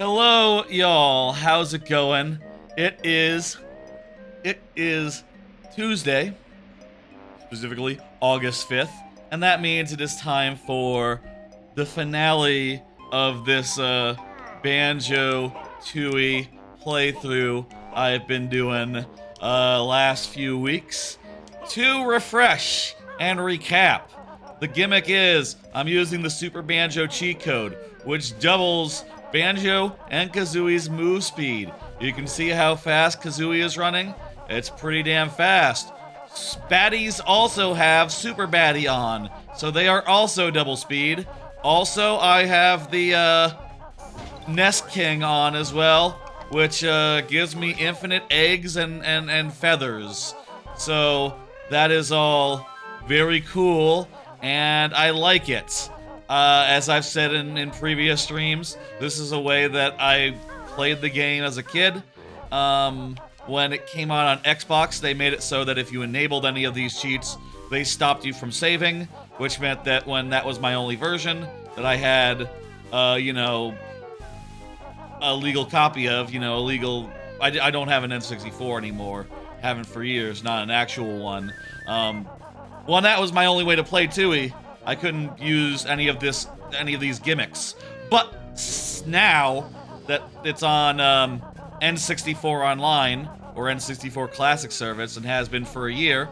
Hello, y'all. How's it going? It is Tuesday, specifically August 5th, and that means it is time for the finale of this Banjo-Tooie playthrough I've been doing last few weeks. To refresh and recap, the gimmick is I'm using the Super Banjo cheat code, which doubles Banjo and Kazooie's move speed. You can see how fast Kazooie is running. It's pretty damn fast. Baddies also have Super Baddie on, so they are also double speed. Also, I have the Nest King on as well, which gives me infinite eggs and feathers. So that is all very cool, and I like it. As I've said in previous streams, this is a way that I played the game as a kid. When it came out on Xbox, they made it so that if you enabled any of these cheats, they stopped you from saving, which meant that when that was my only version, that I had, a legal copy of, a legal... I don't have an N64 anymore. Haven't for years, not an actual one. Well, that was my only way to play Tooie. I couldn't use any of these gimmicks. But now that it's on N64 Online or N64 Classic service and has been for a year,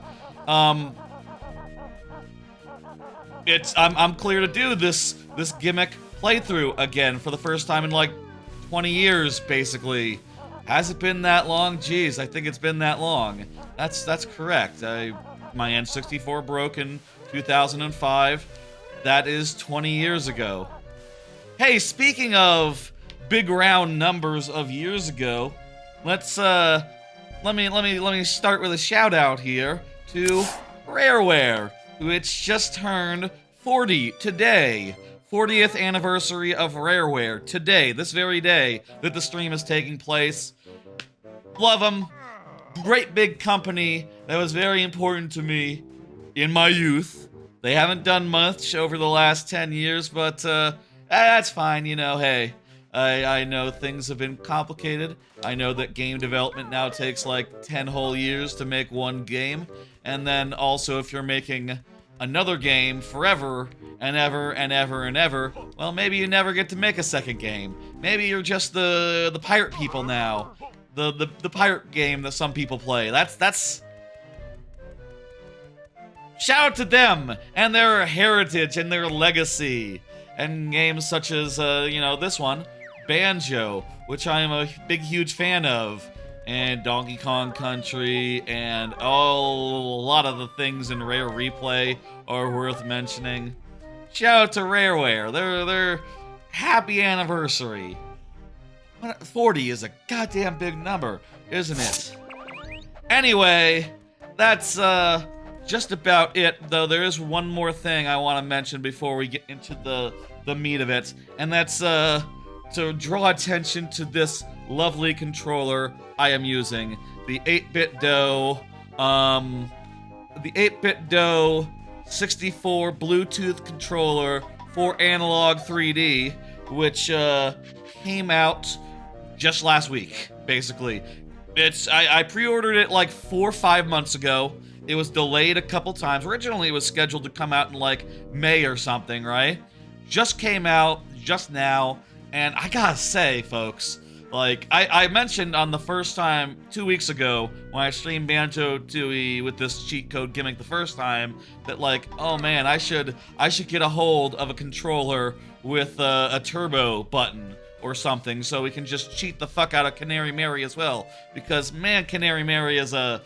I'm clear to do this gimmick playthrough again for the first time in like 20 years, basically. Has it been that long? Jeez, I think it's been that long. That's correct. My N64 broke in 2005. That is 20 years ago. Hey, speaking of big round numbers of years ago, let's let me start with a shout out here to Rareware, which just turned 40 today. 40th anniversary of Rareware today, this very day that the stream is taking place. Love them. Great big company that was very important to me in my youth. They haven't done much over the last 10 years, but that's fine, hey. I know things have been complicated. I know that game development now takes like 10 whole years to make one game. And then also if you're making another game forever and ever and ever and ever, well, maybe you never get to make a second game. Maybe you're just the pirate people now. The pirate game that some people play. That's... Shout out to them and their heritage and their legacy. And games such as, this one, Banjo, which I am a big, huge fan of. And Donkey Kong Country, and a lot of the things in Rare Replay are worth mentioning. Shout out to Rareware. Their happy anniversary. 40 is a goddamn big number, isn't it? Anyway, that's just about it, though there is one more thing I want to mention before we get into the meat of it, and that's to draw attention to this lovely controller I am using, the 8BitDo, 64 Bluetooth controller for Analog 3D, which came out just last week, basically. I pre-ordered it like 4 or 5 months ago. It was delayed a couple times. Originally, it was scheduled to come out in like May or something, right? Just came out just now, and I gotta say, folks, like, I mentioned on the first time 2 weeks ago when I streamed Banjo-Tooie with this cheat code gimmick the first time that, like, oh man, I should get a hold of a controller with a turbo button or something so we can just cheat the fuck out of Canary Mary as well, because man, Canary Mary is an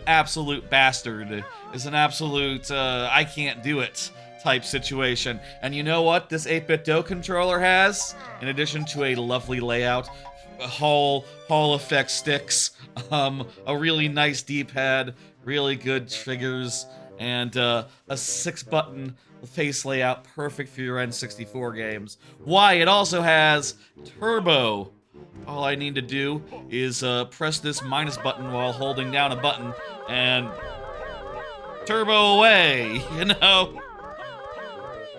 absolute bastard, is an absolute I can't do it type situation. And you know what this 8BitDo controller has, in addition to a lovely layout, Hall effect sticks, a really nice D-pad, really good triggers, and a 6-button face layout perfect for your N64 games. Why, it also has turbo. All I need to do is press this minus button while holding down a button, and turbo away,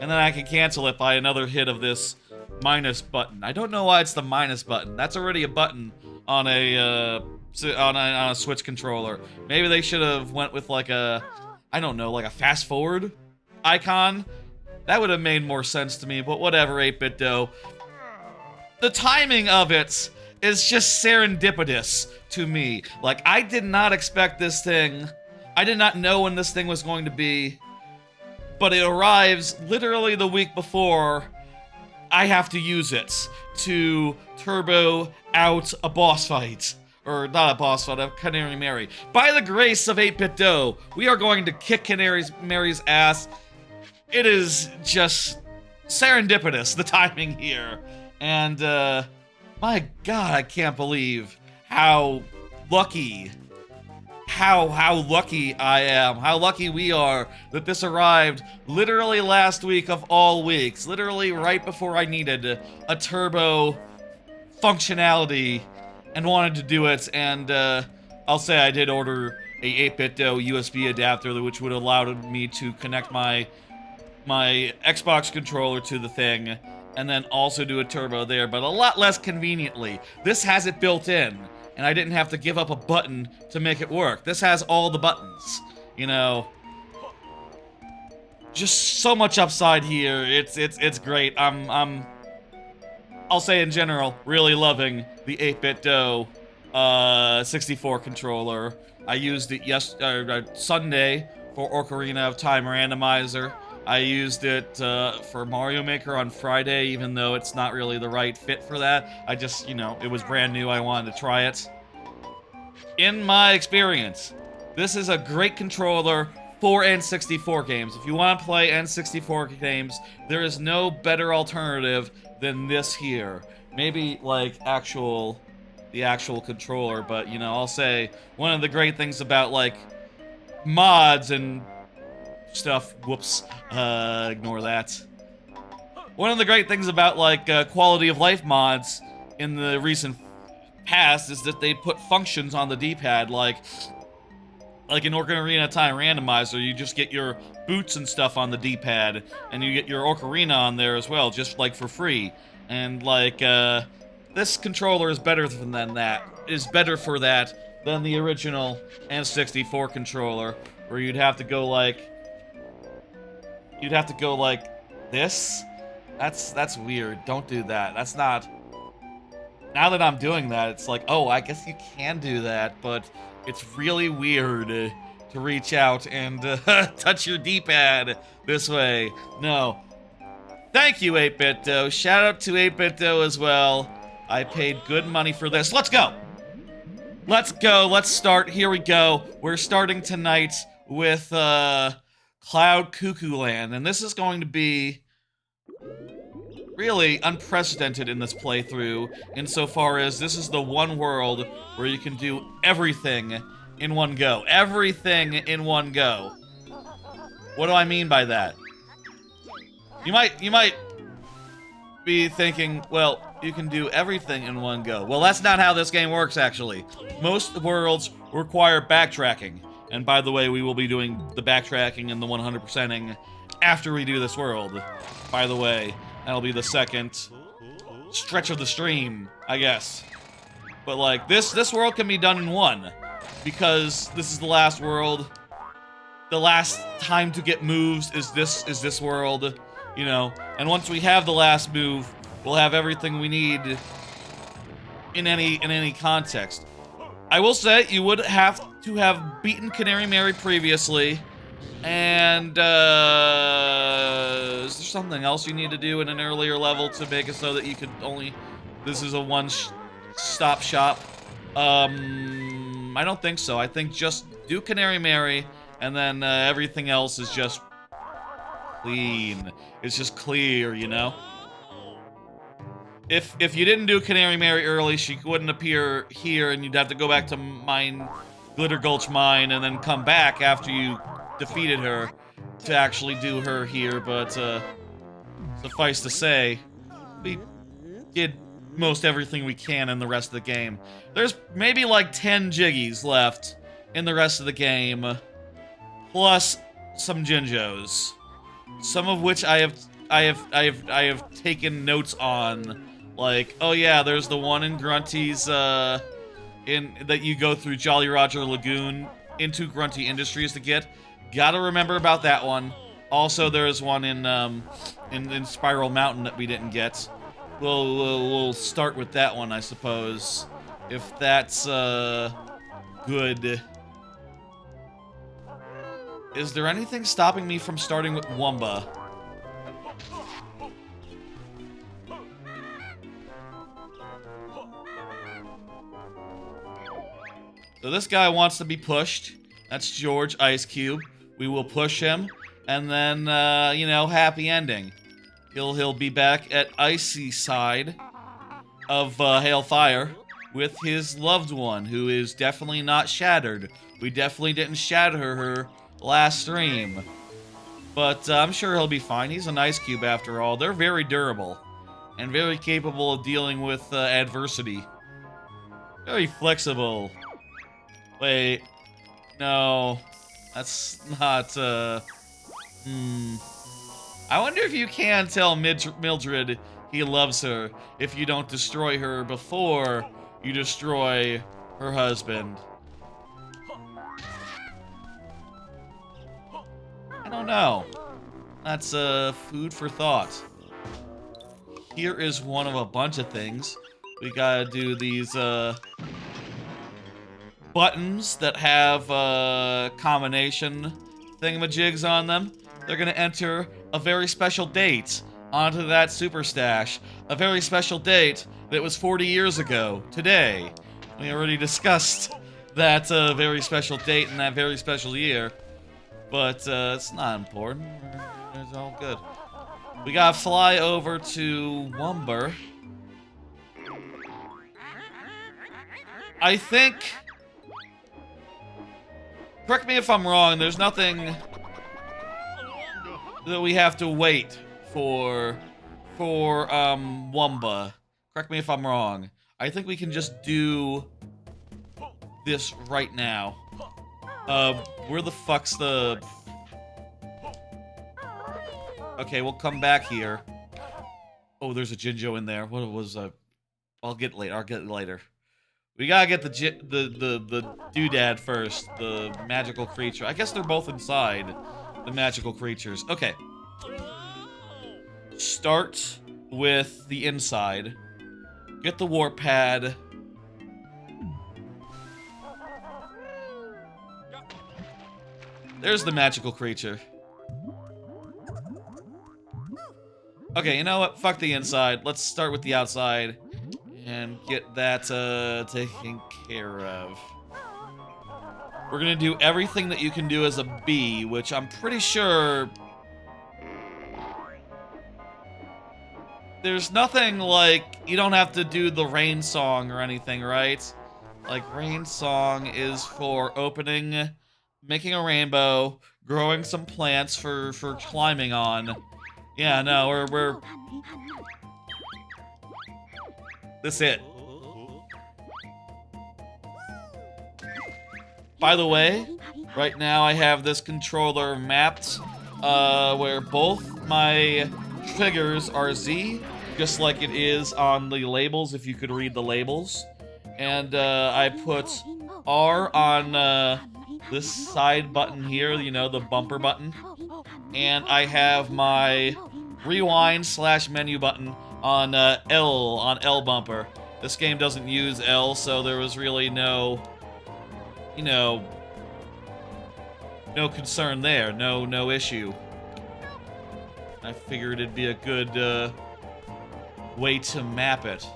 And then I can cancel it by another hit of this minus button. I don't know why it's the minus button. That's already a button on a Switch controller. Maybe they should have went with like a, I don't know, like a fast forward icon. That would have made more sense to me, but whatever, 8BitDo. The timing of it is just serendipitous to me. Like, I did not expect this thing. I did not know when this thing was going to be, but it arrives literally the week before I have to use it to turbo out a boss fight. Or not a boss fight, a Canary Mary. By the grace of 8BitDo, we are going to kick Canary Mary's ass. It is just serendipitous, the timing here. And, my god, I can't believe how lucky, how lucky I am, how lucky we are that this arrived literally last week of all weeks, literally right before I needed a turbo functionality and wanted to do it. And I'll say I did order a 8BitDo USB adapter, which would allow me to connect my Xbox controller to the thing, and then also do a turbo there, but a lot less conveniently. This has it built in, and I didn't have to give up a button to make it work. This has all the buttons, you know. Just so much upside here. It's great. I'll say in general, really loving the 8BitDo 64 controller. I used it Sunday for Ocarina of Time Randomizer. I used it for Mario Maker on Friday, even though it's not really the right fit for that. I just, you know, it was brand new, I wanted to try it. In my experience, this is a great controller for N64 games. If you want to play N64 games, there is no better alternative than this here. Maybe, like, the actual controller, but, you know, I'll say one of the great things about, like, mods and stuff, whoops, ignore that. One of the great things about, like, quality of life mods in the recent past is that they put functions on the D-pad, like in Ocarina of Time Randomizer, you just get your boots and stuff on the D-pad, and you get your Ocarina on there as well, just, like, for free. And, like, this controller is better than that, is better for that than the original N64 controller, where you'd have to go like this. That's weird. Don't do that. That's not. Now that I'm doing that, it's like, oh, I guess you can do that, but it's really weird to reach out and touch your D-pad this way. No. Thank you, 8BitDo. Shout out to 8BitDo as well. I paid good money for this. Let's go! Let's go. Let's start. Here we go. We're starting tonight with Cloud Cuckooland, and this is going to be really unprecedented in this playthrough, insofar as this is the one world where you can do everything in one go. Everything in one go. What do I mean by that? You might be thinking, well, you can do everything in one go. Well, that's not how this game works, actually. Most worlds require backtracking. And by the way, we will be doing the backtracking and the 100%ing after we do this world. By the way, that'll be the second stretch of the stream, I guess. But like, this world can be done in one, because this is the last world. The last time to get moves is this world, you know. And once we have the last move, we'll have everything we need in any context. I will say, you would have to have beaten Canary Mary previously, and is there something else you need to do in an earlier level to make it so that you could only, this is a one-stop shop? I don't think so. I think just do Canary Mary, and then everything else is just clean. It's just clear, you know? If you didn't do Canary Mary early, she wouldn't appear here, and you'd have to go back to Glitter Gulch Mine, and then come back after you defeated her to actually do her here. But suffice to say, we did most everything we can in the rest of the game. There's maybe like 10 Jiggies left in the rest of the game, plus some Jinjos, some of which I have have taken notes on, like, oh yeah, there's the one in Grunty's in that you go through Jolly Roger Lagoon into Grunty Industries to get. Gotta remember about that one. Also, there's one in Spiral Mountain that we didn't get. We'll start with that one, I suppose, if that's good. Is there anything stopping me from starting with Wumba? So this guy wants to be pushed. That's George Ice Cube. We will push him, and then, you know, happy ending. He'll be back at Icy side of Hailfire with his loved one, who is definitely not shattered. We definitely didn't shatter her last stream. But I'm sure he'll be fine. He's an Ice Cube after all. They're very durable and very capable of dealing with adversity. Very flexible. Wait. No. That's not, I wonder if you can tell Mildred he loves her if you don't destroy her before you destroy her husband. I don't know. That's, food for thought. Here is one of a bunch of things. We gotta do these, buttons that have combination thingamajigs on them. They're gonna enter a very special date onto that super stash. A very special date that was 40 years ago today. We already discussed that very special date in that very special year. But it's not important. It's all good. We gotta fly over to Wumber. I think... Correct me if I'm wrong, there's nothing that we have to wait for Wumba. Correct me if I'm wrong. I think we can just do this right now. Where the fuck's the... Okay, we'll come back here. Oh, there's a Jinjo in there. What was I'll get it later. We gotta get the doodad first, the magical creature. I guess they're both inside the magical creatures. Okay. Start with the inside. Get the warp pad. There's the magical creature. Okay, you know what? Fuck the inside. Let's start with the outside and get that taken care of. We're gonna do everything that you can do as a bee, which I'm pretty sure... There's nothing like... You don't have to do the rain song or anything, right? Like, rain song is for opening, making a rainbow, growing some plants for climbing on. Yeah, no, we're... That's it. By the way, right now I have this controller mapped, where both my triggers are Z, just like it is on the labels, if you could read the labels. And, I put R on, this side button here, you know, the bumper button. And I have my rewind/menu button on L bumper. This game doesn't use L, so there was really no, you know, no concern there, no issue. I figured it'd be a good way to map it.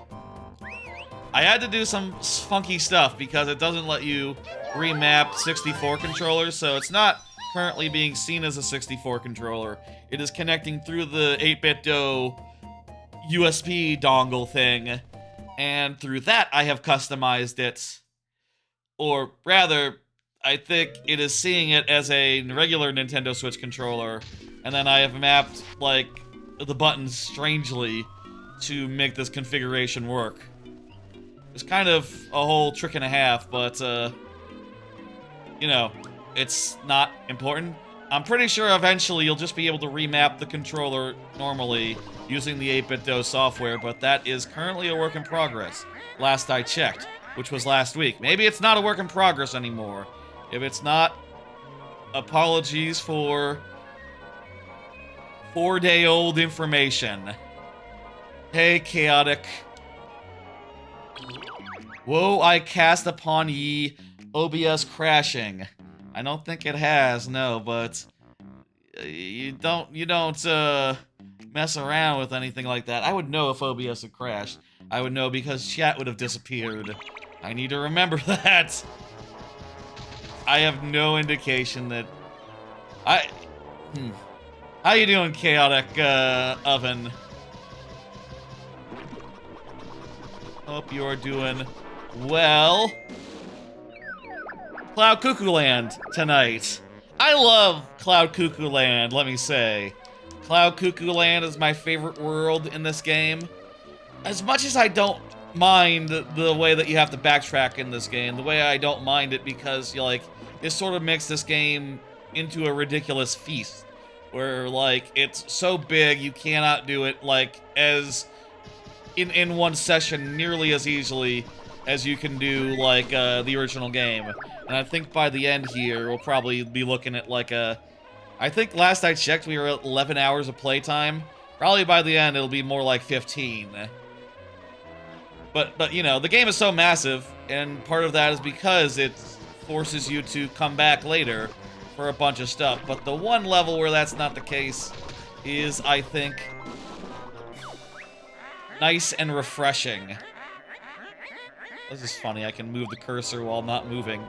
I had to do some funky stuff because it doesn't let you remap 64 controllers, so it's not currently being seen as a 64 controller. It is connecting through the 8BitDo USB dongle thing, and through that I have customized it. Or rather, I think it is seeing it as a regular Nintendo Switch controller, and then I have mapped, like, the buttons strangely to make this configuration work. It's kind of a whole trick and a half, but, you know, it's not important. I'm pretty sure eventually you'll just be able to remap the controller normally using the 8BitDo software, but that is currently a work in progress, last I checked, which was last week. Maybe it's not a work in progress anymore. If it's not, apologies for 4-day-old information. Hey, Chaotic. Whoa, I cast upon ye OBS crashing. I don't think it has, no, but you don't mess around with anything like that. I would know if OBS had crashed. I would know because chat would have disappeared. I need to remember that. I have no indication that How you doing, Chaotic Oven? Hope you are doing well. Cloud Cuckooland tonight. I love Cloud Cuckooland, let me say. Cloud Cuckooland is my favorite world in this game. As much as I don't mind the way that you have to backtrack in this game, the way I don't mind it because, like, it sort of makes this game into a ridiculous feast. Where, like, it's so big you cannot do it, like, as in one session nearly as easily as you can do, like, the original game. And I think by the end here, we'll probably be looking at, like, I think last I checked, we were at 11 hours of playtime. Probably by the end, it'll be more like 15. But you know, the game is so massive, and part of that is because it forces you to come back later for a bunch of stuff. But the one level where that's not the case is, I think, nice and refreshing. This is funny, I can move the cursor while not moving.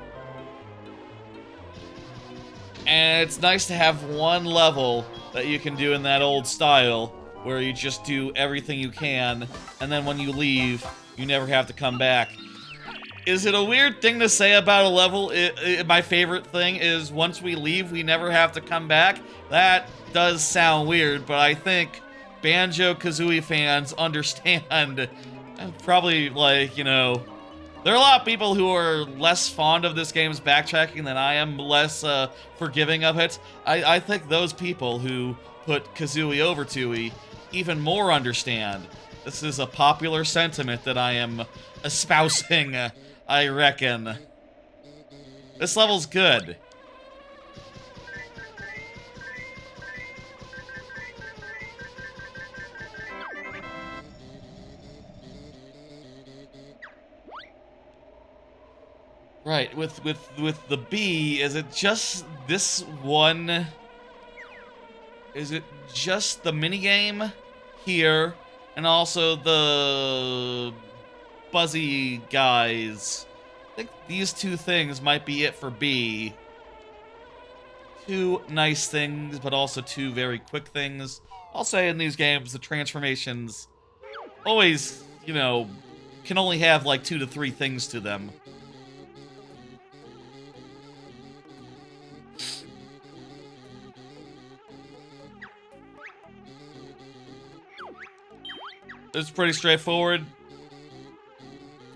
And it's nice to have one level that you can do in that old style, where you just do everything you can, and then when you leave, you never have to come back. Is it a weird thing to say about a level? My favorite thing is once we leave, we never have to come back. That does sound weird, but I think Banjo-Kazooie fans understand. Probably, like, you know, there are a lot of people who are less fond of this game's backtracking than I am, less forgiving of it. I think those people who put Kazooie over Tooie even more understand. This is a popular sentiment that I am espousing, I reckon. This level's good. Right, with the B, is it just this one? Is it just the minigame here, and also the buzzy guys? I think these two things might be it for B. Two nice things, but also two very quick things. I'll say in these games, the transformations always, you know, can only have like 2 to 3 things to them. It's pretty straightforward.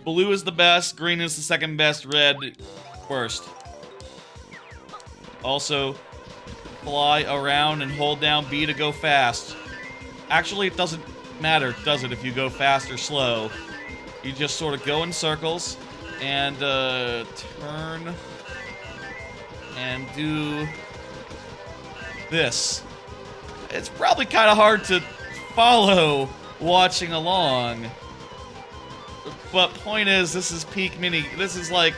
Blue is the best, green is the second best, red first. Also, fly around and hold down B to go fast. Actually, it doesn't matter, does it, if you go fast or slow. You just sort of go in circles and turn and do this. It's probably kind of hard to follow watching along, but point is, this is this is like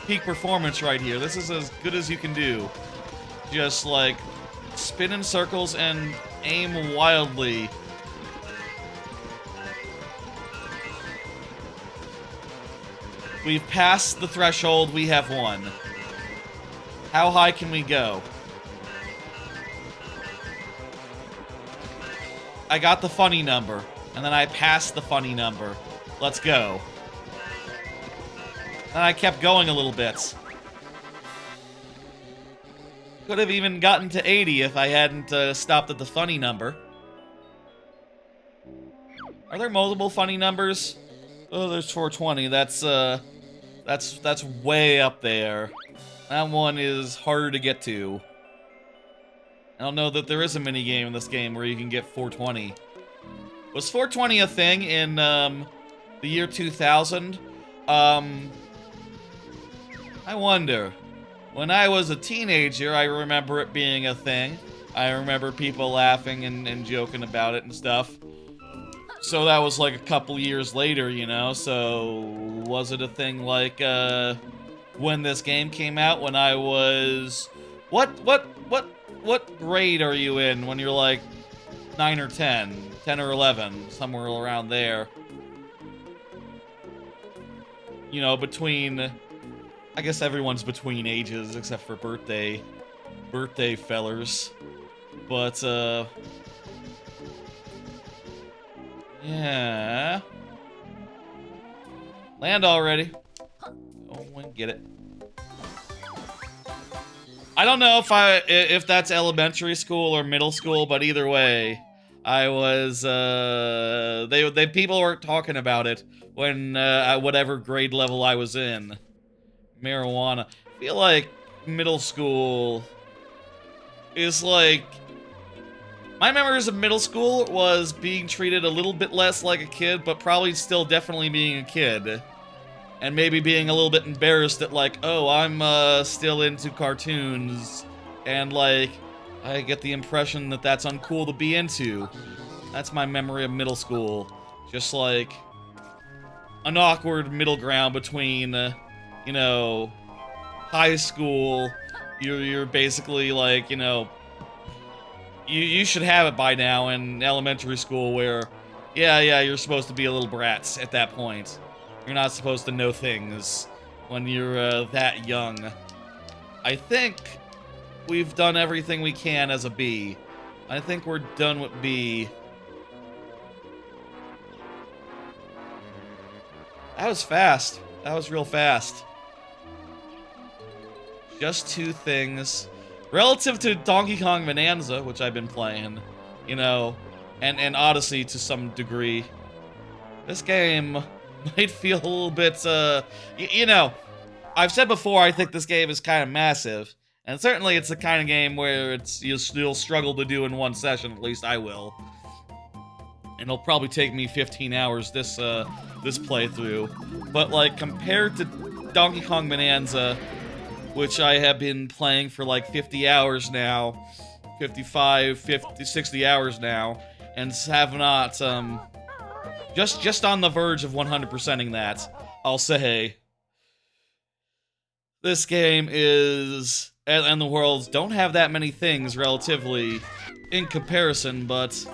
peak performance right here. This is as good as you can do. Just like spin in circles and aim wildly. We've passed the threshold, we have won. How high can we go? I got the funny number, and then I passed the funny number. Let's go. And I kept going a little bit. Could have even gotten to 80 if I hadn't stopped at the funny number. Are there multiple funny numbers? Oh, there's 420. That's way up there. That one is harder to get to. I don't know that there is a mini game in this game where you can get 420. Was 420 a thing in the year 2000? I wonder. When I was a teenager, I remember it being a thing. I remember people laughing and joking about it and stuff. So that was like a couple years later, you know? So was it a thing like when this game came out when I was... What grade are you in when you're like 9 or 10? 10 or 11, somewhere around there. You know, between... I guess everyone's between ages except for birthday fellers. But, yeah. Land already. Oh, and get it. I don't know if that's elementary school or middle school, but either way, I was, people weren't talking about it when, at whatever grade level I was in. Marijuana. I feel like middle school is like... My memories of middle school was being treated a little bit less like a kid, but probably still definitely being a kid. And maybe being a little bit embarrassed that, like, oh, I'm still into cartoons. And, like, I get the impression that that's uncool to be into. That's my memory of middle school. Just, like, an awkward middle ground between, you know, high school. You're basically, like, you know... You should have it by now in elementary school where, yeah, you're supposed to be a little brat at that point. You're not supposed to know things when you're that young. I think we've done everything we can as a B. I think we're done with B. That was fast. That was real fast. Just 2 things. Relative to Donkey Kong Bonanza, which I've been playing, you know, and Odyssey to some degree, this game might feel a little bit, you know, I've said before I think this game is kind of massive, and certainly it's the kind of game where you'll struggle to do in one session, at least I will. And it'll probably take me 15 hours this playthrough. But, like, compared to Donkey Kong Bonanza, which I have been playing for like 50 hours now, 55, 50, 60 hours now, and have not, just on the verge of 100%ing that, I'll say, this game is, and the worlds don't have that many things relatively in comparison, but,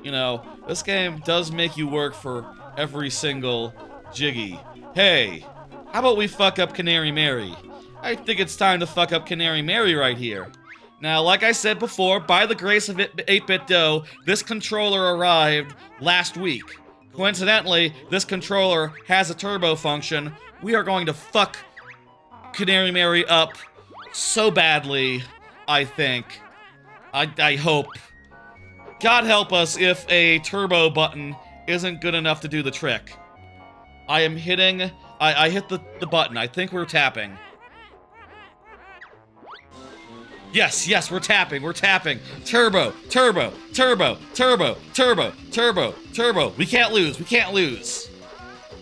you know, this game does make you work for every single jiggy. Hey, how about we fuck up Canary Mary? I think it's time to fuck up Canary Mary right here. Now, like I said before, by the grace of 8BitDo, this controller arrived last week. Coincidentally, this controller has a turbo function. We are going to fuck Canary Mary up so badly, I think. I hope. God help us if a turbo button isn't good enough to do the trick. I am hitting... I hit the button. I think we're tapping. Yes, we're tapping. Turbo. We can't lose.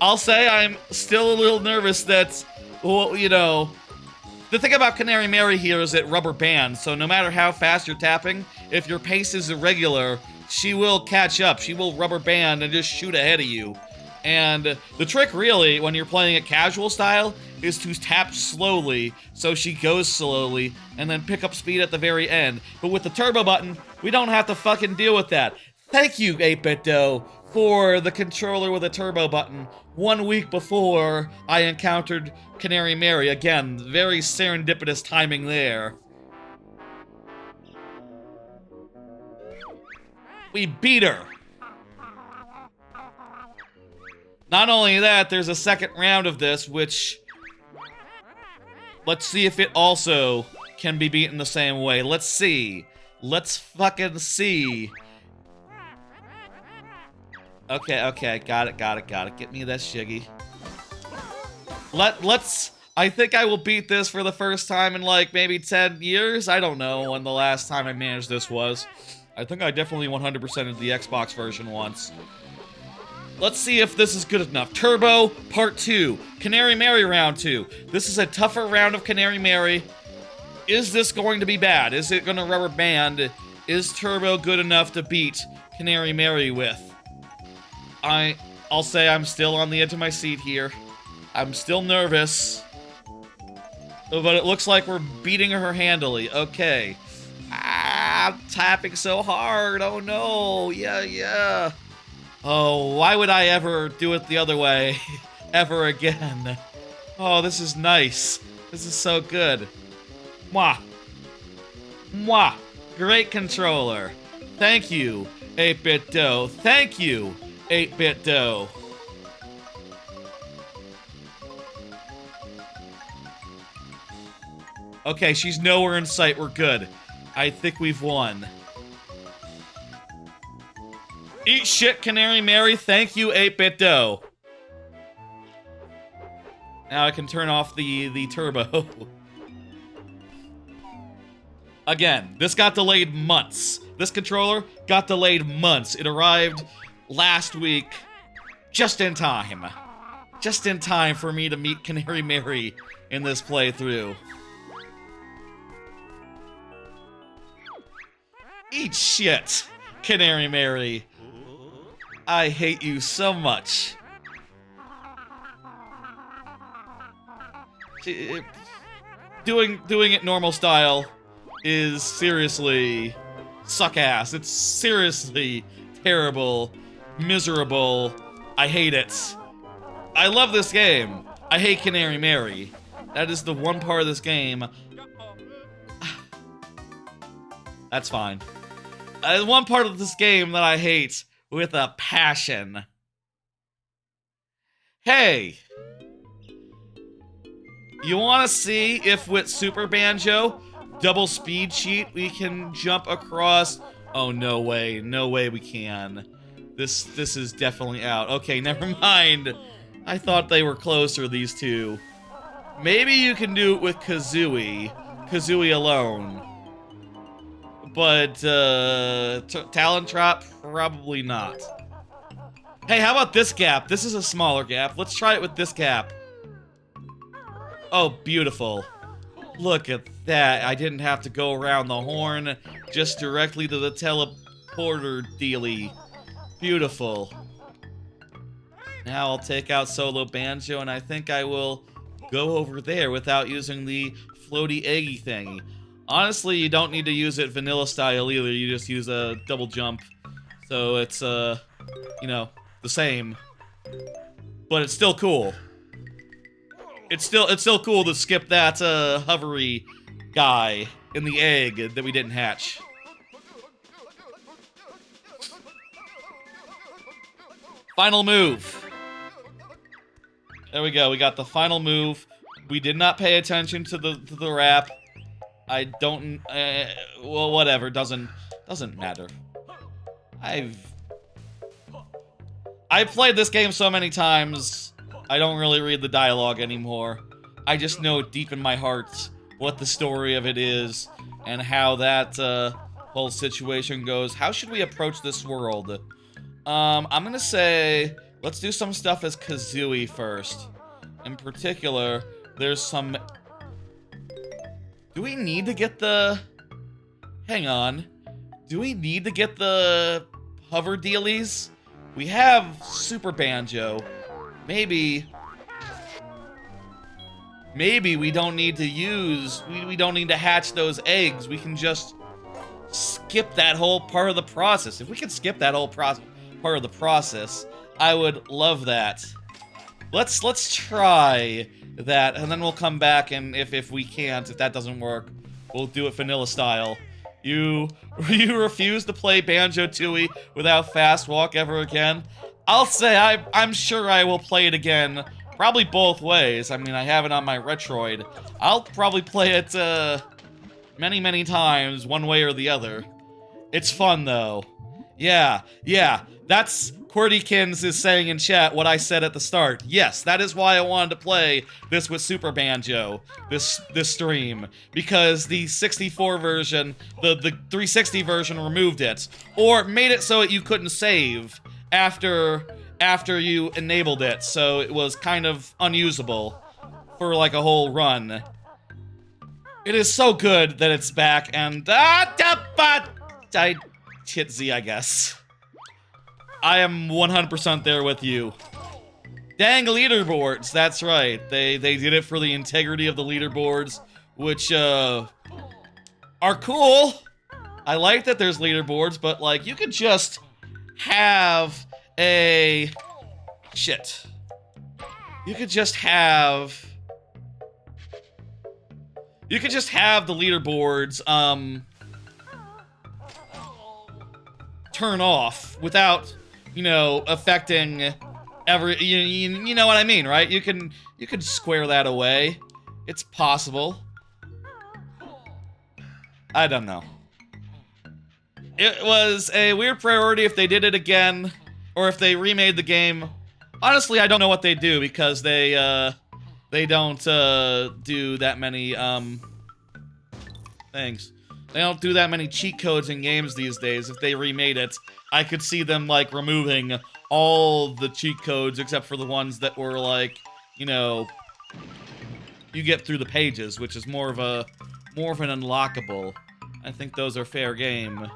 I'll say I'm still a little nervous that, well, you know, the thing about Canary Mary here is it rubber bands, so no matter how fast you're tapping, if your pace is irregular, she will catch up. She will rubber band and just shoot ahead of you. And the trick, really, when you're playing it casual style, is to tap slowly, so she goes slowly, and then pick up speed at the very end. But with the turbo button, we don't have to fucking deal with that. Thank you, 8BitDo, for the controller with a turbo button 1 week before I encountered Canary Mary. Again, very serendipitous timing there. We beat her. Not only that, there's a second round of this, which... Let's see if it also can be beaten the same way. Let's see. Let's fucking see. Okay, got it. Get me that shiggy. Let's... I think I will beat this for the first time in like maybe 10 years. I don't know when the last time I managed this was. I think I definitely 100%ed the Xbox version once. Let's see if this is good enough. Turbo Part 2. Canary Mary Round 2. This is a tougher round of Canary Mary. Is this going to be bad? Is it going to rubber band? Is Turbo good enough to beat Canary Mary with? I'll say I'm still on the edge of my seat here. I'm still nervous. But it looks like we're beating her handily. Okay. I'm tapping so hard. Oh no. Yeah. Oh, why would I ever do it the other way? Ever again. Oh, this is nice. This is so good. Mwah. Mwah. Great controller. Thank you, 8BitDo. Thank you, 8BitDo. Okay, she's nowhere in sight. We're good. I think we've won. Eat shit, Canary Mary. Thank you, 8BitDo. Now I can turn off the turbo. Again, this got delayed months. This controller got delayed months. It arrived last week, just in time. Just in time for me to meet Canary Mary in this playthrough. Eat shit, Canary Mary. I hate you so much. Doing it normal style is seriously suck-ass. It's seriously terrible, miserable. I hate it. I love this game. I hate Canary Mary. That is the one part of this game. That's fine. One part of this game that I hate with a passion. Hey! You want to see if with Super Banjo, double speed cheat, we can jump across? Oh, no way. No way we can. This is definitely out. Okay, never mind. I thought they were closer, these two. Maybe you can do it with Kazooie. Kazooie alone. But, Talon Trap, probably not. Hey, how about this gap? This is a smaller gap. Let's try it with this gap. Oh, beautiful. Look at that. I didn't have to go around the horn, just directly to the teleporter dealie. Beautiful. Now I'll take out Solo Banjo, and I think I will go over there without using the floaty eggy thingy. Honestly, you don't need to use it vanilla style either. You just use a double jump. So it's, you know, the same. But it's still cool. It's still cool to skip that, hovery guy in the egg that we didn't hatch. Final move. There we go. We got the final move. We did not pay attention to the rap. I don't, well, whatever, doesn't matter. I've played this game so many times, I don't really read the dialogue anymore. I just know deep in my heart what the story of it is, and how that, whole situation goes. How should we approach this world? I'm gonna say, let's do some stuff as Kazooie first. In particular, there's some... Do we need to get the... Hang on. Do we need to get the hover dealies? We have Super Banjo. Maybe we don't need to use... We don't need to hatch those eggs. We can just skip that whole part of the process. If we could skip that whole part of the process, I would love that. Let's try that, and then we'll come back, and if we can't, if that doesn't work, we'll do it vanilla style. You refuse to play Banjo-Tooie without Fast Walk ever again? I'll say I'm sure I will play it again, probably both ways. I mean, I have it on my Retroid. I'll probably play it, many times, one way or the other. It's fun, though. Yeah, That's QWERTYKINS is saying in chat what I said at the start. Yes, that is why I wanted to play this with Super Banjo, this stream, because the 64 version, the 360 version removed it, or made it so that you couldn't save after you enabled it, so it was kind of unusable for like a whole run. It is so good that it's back, and I hit Z, I guess. I am 100% there with you. Dang leaderboards, that's right. They did it for the integrity of the leaderboards, which are cool. I like that there's leaderboards, but like you could just have a shit. You could just have the leaderboards turn off without, you know, affecting every, you know what I mean, right? You can square that away. It's possible. I don't know. It was a weird priority if they did it again, or if they remade the game. Honestly, I don't know what they do, because they don't do that many things. They don't do that many cheat codes in games these days. If they remade it, I could see them, like, removing all the cheat codes except for the ones that were, like, you know, you get through the pages, which is more of an unlockable. I think those are fair game.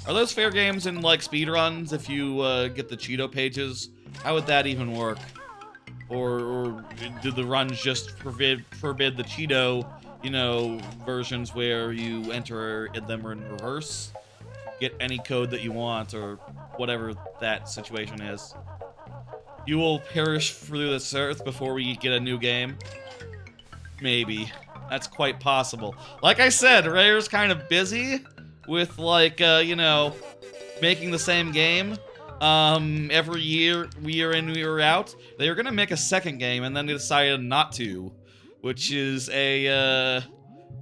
Are those fair games in, like, speedruns if you get the Cheeto pages? How would that even work? Or do the runs just forbid the Cheeto, you know, versions where you enter them in reverse? Get any code that you want, or whatever that situation is. You will perish through this earth before we get a new game? Maybe. That's quite possible. Like I said, Rare's kind of busy with, like, you know, making the same game. Every year in, year out. They were gonna make a second game, and then they decided not to. Which is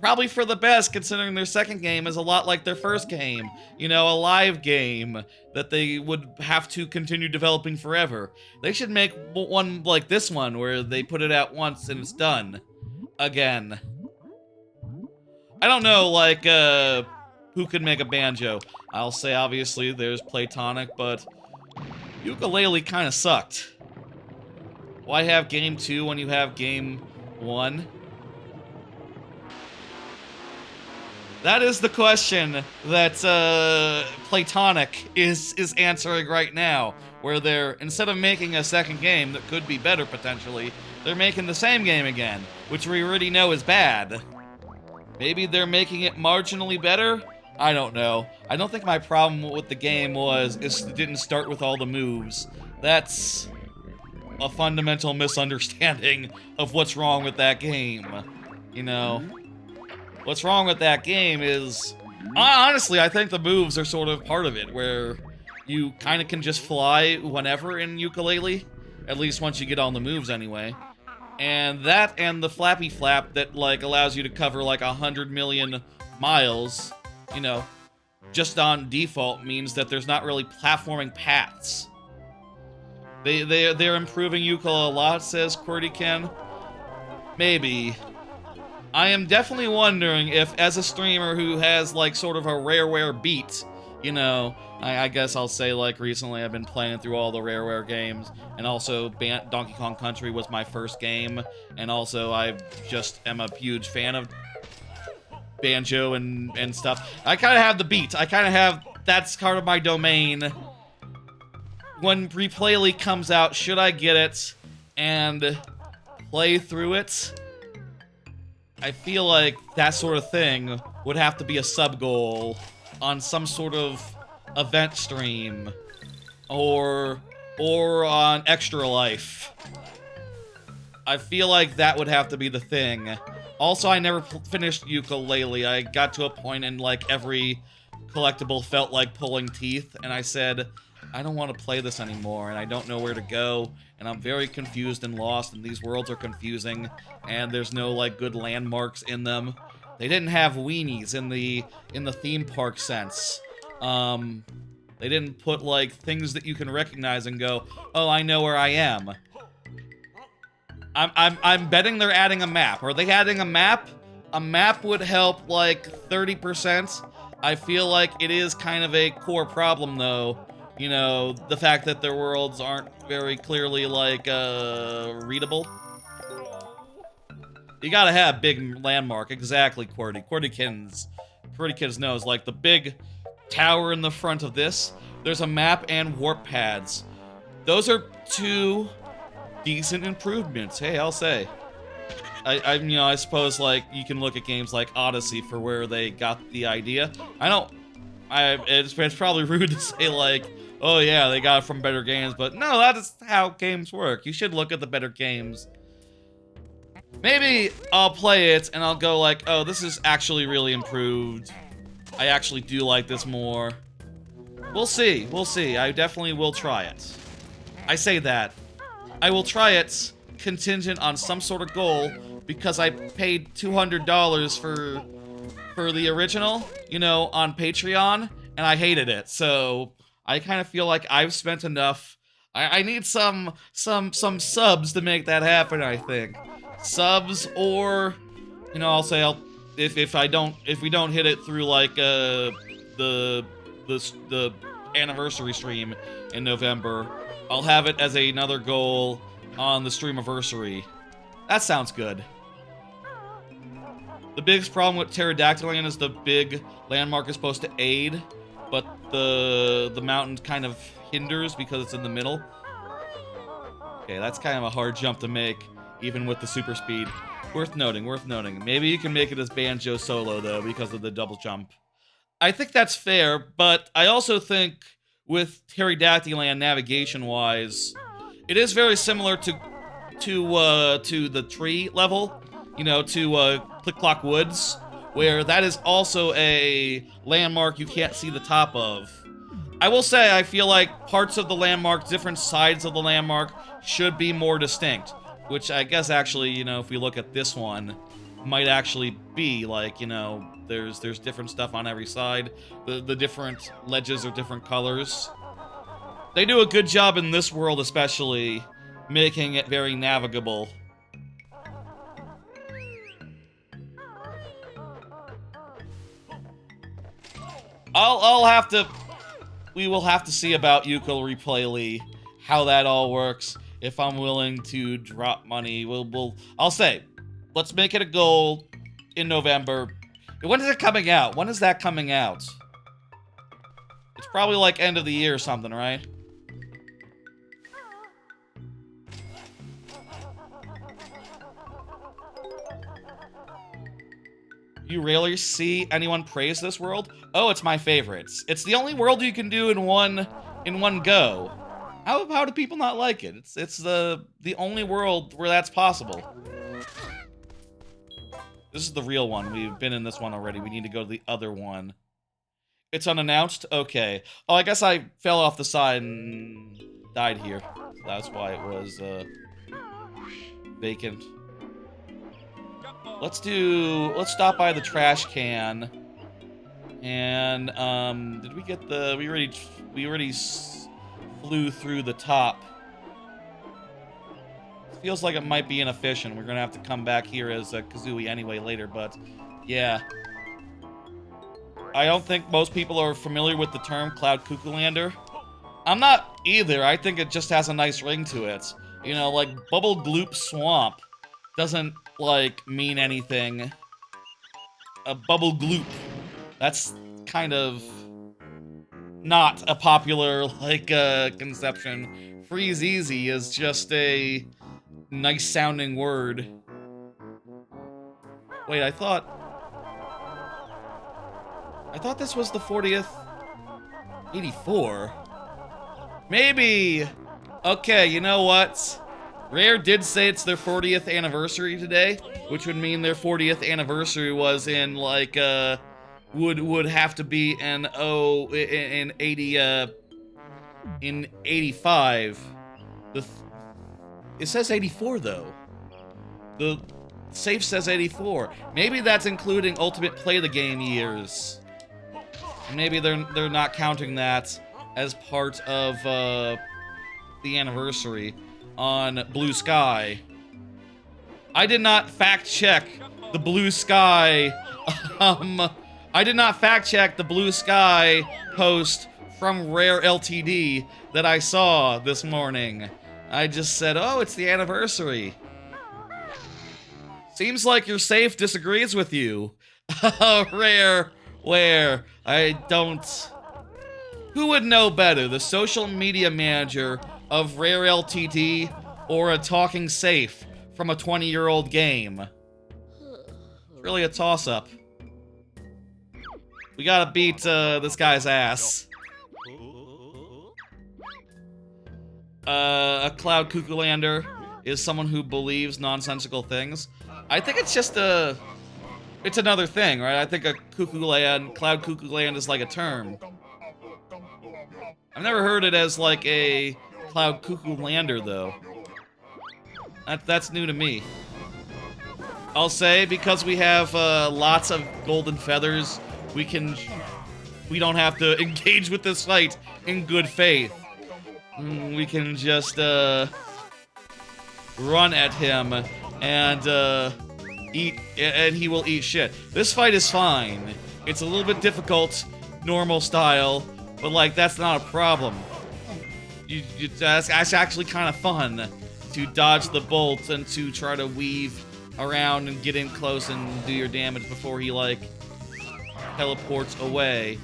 probably for the best, considering their second game is a lot like their first game. You know, a live game that they would have to continue developing forever. They should make one like this one, where they put it out once and it's done. Again. I don't know, like, who could make a banjo? I'll say, obviously, there's Platonic, but Yooka-Replaylee kind of sucked. Why have game 2 when you have game 1? That is the question that Platonic is answering right now, where they're, instead of making a second game that could be better potentially, they're making the same game again, which we already know is bad. Maybe they're making it marginally better? I don't know. I don't think my problem with the game is it didn't start with all the moves. That's a fundamental misunderstanding of what's wrong with that game. You know? What's wrong with that game is... honestly, I think the moves are sort of part of it, where you kind of can just fly whenever in Yooka-Replaylee. At least once you get all the moves anyway. And that and the Flappy Flap that, like, allows you to cover, like, 100 million miles, you know, just on default means that there's not really platforming paths. They're improving Yooka a lot, says QWERTYKIN. Maybe. I am definitely wondering if, as a streamer who has, like, sort of a Rareware beat, you know, I guess I'll say, like, recently I've been playing through all the Rareware games, and also Donkey Kong Country was my first game, and also I just am a huge fan of Banjo and stuff. I kind of have the beat. I kind of have, that's part of my domain. When Replaylee comes out, should I get it and play through it? I feel like that sort of thing would have to be a sub-goal on some sort of event stream, or on Extra Life. I feel like that would have to be the thing. Also, I never finished Yooka-Replaylee. I got to a point in, like, every collectible felt like pulling teeth, and I said, I don't want to play this anymore, and I don't know where to go, and I'm very confused and lost, and these worlds are confusing, and there's no, like, good landmarks in them. They didn't have weenies in the theme park sense. They They didn't put, like, things that you can recognize and go, oh, I know where I am. I'm betting they're adding a map. Are they adding a map? A map would help, like, 30%. I feel like it is kind of a core problem, though. You know, the fact that their worlds aren't very clearly, like, readable. You gotta have big landmark. Exactly, QWERTY. QWERTY knows. Like, the big tower in the front of this, there's a map and warp pads. Those are 2 decent improvements. Hey, I'll say. You know, I suppose, like, you can look at games like Odyssey for where they got the idea. It's probably rude to say, like, oh yeah, they got it from better games, but no, that is how games work. You should look at the better games. Maybe I'll play it and I'll go like, oh, this is actually really improved. I actually do like this more. We'll see, I definitely will try it. I say that. I will try it contingent on some sort of goal because I paid $200 for the original, you know, on Patreon, and I hated it. So I kind of feel like I've spent enough. I need some subs to make that happen, I think. Subs, or, you know, I'll say if we don't hit it through like the anniversary stream in November, I'll have it as another goal on the streamiversary. That sounds good. The biggest problem with Pterodactyl Land is the big landmark is supposed to aid, but the mountain kind of hinders because it's in the middle. Okay, that's kind of a hard jump to make, even with the super speed. Worth noting. Maybe you can make it as Banjo solo, though, because of the double jump. I think that's fair, but I also think with Pterodactyl Land navigation-wise, it is very similar to the tree level, you know, to Click Clock Woods, where that is also a landmark you can't see the top of. I will say, I feel like parts of the landmark, different sides of the landmark, should be more distinct. Which I guess actually, you know, if we look at this one, might actually be, like, you know, there's different stuff on every side. The different ledges are different colors. They do a good job in this world, especially, making it very navigable. We will have to see about Yooka-Replaylee, how that all works. If I'm willing to drop money, I'll say, let's make it a goal in November. When is it coming out? When is that coming out? It's probably like end of the year or something, right? You rarely see anyone praise this world? Oh, it's my favorite. It's the only world you can do in one go. How do people not like it? It's the only world where that's possible. This is the real one. We've been in this one already. We need to go to the other one. It's unannounced? Okay. Oh, I guess I fell off the side and died here. That's why it was vacant. Let's stop by the trash can. And did we get the we already flew through the top. Feels like it might be inefficient. We're gonna have to come back here as a Kazooie anyway later, but yeah. I don't think most people are familiar with the term Cloud Cuckoolander. I'm not either. I think it just has a nice ring to it. You know, like Bubble Gloop Swamp doesn't, like, mean anything. A Bubble Gloop. That's kind of not a popular, like, conception. Freeze Easy is just a nice sounding word. Wait, I thought this was the 40th. 84. Maybe. Okay, you know what? Rare did say it's their 40th anniversary today, which would mean their 40th anniversary was in, like, would have to be in 85. It says 84 though. The safe says 84. Maybe that's including Ultimate Play the Game years. Maybe they're not counting that. as part of the anniversary on Blue Sky. I did not fact check the Blue Sky. I did not fact check the Blue Sky post from Rare Ltd that I saw this morning. I just said, oh, it's the anniversary. Seems like your safe disagrees with you. Rare, where? I don't... Who would know better, the social media manager of Rare Ltd or a talking safe from a 20-year-old game? It's really a toss-up. We gotta beat this guy's ass. A Cloud Cuckoolander is someone who believes nonsensical things. I think it's just it's another thing, right? I think a Cuckooland, Cloud Cuckooland is like a term. I've never heard it as like a Cloud Cuckoolander though. That's new to me. I'll say because we have lots of golden feathers, we don't have to engage with this fight in good faith. We can just run at him and eat, and he will eat shit. This fight is fine. It's a little bit difficult, normal style, but like that's not a problem. That's actually kind of fun to dodge the bolts and to try to weave around and get in close and do your damage before he like teleports away.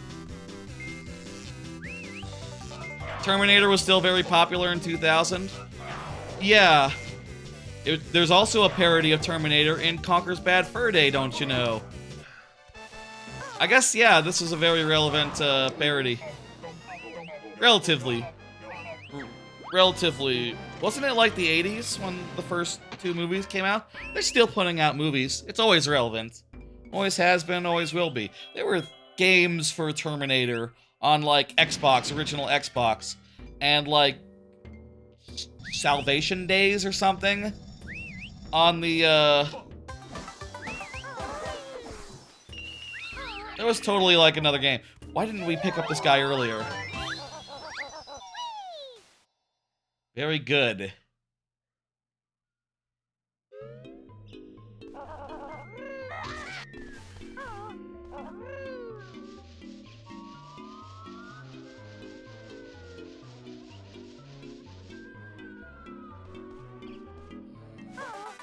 Terminator was still very popular in 2000. Yeah. There's also a parody of Terminator in Conker's Bad Fur Day, don't you know? I guess, yeah, this is a very relevant parody. Relatively. Wasn't it like the 80s when the first two movies came out? They're still putting out movies. It's always relevant. Always has been, always will be. There were games for Terminator on, like, Xbox, original Xbox, and, like, Salvation Days or something on the, It was totally like another game. Why didn't we pick up this guy earlier? Very good.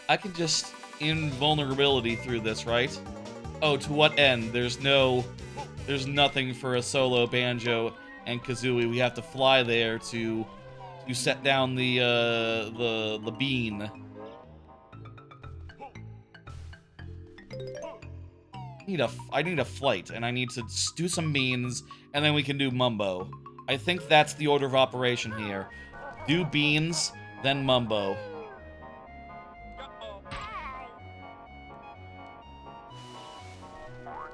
I can just invulnerability through this, right? Oh, to what end? There's nothing for a solo Banjo and Kazooie. We have to fly there to set down the bean. I need a flight, and I need to do some beans, and then we can do Mumbo. I think that's the order of operation here. Do beans, then Mumbo.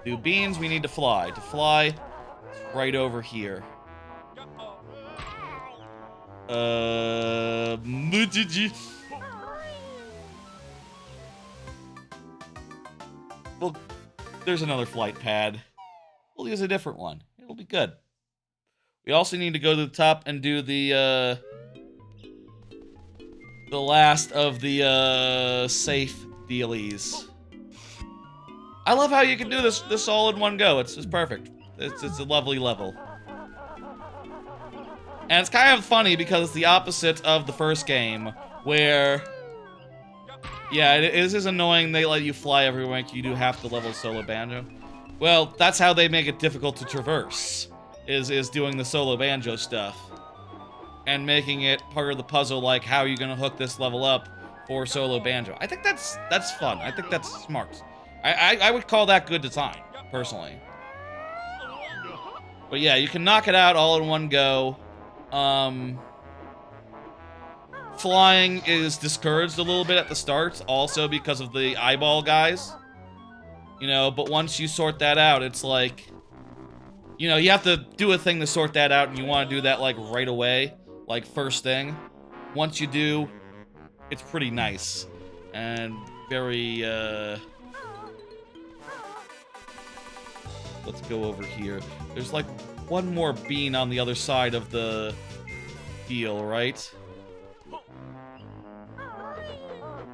Do beans, we need to fly. To fly, it's right over here. Well, there's another flight pad. We'll use a different one. It'll be good. We also need to go to the top and do the last of the safe dealies. I love how you can do this all in one go. It's perfect. It's a lovely level. And it's kind of funny because it's the opposite of the first game, where... Yeah, it is annoying they let you fly everywhere. You do have to level solo Banjo. Well, that's how they make it difficult to traverse, is doing the solo Banjo stuff. And making it part of the puzzle, like, how are you gonna hook this level up for solo Banjo? I think that's fun. I think that's smart. I would call that good design, personally. But yeah, you can knock it out all in one go. Flying is discouraged a little bit at the start, also because of the eyeball guys. You know, but once you sort that out, it's like... You know, you have to do a thing to sort that out, and you want to do that, like, right away. Like, first thing. Once you do, it's pretty nice. And very, Let's go over here. There's, like, one more bean on the other side of the deal, right?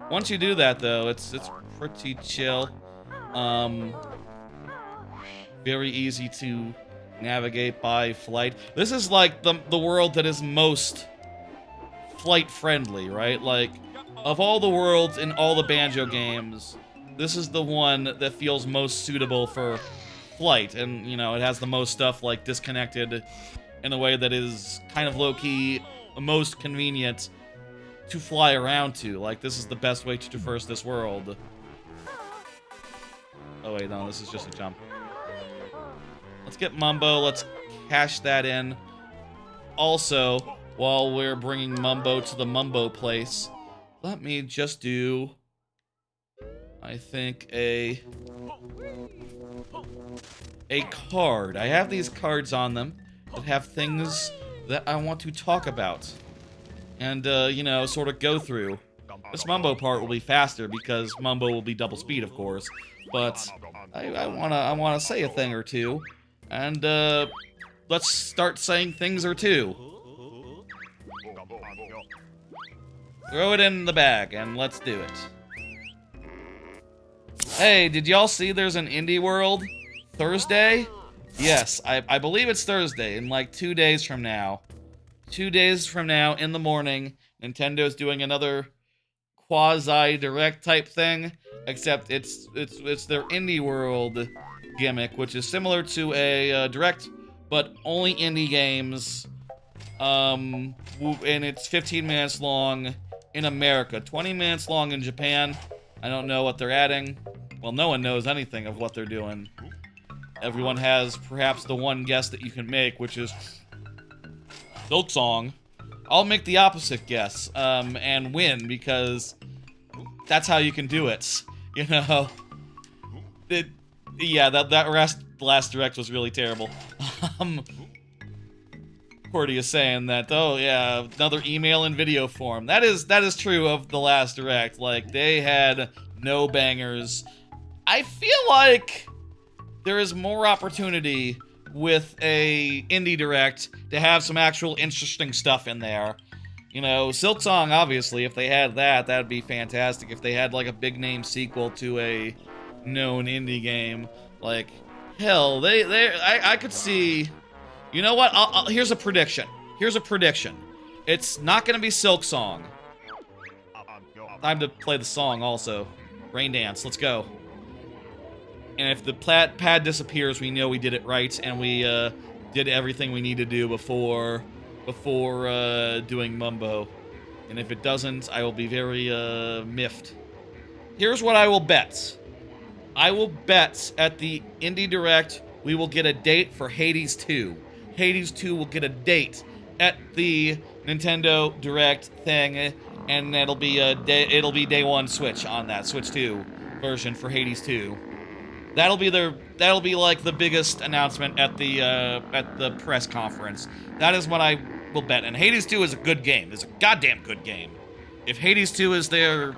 Once you do that, though, it's pretty chill. Very easy to navigate by flight. This is like the world that is most flight friendly, right? Like, of all the worlds in all the Banjo games, this is the one that feels most suitable for flight, and, you know, it has the most stuff, like, disconnected in a way that is kind of low-key, most convenient to fly around to. Like, this is the best way to traverse this world. Oh, wait, no, this is just a jump. Let's get Mumbo, let's cash that in. Also, while we're bringing Mumbo to the Mumbo place, let me just do, I think, a card. I have these cards on them that have things that I want to talk about. And, you know, sort of go through. This Mumbo part will be faster because Mumbo will be double speed, of course. But I wanna say a thing or two. And, let's start saying things or two. Throw it in the bag, and let's do it. Hey, did y'all see there's an Indie World Thursday? Yes, I believe it's Thursday, in like 2 days from now. 2 days from now, in the morning, Nintendo's doing another quasi-direct type thing, except it's their Indie World gimmick, which is similar to a direct, but only indie games, and it's 15 minutes long in America, 20 minutes long in Japan. I don't know what they're adding. Well, no one knows anything of what they're doing. Everyone has perhaps the one guess that you can make, which is Silksong. I'll make the opposite guess, and win, because that's how you can do it, you know? Yeah, the last direct was really terrible. Cordy is saying that, oh yeah, another email in video form. That is true of the last direct. Like, they had no bangers. I feel like there is more opportunity with a indie direct to have some actual interesting stuff in there. You know, Silksong, obviously, if they had that, that'd be fantastic. If they had, like, a big-name sequel to a known indie game, like, hell, I could see... You know what? Here's a prediction. Here's a prediction. It's not gonna be Silksong. Time to play the song, also. Rain Dance, let's go. And if the pad disappears, we know we did it right, and we did everything we need to do before doing Mumbo. And if it doesn't, I will be very miffed. Here's what I will bet. I will bet at the Indie Direct we will get a date for Hades 2. Hades 2 will get a date at the Nintendo Direct thing, and it'll be day one Switch on that Switch 2 version for Hades 2. That'll be like the biggest announcement at the press conference. That is what I will bet. And Hades 2 is a good game. It's a goddamn good game. If Hades 2 is there,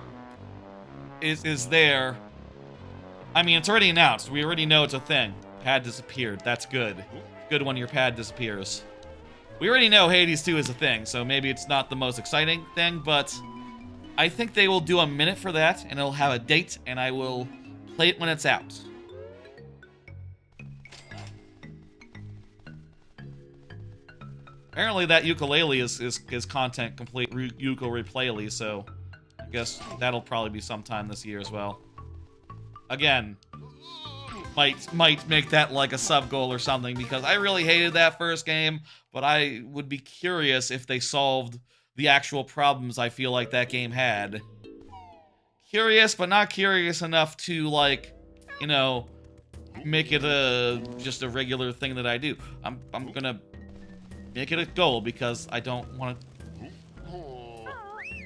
I mean, it's already announced. We already know it's a thing. Pad disappeared. That's good. Good when your pad disappears. We already know Hades 2 is a thing, so maybe it's not the most exciting thing, but I think they will do a minute for that, and it'll have a date, and I will play it when it's out. Apparently that Yooka-Laylee is content complete Yooka-Replaylee, so I guess that'll probably be sometime this year as well. Again, might make that like a sub-goal or something, because I really hated that first game, but I would be curious if they solved the actual problems I feel like that game had. Curious, but not curious enough to, like, you know, make it just a regular thing that I do. I'm gonna make it a goal, because I don't want to...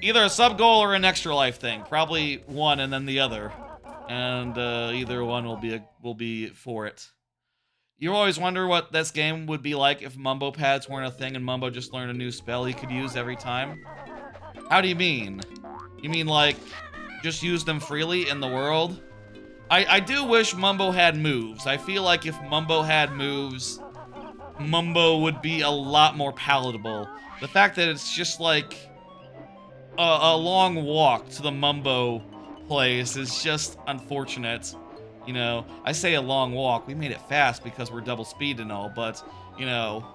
Either a sub-goal or an extra life thing. Probably one and then the other. And either one will be for it. You always wonder what this game would be like if Mumbo pads weren't a thing and Mumbo just learned a new spell he could use every time. How do you mean? You mean like just use them freely in the world? I do wish Mumbo had moves. I feel like if Mumbo had moves, Mumbo would be a lot more palatable. The fact that it's just like a long walk to the Mumbo place is just unfortunate. You know, I say a long walk. We made it fast because we're double speed and all, but, you know,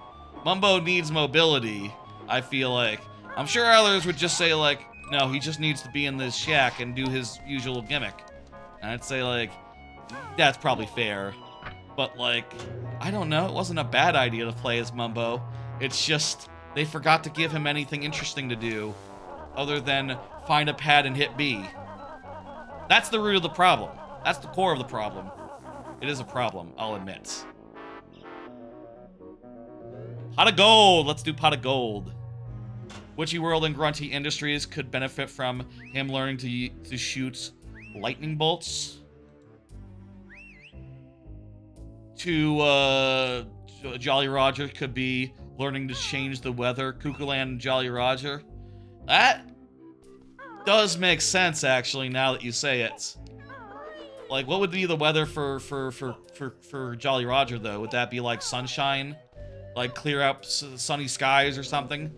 Mumbo needs mobility, I feel like. I'm sure others would just say, like, no, he just needs to be in this shack and do his usual gimmick. And I'd say, like, that's probably fair. But, like, I don't know. It wasn't a bad idea to play as Mumbo. It's just they forgot to give him anything interesting to do other than find a pad and hit B. That's the root of the problem. That's the core of the problem. It is a problem, I'll admit. Pot of gold! Let's do pot of gold. Witchy World and Grunty Industries could benefit from him learning to shoot lightning bolts. Jolly Roger could be learning to change the weather. Cuckooland and Jolly Roger. That does make sense, actually, now that you say it. Like, what would be the weather for Jolly Roger, though? Would that be, like, sunshine? Like, clear out sunny skies or something?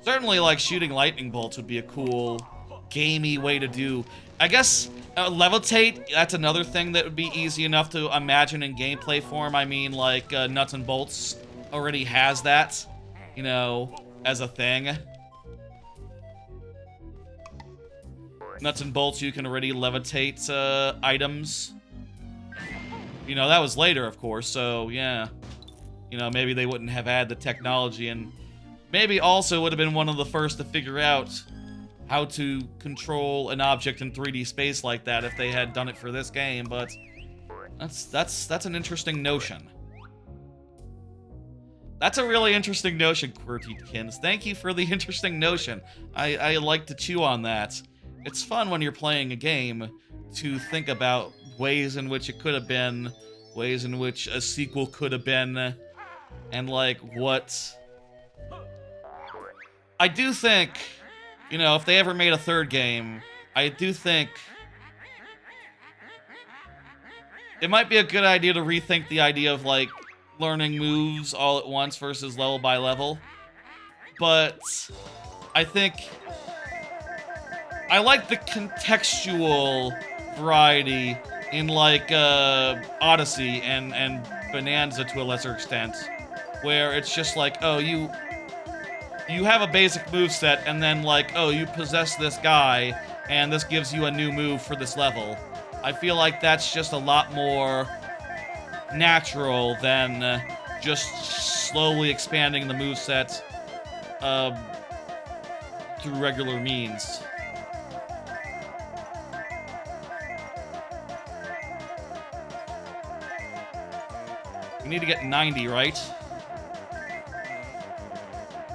Certainly, like, shooting lightning bolts would be a cool, gamey way to do. I guess, levitate, that's another thing that would be easy enough to imagine in gameplay form. I mean, like, Nuts and Bolts already has that, you know, as a thing. Nuts and Bolts, you can already levitate items. You know, that was later, of course, so yeah. You know, maybe they wouldn't have had the technology, and maybe also would have been one of the first to figure out how to control an object in 3D space like that if they had done it for this game, but that's an interesting notion. That's a really interesting notion, QWERTYkins. Thank you for the interesting notion. I like to chew on that. It's fun when you're playing a game to think about ways in which it could have been, ways in which a sequel could have been, and like what... I do think, you know, if they ever made a third game, I do think it might be a good idea to rethink the idea of, like, learning moves all at once versus level by level. But I think I like the contextual variety in, like, Odyssey and Bananza to a lesser extent, where it's just like, oh, you have a basic moveset, and then, like, oh, you possess this guy, and this gives you a new move for this level. I feel like that's just a lot more natural than just slowly expanding the moveset through regular means. We need to get 90, right?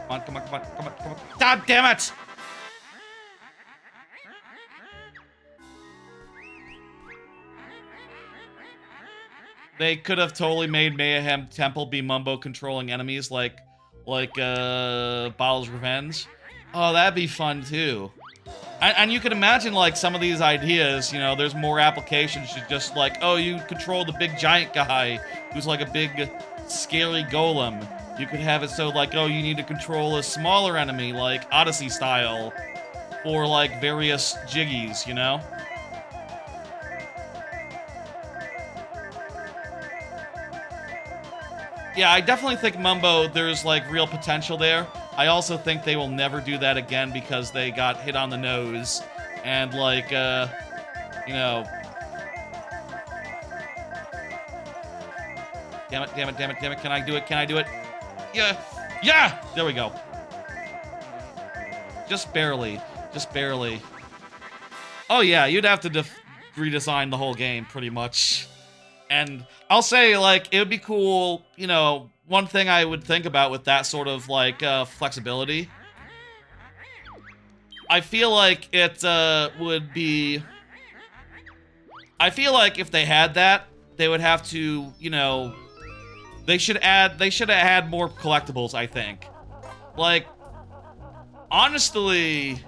Come on, come on, come on, come on, come on. God damn it! They could have totally made Mayhem Temple be Mumbo controlling enemies like Bowl's Revenge. Oh, that'd be fun too. And you can imagine, like, some of these ideas, you know, there's more applications to just like, oh, you control the big giant guy who's like a big scary golem. You could have it so, like, oh, you need to control a smaller enemy, like Odyssey style, for, like, various jiggies, you know? Yeah, I definitely think Mumbo, there's, like, real potential there. I also think they will never do that again because they got hit on the nose. And, like, you know... Damn it, damn it, damn it, damn it. Can I do it? Can I do it? Yeah! Yeah! There we go. Just barely. Just barely. Oh, yeah, you'd have to redesign the whole game, pretty much. And I'll say, like, it would be cool, you know, one thing I would think about with that sort of, like, flexibility. I feel like it, would be... I feel like if they had that, they would have to, you know... They should have had more collectibles, I think. Like, honestly,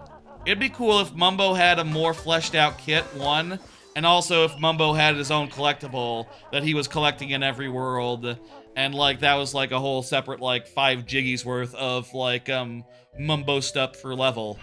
it'd be cool if Mumbo had a more fleshed out kit, one, And also if Mumbo had his own collectible that he was collecting in every world, and like that was like a whole separate like 5 jiggies worth of like Mumbo stuff per level.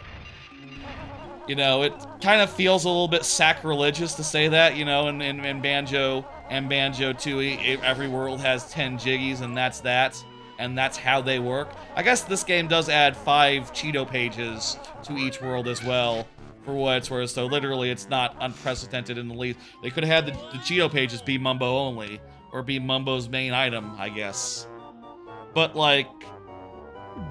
You know, it kind of feels a little bit sacrilegious to say that, you know, in Banjo and Banjo-Tooie, every world has 10 jiggies and that's that. And that's how they work. I guess this game does add 5 Cheeto pages to each world as well, for what it's worth. So literally, it's not unprecedented in the least. They could have had the Cheeto pages be Mumbo only, or be Mumbo's main item, I guess. But like,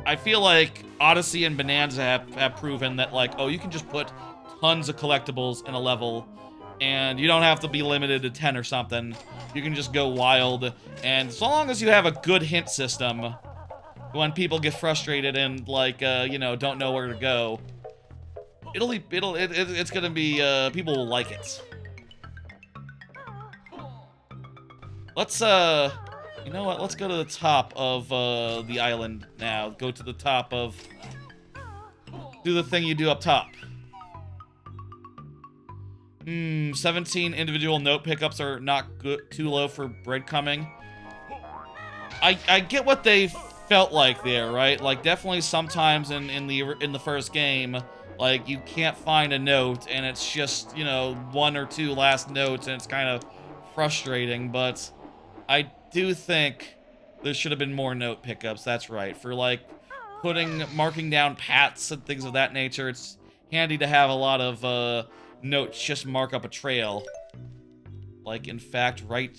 I feel like Odyssey and Bananza have proven that like, oh, you can just put tons of collectibles in a level, and you don't have to be limited to 10 or something. You can just go wild, and so long as you have a good hint system, when people get frustrated and like, you know, don't know where to go, it's gonna be, people will like it. Let's, you know what, let's go to the top of, the island now. Go to the top of, do the thing you do up top. 17 individual note pickups are not good, too low for breadcrumbing. I get what they felt like there, right? Like definitely sometimes in the first game, like you can't find a note and it's just, you know, 1 or 2 last notes and it's kind of frustrating, but I do think there should have been more note pickups, that's right. For like marking down paths and things of that nature, it's handy to have a lot of notes just mark up a trail. Like, in fact, right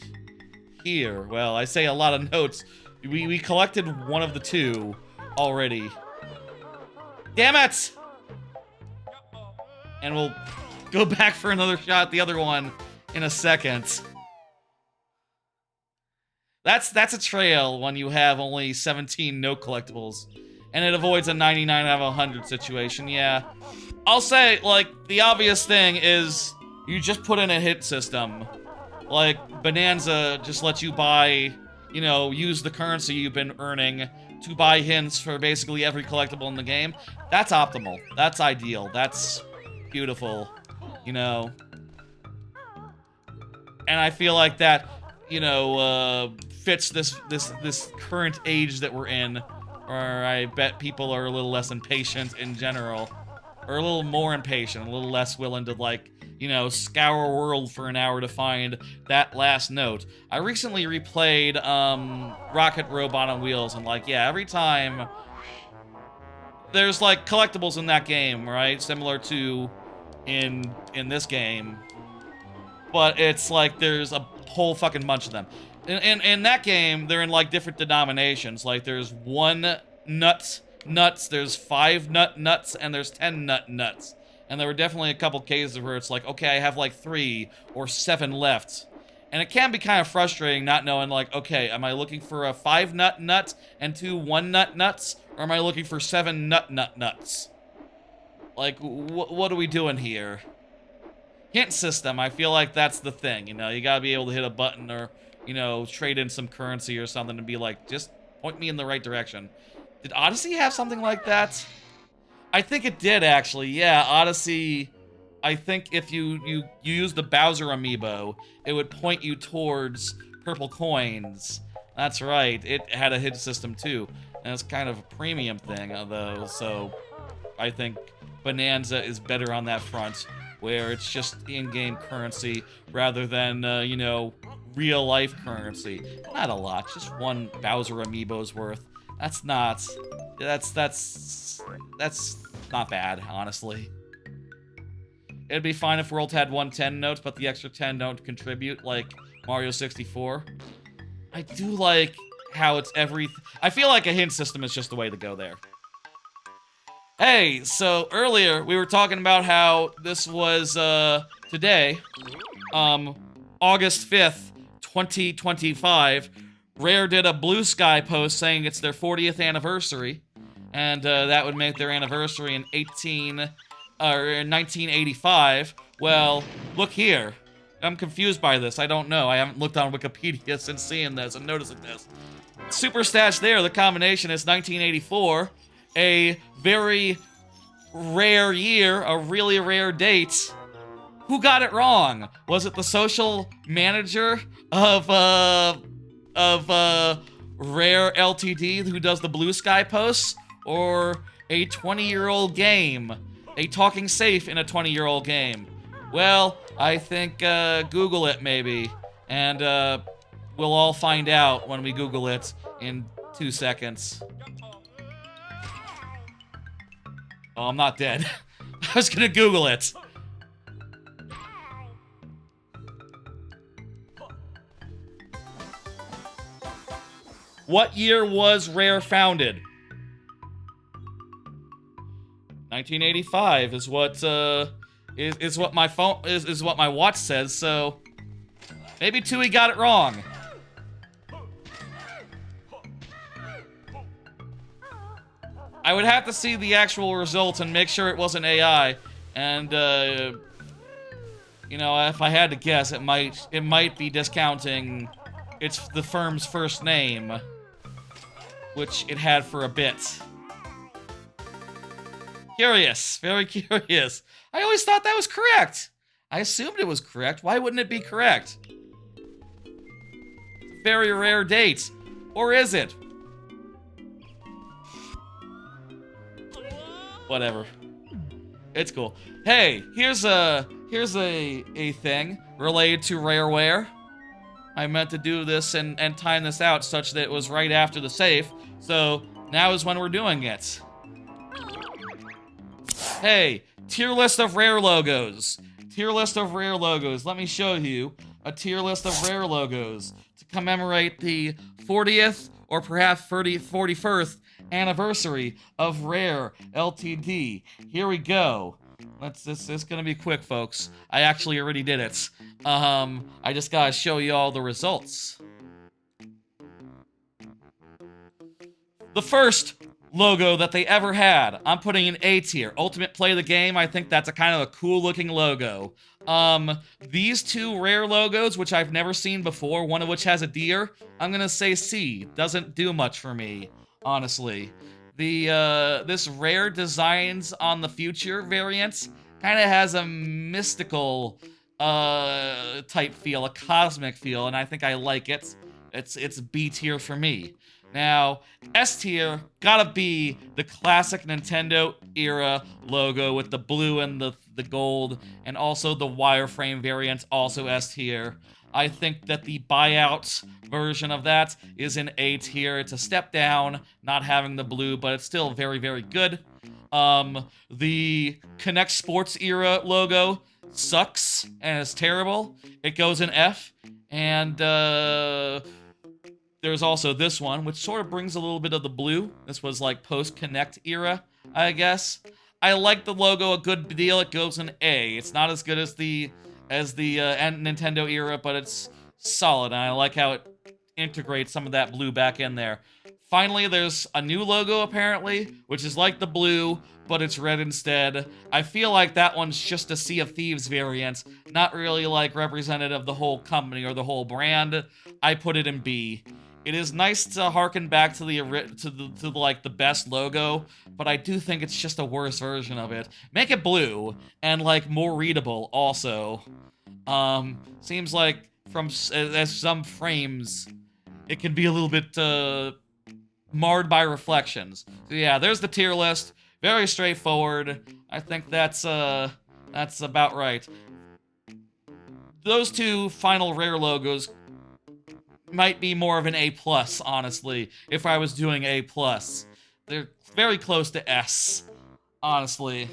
here. Well, I say a lot of notes. We collected one of the 2 already. Damn it! And we'll go back for another shot at the other one in a second. That's a trail when you have only 17 note collectibles. And it avoids a 99 out of 100 situation, yeah. I'll say, like, the obvious thing is you just put in a hit system. Like, Bananza just lets you buy, you know, use the currency you've been earning to buy hints for basically every collectible in the game. That's optimal. That's ideal. That's beautiful, you know. And I feel like that, you know, fits this current age that we're in, where I bet people are a little less impatient in general. Or a little more impatient, a little less willing to, like, you know, scour a world for an hour to find that last note. I recently replayed, Rocket Robot on Wheels, and, like, yeah, every time there's, like, collectibles in that game, right? Similar to in this game. But it's like there's a whole fucking bunch of them. In that game, they're in, like, different denominations. Like, there's 1 nuts, there's 5 nuts, and there's 10 nuts. And there were definitely a couple cases where it's like, okay, I have like 3 or 7 left. And it can be kind of frustrating not knowing, like, okay, am I looking for a 5 nut and 2 1 nuts? Or am I looking for 7 nuts? Like, what are we doing here? Hint system, I feel like that's the thing, you know? You gotta be able to hit a button or, you know, trade in some currency or something and be like, just point me in the right direction. Did Odyssey have something like that? I think it did, actually. Yeah, Odyssey, I think if you use the Bowser amiibo, it would point you towards purple coins. That's right. It had a hit system, too. And it's kind of a premium thing, though, so I think Bananza is better on that front, where it's just in-game currency rather than, you know, real-life currency. Not a lot, just 1 Bowser amiibo's worth. That's not bad, honestly. It'd be fine if World had 110 notes, but the extra 10 don't contribute, like Mario 64. I do like how it's I feel like a hint system is just the way to go there. Hey, so earlier we were talking about how this was, today, August 5th, 2025, Rare did a Blue Sky post saying it's their 40th anniversary, and that would make their anniversary in 1985. Well, look here. I'm confused by this. I don't know. I haven't looked on Wikipedia since seeing this and noticing this. Super stats there. The combination is 1984, a very rare year, a really rare date Who got it wrong? Was it the social manager of Rare Ltd who does the Blue Sky posts, or a 20-year-old game? A talking safe in a 20-year-old game? Well, I think Google it maybe, and we'll all find out when we Google it in 2 seconds. Oh, I'm not dead. I was gonna Google it. What year was Rare founded? 1985 is what is what my phone is what my watch says. So maybe Tooie got it wrong. I would have to see the actual results and make sure it wasn't AI. And you know, if I had to guess, it might be discounting it's the firm's first name, which it had for a bit. Curious, very curious. I always thought that was correct. I assumed it was correct. Why wouldn't it be correct? It's a very rare date. Or is it? Whatever. It's cool. Hey, here's a thing related to Rareware. I meant to do this and time this out such that it was right after the safe. So now is when we're doing it. Hey, tier list of Rare logos. Tier list of Rare logos. Let me show you a tier list of Rare logos to commemorate the 40th or perhaps 41st anniversary of Rare Ltd. Here we go. This is gonna be quick, folks. I actually already did it. I just gotta show you all the results. The first logo that they ever had, I'm putting an A tier. Ultimate Play the Game, I think that's a kind of a cool looking logo. These two Rare logos, which I've never seen before, one of which has a deer, I'm gonna say C. Doesn't do much for me, honestly. This Rare Designs on the Future variant kind of has a mystical type feel, a cosmic feel, and I think I like it. It's B tier for me. Now, S tier gotta be the classic Nintendo era logo with the blue and the gold, and also the wireframe variant, also S tier. I think that the buyout version of that is an A tier. It's a step down, not having the blue, but it's still very, very good. The Connect Sports era logo sucks and is terrible. It goes in F. And there's also this one, which sort of brings a little bit of the blue. This was like post-Connect era, I guess. I like the logo a good deal. It goes in A. It's not as good as the Nintendo era, but it's solid, and I like how it integrates some of that blue back in there. Finally, there's a new logo, apparently, which is like the blue, but it's red instead. I feel like that one's just a Sea of Thieves variant, not really like representative of the whole company or the whole brand. I put it in B. It is nice to harken back to the best logo, but I do think it's just a worse version of it. Make it blue and like more readable also. Seems like as some frames, it can be a little bit marred by reflections. So yeah, there's the tier list. Very straightforward. I think that's about right. Those two final Rare logos might be more of an A+, honestly, if I was doing A+. They're very close to S, honestly.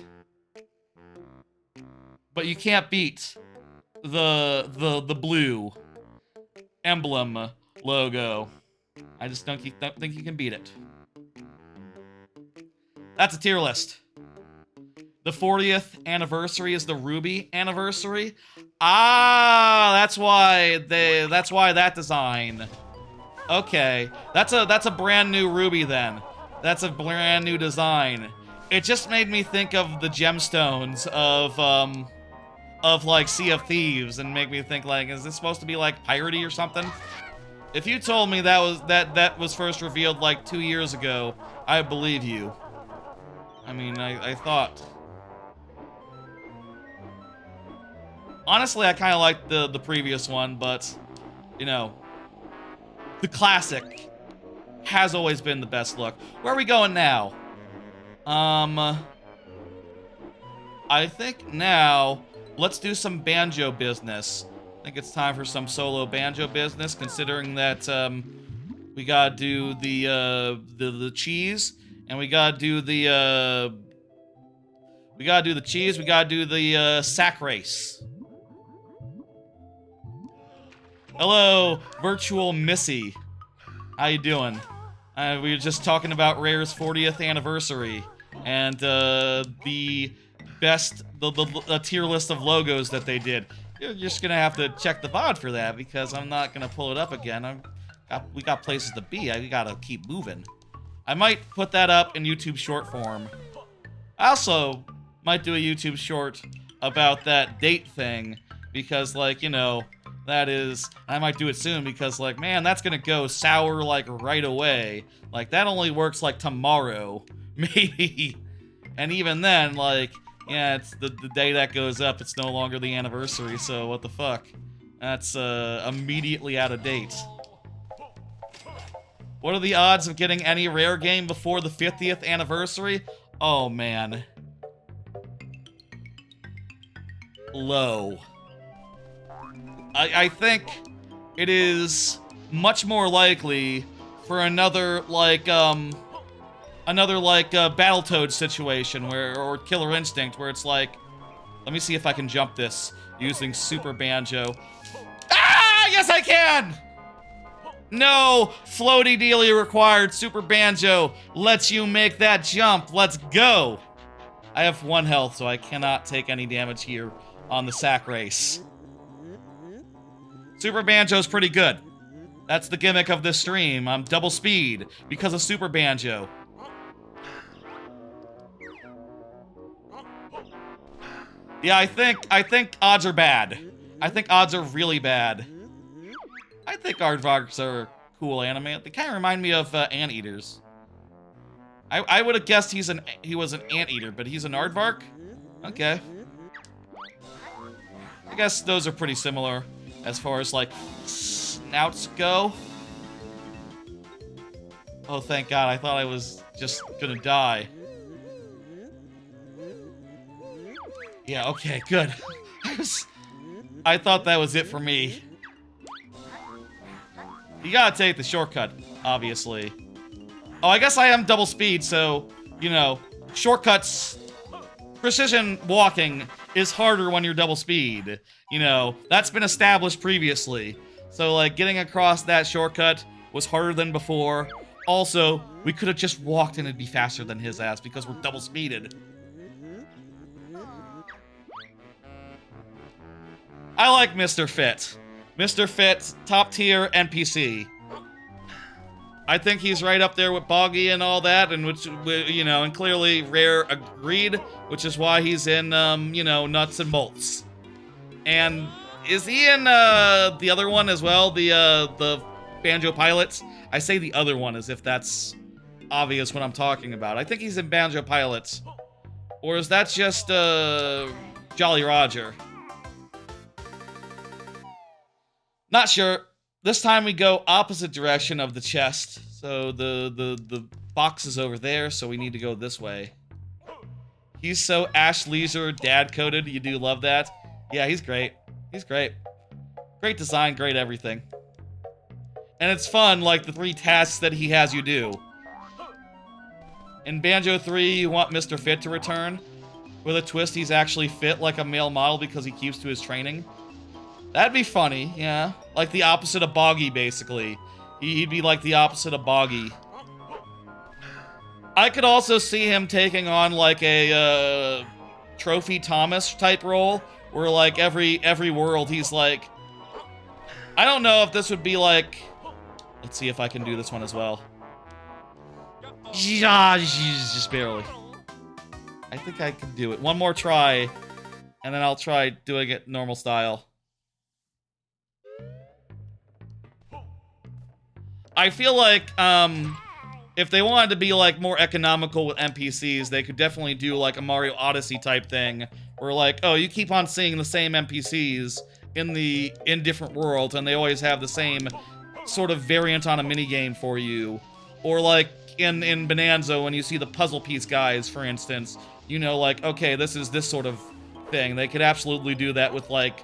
But you can't beat the blue emblem logo. I just don't think you can beat it. That's a tier list. The 40th anniversary is the Ruby anniversary. Ah, that's why that design. Okay, that's a brand new Ruby then. That's a brand new design. It just made me think of the gemstones of like Sea of Thieves, and make me think like, is this supposed to be like piratey or something? If you told me that was first revealed like 2 years ago, I believe you. I mean, I thought. Honestly, I kind of like the previous one, but, you know, the classic has always been the best look. Where are we going now? I think now, let's do some banjo business. I think it's time for some solo banjo business, considering that, we gotta do the cheese, and we gotta do the, cheese, we gotta do the, sack race. Hello, virtual Missy. How you doing? We were just talking about Rare's 40th anniversary, and, the best, the tier list of logos that they did. You're just gonna have to check the VOD for that, because I'm not gonna pull it up again. We got places to be. We gotta keep moving. I might put that up in YouTube short form. I also might do a YouTube short about that date thing, because, like, you know, that is, I might do it soon, because, like, man, that's gonna go sour, like, right away. Like, that only works, like, tomorrow, maybe. And even then, like, yeah, it's the day that goes up, it's no longer the anniversary, so what the fuck? That's, immediately out of date. What are the odds of getting any Rare game before the 50th anniversary? Oh, man. Low. I think it is much more likely for another, like, Battletoads situation or Killer Instinct, where it's like, let me see if I can jump this using Super Banjo. Ah, yes I can! No, floaty dealy required. Super Banjo lets you make that jump. Let's go. I have 1 health, so I cannot take any damage here on the sack race. Super Banjo's pretty good. That's the gimmick of this stream. I'm double speed because of Super Banjo. Yeah, I think odds are bad. I think odds are really bad. I think aardvarks are cool anime. They kind of remind me of anteaters. I would have guessed he was an anteater, but he's an aardvark? Okay. I guess those are pretty similar as far as, like, snouts go. Oh, thank God. I thought I was just gonna die. Yeah, okay, good. I thought that was it for me. You gotta take the shortcut, obviously. Oh, I guess I am double speed, so, you know, shortcuts, precision walking is harder when you're double speed. You know, that's been established previously. So, like, getting across that shortcut was harder than before. Also, we could have just walked and it'd be faster than his ass because we're double speeded. I like Mr. Fit. Mr. Fit, top tier NPC. I think he's right up there with Boggy and all that, and which, you know, and clearly Rare agreed, which is why he's in, you know, Nuts and Bolts. And is he in, the other one as well, the Banjo Pilots? I say the other one as if that's obvious what I'm talking about. I think he's in Banjo Pilots. Or is that just, Jolly Roger? Not sure. This time we go opposite direction of the chest. So the box is over there, so we need to go this way. He's so Ash Leisure dad-coded. You do love that. Yeah, he's great. He's great. Great design, great everything. And it's fun, like the 3 tasks that he has you do. In Banjo 3, you want Mr. Fit to return. With a twist, he's actually fit like a male model because he keeps to his training. That'd be funny, yeah. Like the opposite of Boggy, basically. He'd be like the opposite of Boggy. I could also see him taking on like a Trophy Thomas type role, where like every world he's like, I don't know if this would be like, let's see if I can do this one as well. Yeah, just barely. I think I can do it. One more try, and then I'll try doing it normal style. I feel like, if they wanted to be, like, more economical with NPCs, they could definitely do, like, a Mario Odyssey type thing, where, like, oh, you keep on seeing the same NPCs in different worlds, and they always have the same sort of variant on a minigame for you. Or, like, in Bonanza, when you see the puzzle piece guys, for instance, you know, like, okay, this is this sort of thing. They could absolutely do that with, like,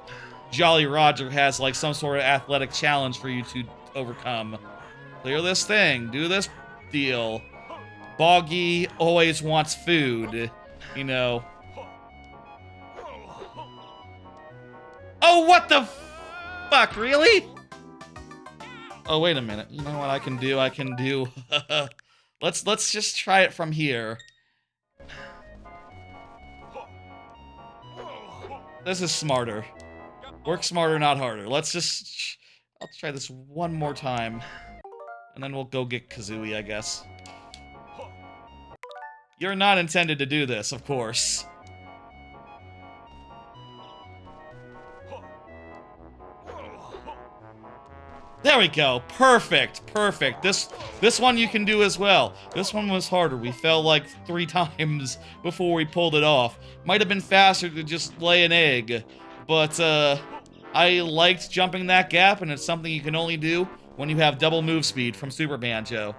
Jolly Roger has, like, some sort of athletic challenge for you to overcome. Clear this thing, do this deal. Boggy always wants food, you know. Oh, what the fuck, really? Oh, wait a minute. You know what I can do? I can do... let's just try it from here. This is smarter. Work smarter, not harder. Let's just... I'll try this one more time. And then we'll go get Kazooie, I guess. You're not intended to do this, of course. There we go. Perfect. Perfect. This one you can do as well. This one was harder. We fell like 3 times before we pulled it off. Might have been faster to just lay an egg. But, I liked jumping that gap, and it's something you can only do when you have double move speed from Super Banjo.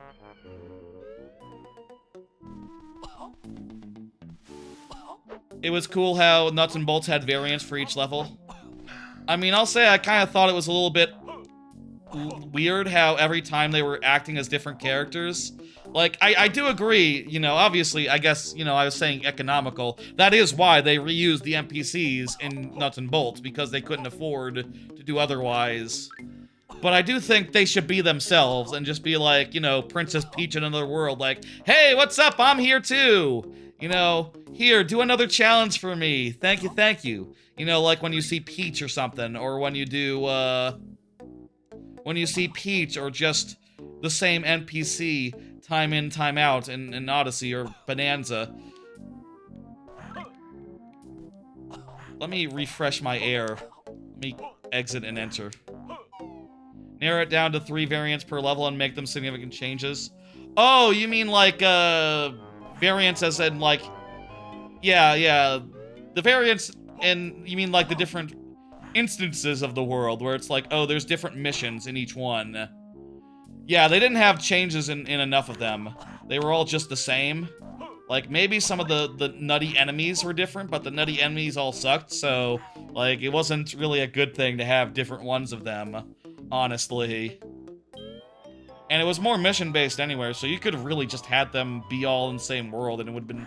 It was cool how Nuts and Bolts had variants for each level. I mean, I'll say I kind of thought it was a little bit weird how every time they were acting as different characters. Like, I do agree, you know, obviously, I guess, you know, I was saying economical. That is why they reused the NPCs in Nuts and Bolts, because they couldn't afford to do otherwise. But I do think they should be themselves and just be like, you know, Princess Peach in another world, like, hey, what's up? I'm here too! You know, here, do another challenge for me. Thank you, thank you. You know, like when you see Peach or something, or when you do, when you see Peach or just the same NPC time in, time out in Odyssey or Bonanza. Let me refresh my air. Let me exit and enter. Narrow it down to 3 variants per level and make them significant changes. Oh, you mean like, variants as in like... Yeah. The variants, and you mean like the different instances of the world, where it's like, oh, there's different missions in each one. Yeah, they didn't have changes in enough of them. They were all just the same. Like, maybe some of the nutty enemies were different, but the nutty enemies all sucked, so, like, it wasn't really a good thing to have different ones of them, honestly. And it was more mission-based anyway, so you could have really just had them be all in the same world, and it would have been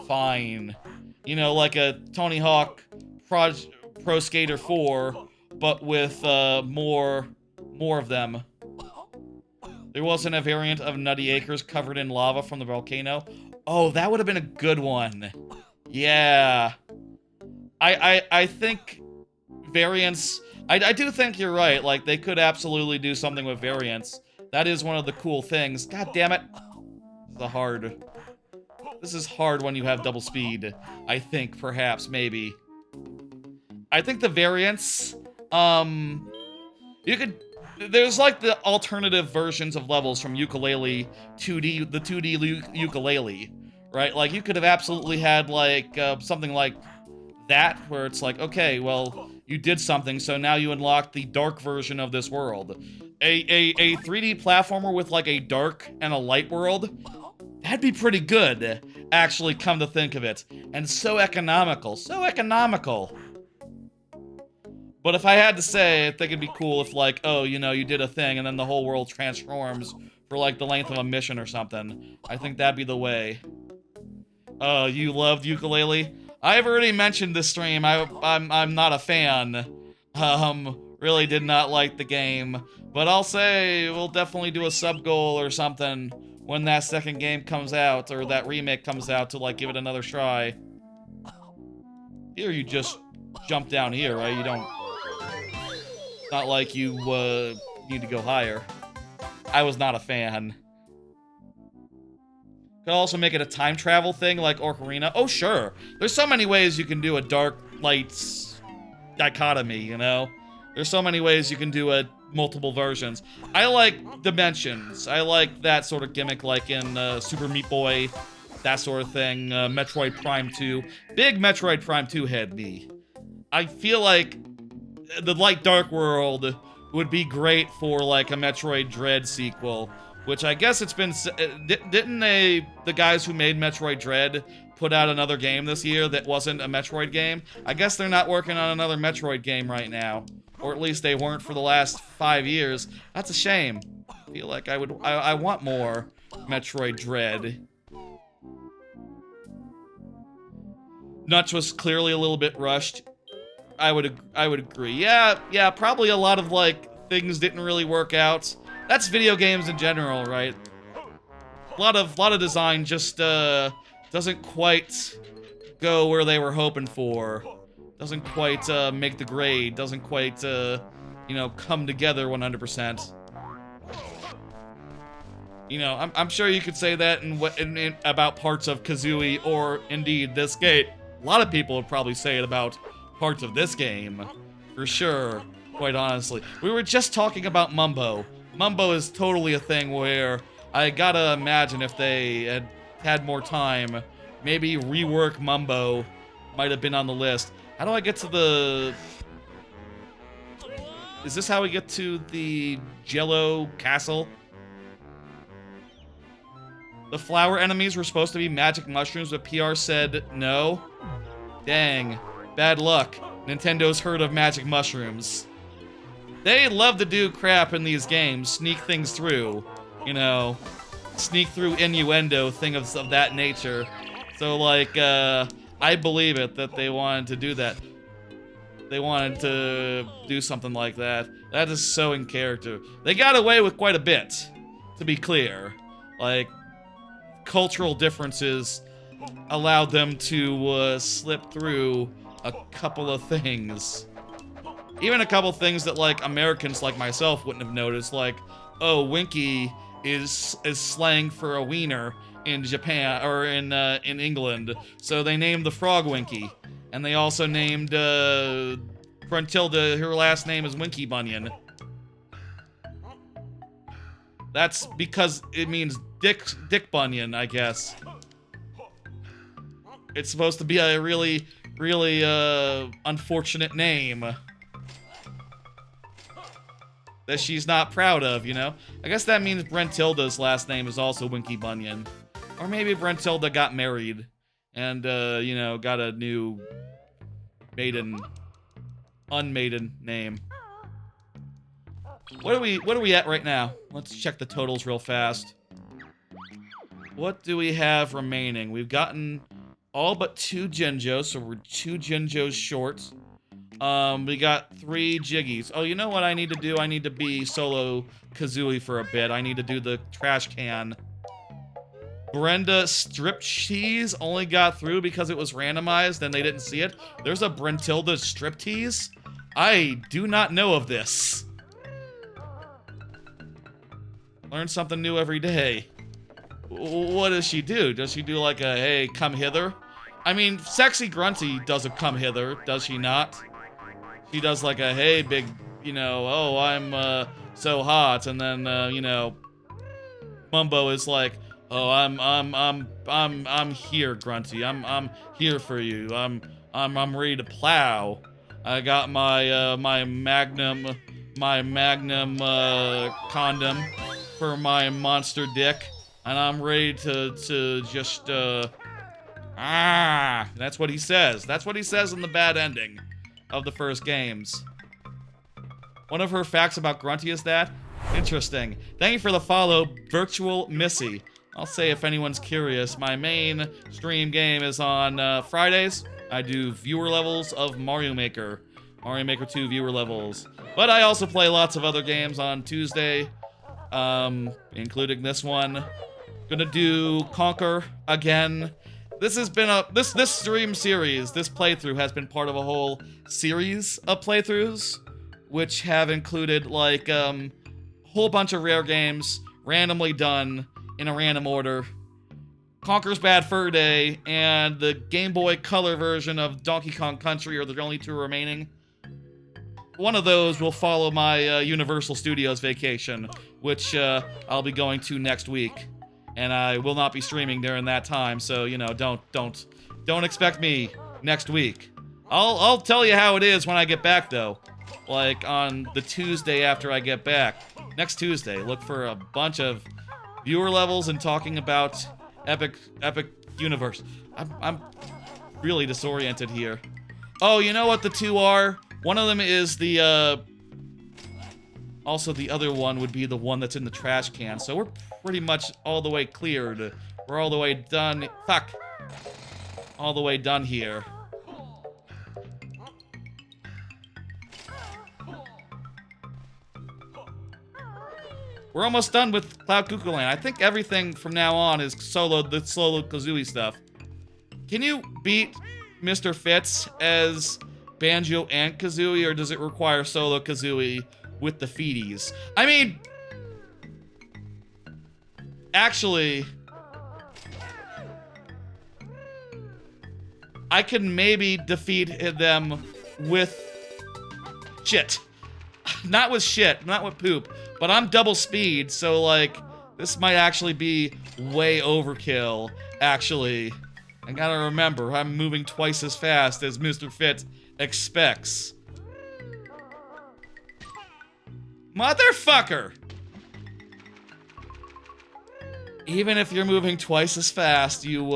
fine. You know, like a Tony Hawk Pro Skater 4, but with, more of them. There wasn't a variant of Nutty Acres covered in lava from the volcano. Oh, that would have been a good one. Yeah. I think variants... I do think you're right. Like, they could absolutely do something with variants. That is one of the cool things. God damn it. This is hard when you have double speed. I think, perhaps, maybe. I think the variants, you could... There's, like, the alternative versions of levels from Yooka-Laylee 2D, the 2D Yooka-Laylee, right? Like, you could have absolutely had, like, something like that, where it's like, okay, well, you did something, so now you unlock the dark version of this world. A 3D platformer with, like, a dark and a light world? That'd be pretty good, actually, come to think of it. And so economical, so economical. But if I had to say, I think it'd be cool if, like, oh, you know, you did a thing and then the whole world transforms for, like, the length of a mission or something. I think that'd be the way. You loved Yooka-Laylee? I've already mentioned this stream. I'm not a fan. Really did not like the game. But I'll say we'll definitely do a sub-goal or something when that second game comes out, or that remake comes out, to, like, give it another try. Here you just jump down here, right? You don't... Not like you, need to go higher. I was not a fan. Could also make it a time travel thing like Ocarina. Oh, sure. There's so many ways you can do a dark, light dichotomy, you know? There's so many ways you can do a multiple versions. I like dimensions. I like that sort of gimmick, like in Super Meat Boy, that sort of thing. Metroid Prime 2. Big Metroid Prime 2 head me. I feel like the Light Dark World would be great for like a Metroid Dread sequel, which I guess it's been. Didn't the guys who made Metroid Dread put out another game this year that wasn't a Metroid game? I guess they're not working on another Metroid game right now, or at least they weren't for the last 5 years. That's a shame. I feel like I want more Metroid Dread. Nutch was clearly a little bit rushed. I would agree. Yeah, probably a lot of like things didn't really work out. That's video games in general, right? A lot of design just doesn't quite go where they were hoping for. Doesn't quite make the grade. Doesn't quite you know, come together 100%. You know, I'm sure you could say that in about parts of Kazooie or indeed this game. A lot of people would probably say it about parts of this game, for sure, quite honestly. We were just talking about Mumbo. Mumbo is totally a thing where I gotta imagine if they had more time, maybe rework Mumbo might have been on the list. How do I get to the... Is this how we get to the Jello Castle? The flower enemies were supposed to be magic mushrooms, but PR said no. Dang. Bad luck. Nintendo's heard of magic mushrooms. They love to do crap in these games, sneak things through, you know, sneak through innuendo, thing of that nature. So, like, I believe it that they wanted to do that. They wanted to do something like that. That is so in character. They got away with quite a bit, to be clear. Like, cultural differences allowed them to slip through a couple of things. Even a couple things that, like, Americans like myself wouldn't have noticed, like, oh, Winky is slang for a wiener in Japan, or in England, so they named the frog Winky. And they also named, Gruntilda, her last name is Winky Bunyan. That's because it means Dick Bunyan, I guess. It's supposed to be a really unfortunate name that she's not proud of, you know? I guess that means Brentilda's last name is also Winky Bunyan. Or maybe Brentilda got married and, you know, got a new unmaiden name. What are we at right now? Let's check the totals real fast. What do we have remaining? We've gotten all but 2 Jinjos, so we're 2 Jinjos short. We got 3 Jiggies. Oh, you know what I need to do? I need to be solo Kazooie for a bit. I need to do the trash can. Brenda Strip Cheese only got through because it was randomized and they didn't see it. There's a Brentilda Striptease? I do not know of this. Learn something new every day. What does she do? Does she do like a, hey, come hither? I mean, Sexy Grunty does a come hither, does she not? She does like a, hey, big, you know, oh, I'm so hot, and then you know, Mumbo is like, oh, I'm here, Grunty. I'm here for you. I'm ready to plow. I got my my Magnum condom for my monster dick, and I'm ready to just that's what he says. That's what he says in the bad ending of the first games. One of her facts about Grunty is that. Interesting. Thank you for the follow, Virtual Missy. I'll say if anyone's curious, my main stream game is on Fridays. I do viewer levels of Mario Maker. Mario Maker 2 viewer levels. But I also play lots of other games on Tuesday, including this one. Gonna do Conquer again. This has been this stream series, this playthrough has been part of a whole series of playthroughs, which have included like a whole bunch of rare games, randomly done in a random order. Conker's Bad Fur Day and the Game Boy Color version of Donkey Kong Country are the only 2 remaining. one of those will follow my Universal Studios vacation, which I'll be going to next week, and I will not be streaming during that time. So you know, don't expect me next week. I'll tell you how it is when I get back though, like on the Tuesday after I get back. Next Tuesday, look for a bunch of viewer levels and talking about Epic Universe. I'm really disoriented here. Oh, you know what the two are? One of them is the, also the other one would be the one that's in the trash can. So we're pretty much all the way cleared. We're all the way done. Fuck. All the way done here. We're almost done with Cloud Cuckooland. I think everything from now on is the solo Kazooie stuff. Can you beat Mr. Fitz as Banjo and Kazooie, or does it require solo Kazooie with the feeties? I mean, actually, I can maybe defeat them with shit. Not with shit, not with poop, but I'm double speed, so like, this might actually be way overkill, actually. I gotta remember, I'm moving twice as fast as Mr. Fitz expects. Motherfucker! Even if you're moving twice as fast, you,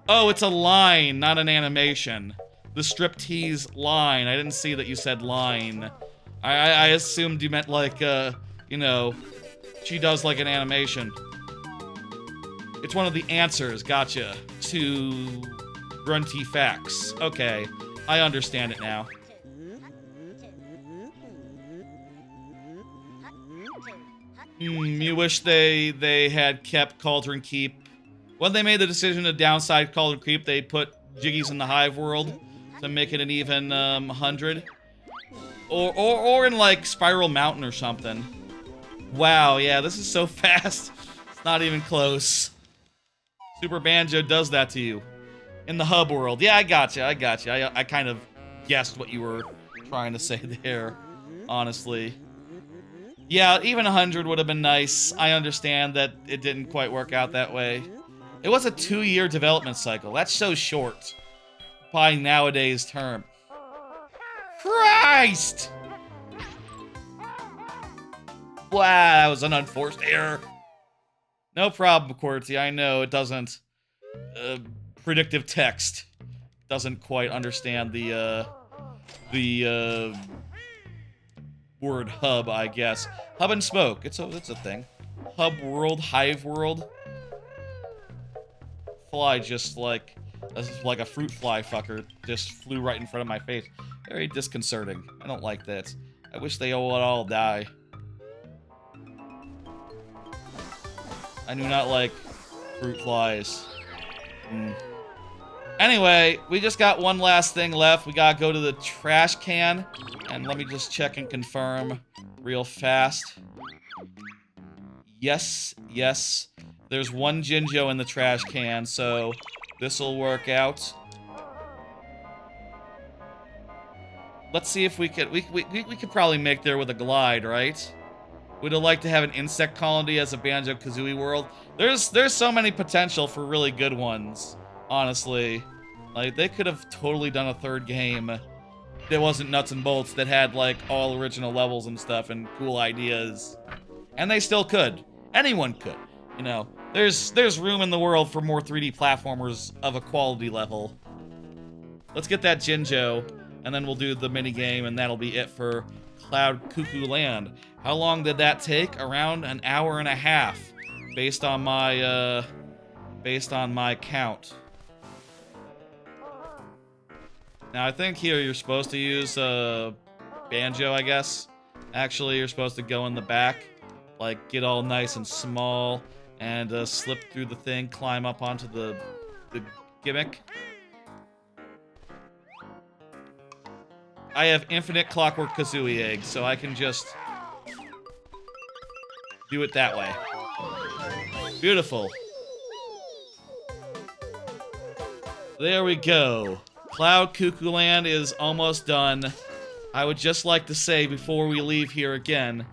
Oh, it's a line, not an animation. The striptease line. I didn't see that you said line. I assumed you meant like, you know, she does like an animation. It's one of the answers, gotcha, to grunty facts. Okay, I understand it now. You wish they had kept Cauldron Keep. When they made the decision to downside Cauldron Keep, they put Jiggies in the Hive world to make it an even 100. Or in like Spiral Mountain or something. Wow, yeah, this is so fast. It's not even close. SUPERBANJO does that to you. In the hub world. Yeah, I gotcha. I kind of guessed what you were trying to say there, honestly. Yeah, even 100 would have been nice. I understand that it didn't quite work out that way. It was a 2-year development cycle. That's so short. By nowadays term. Christ! Wow, that was an unforced error. No problem, QWERTY. I know it doesn't... predictive text doesn't quite understand the word hub, I guess. Hub and smoke. It's a thing. Hub world, hive world. Fly just like a fruit fly fucker just flew right in front of my face. Very disconcerting. I don't like that. I wish they all die. I do not like fruit flies. Anyway, we just got one last thing left. We gotta go to the trash can. And let me just check and confirm real fast. Yes. There's one Jinjo in the trash can, so this'll work out. Let's see if we could... We could probably make there with a glide, right? Would have liked to have an insect colony as a Banjo-Kazooie world. There's so many potential for really good ones, honestly. Like, they could have totally done a third game that wasn't nuts and bolts, that had, like, all original levels and stuff and cool ideas. And they still could. Anyone could. You know, there's room in the world for more 3D platformers of a quality level. Let's get that Jinjo, and then we'll do the minigame, and that'll be it for Cloud Cuckooland. How long did that take? Around an hour and a half, based on my count. Now, I think here you're supposed to use Banjo, I guess. Actually, you're supposed to go in the back, like, get all nice and small, and slip through the thing, climb up onto the gimmick. I have infinite Clockwork Kazooie eggs, so I can just do it that way. Beautiful. There we go. Cloud Cuckooland is almost done. I would just like to say before we leave here again,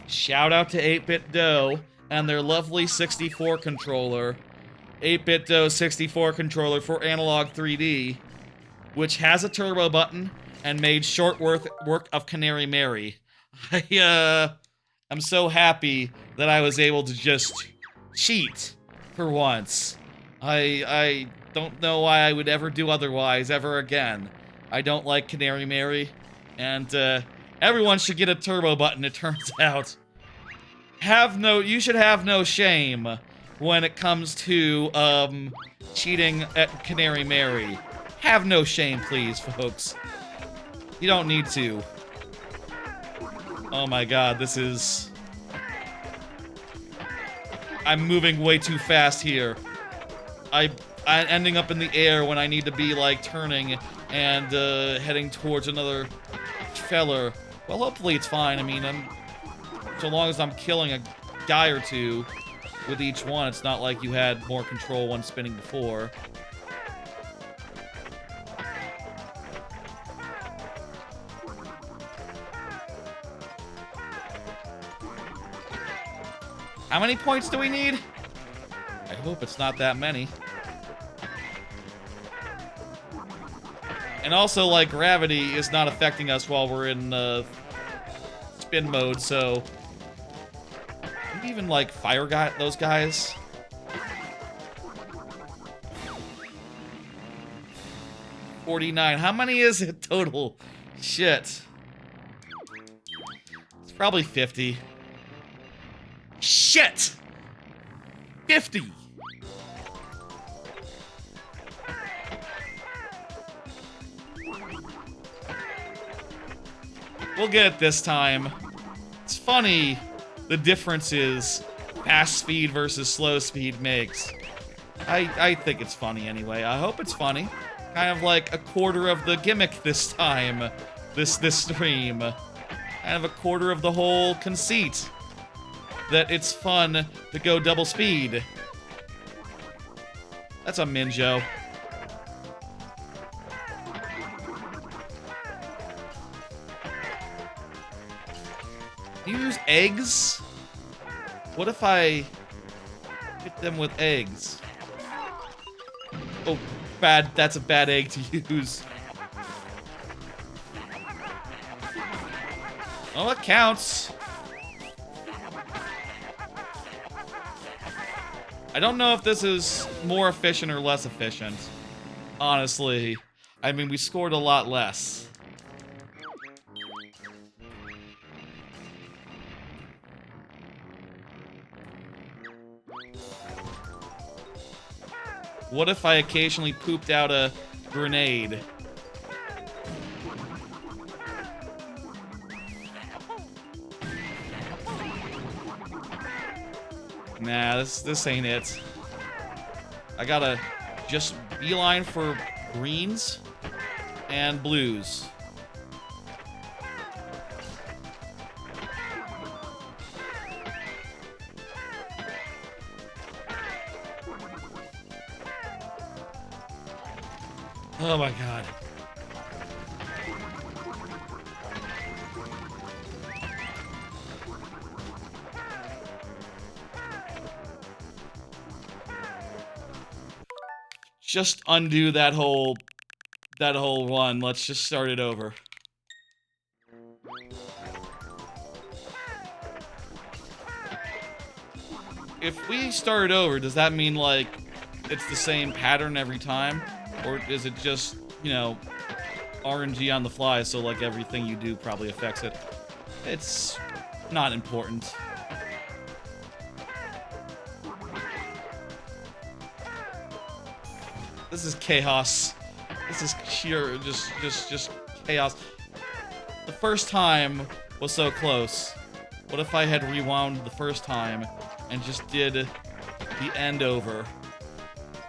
shout out to 8BitDo and their lovely 64 controller. 8BitDo 64 controller for analog 3D, which has a turbo button and made short work of Canary Mary. I'm so happy that I was able to just cheat for once. I don't know why I would ever do otherwise ever again. I don't like Canary Mary, and everyone should get a turbo button, it turns out. You should have no shame when it comes to cheating at Canary Mary. Have no shame, please, folks. You don't need to. Oh my god, this is... I'm moving way too fast here. I'm ending up in the air when I need to be, like, turning and heading towards another feller. Well, hopefully it's fine. I mean, so long as I'm killing a guy or two with each one, it's not like you had more control when spinning before. How many points do we need? I hope it's not that many. And also, like, gravity is not affecting us while we're in spin mode, so... Can we even, like, fire those guys? $49. How many is it total? Shit. It's probably 50. Shit! 50! We'll get it this time. It's funny the differences fast speed versus slow speed makes. I think it's funny anyway. I hope it's funny. Kind of like a quarter of the gimmick this time. This stream. Kind of a quarter of the whole conceit. That it's fun to go double speed. That's a Minjo. Use eggs? What if I hit them with eggs? Oh, bad. That's a bad egg to use. Oh, it counts. I don't know if this is more efficient or less efficient. Honestly. I mean, we scored a lot less. What if I occasionally pooped out a grenade? Nah, this ain't it. I gotta just beeline for greens and blues. Oh my god. Just undo that whole run. Let's just start it over. If we start it over, does that mean, like, it's the same pattern every time? Or is it just, you know, RNG on the fly, so, like, everything you do probably affects it? It's not important. This is chaos. This is sheer, just chaos. The first time was so close. What if I had rewound the first time and just did the end over?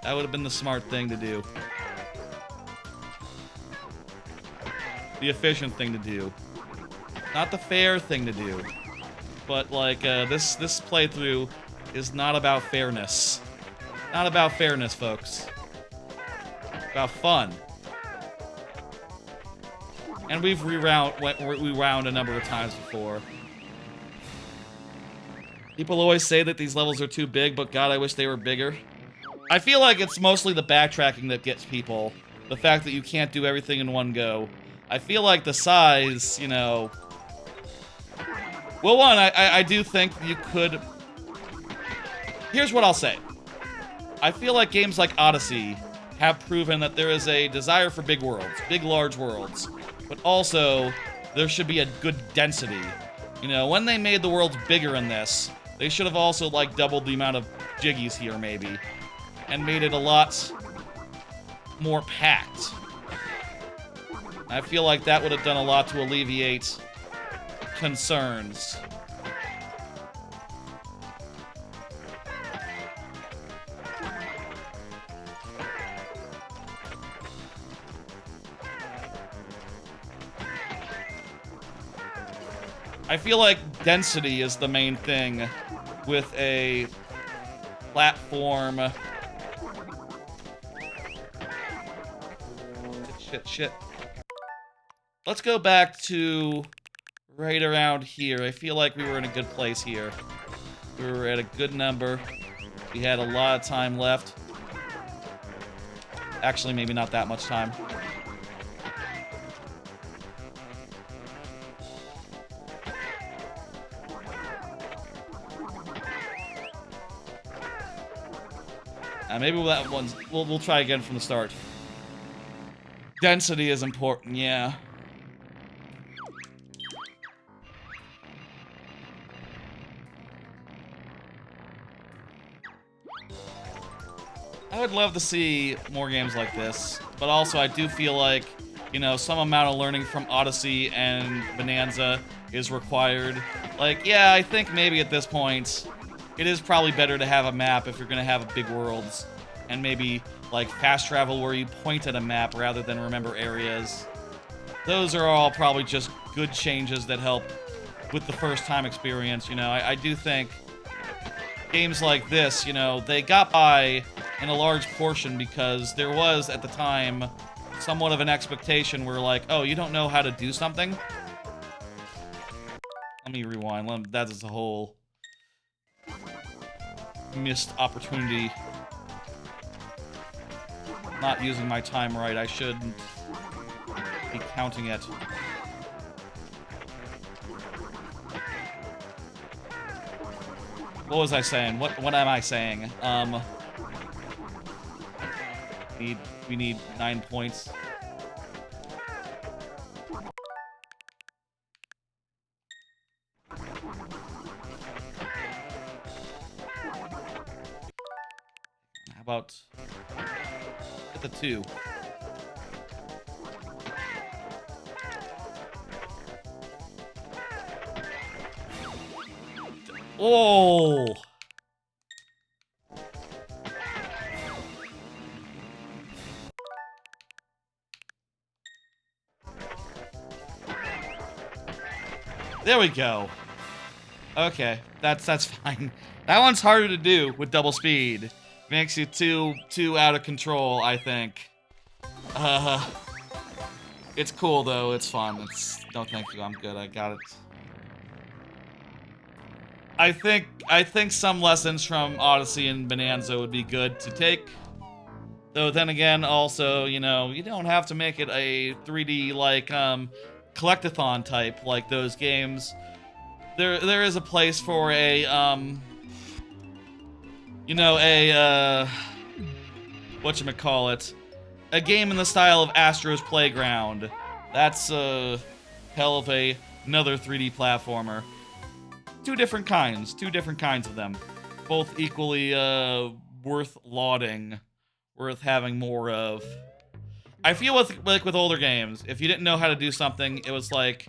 That would have been the smart thing to do. The efficient thing to do. Not the fair thing to do. But, like, this playthrough is not about fairness. Not about fairness, folks. about fun. And we've rewound a number of times before. People always say that these levels are too big, but God, I wish they were bigger. I feel like it's mostly the backtracking that gets people. The fact that you can't do everything in one go. I feel like the size, you know... Well, one, I do think you could... Here's what I'll say. I feel like games like Odyssey have proven that there is a desire for big worlds, big, large worlds. But also, there should be a good density. You know, when they made the worlds bigger in this, they should have also, like, doubled the amount of jiggies here, maybe. And made it a lot more packed. I feel like that would have done a lot to alleviate concerns. I feel like density is the main thing with a platform. Shit. Let's go back to right around here. I feel like we were in a good place here. We were at a good number. We had a lot of time left. Actually, maybe not that much time. Maybe that one's... We'll try again from the start. Density is important, yeah. I would love to see more games like this, but also I do feel like, you know, some amount of learning from Odyssey and Bananza is required. Like, yeah, I think maybe at this point, it is probably better to have a map if you're gonna have big worlds, and maybe, like, fast travel where you point at a map rather than remember areas. Those are all probably just good changes that help with the first-time experience, you know. I do think games like this, you know, they got by in a large portion because there was, at the time, somewhat of an expectation where, like, oh, you don't know how to do something? Let me rewind. That is a whole missed opportunity. Not using my time right. I shouldn't be counting it. What was I saying? What am I saying? We need 9 points. How about at the 2? Oh! There we go. Okay, that's fine. That one's harder to do with double speed. Makes you too out of control, I think. It's cool though. It's fun. No, thank you. I'm good. I got it. I think some lessons from Odyssey and Bananza would be good to take. Though then again, also, you know, you don't have to make it a 3D like collectathon type like those games. There is a place for a you know, a whatchamacallit, a game in the style of Astro's Playground. That's a hell of another 3D platformer. Two different kinds of them. Both equally worth lauding, worth having more of. I feel like with older games, if you didn't know how to do something, it was like,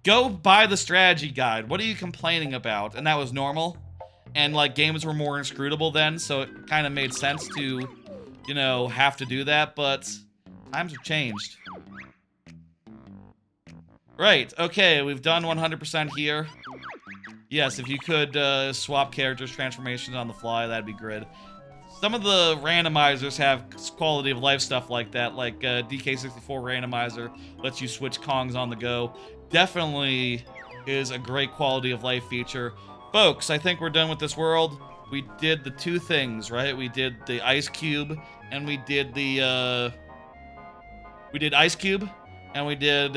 go buy the strategy guide. What are you complaining about? And that was normal. And like games were more inscrutable then, so it kind of made sense to, you know, have to do that, but times have changed. Right, okay, we've done 100% here. Yes, if you could swap characters, transformations on the fly, that'd be great. some of the randomizers have quality of life stuff like that, like DK64 randomizer lets you switch Kongs on the go. Definitely is a great quality of life feature. Folks, I think we're done with this world. We did the two things, right? We did the ice cube, and we did the, we did ice cube, and we did,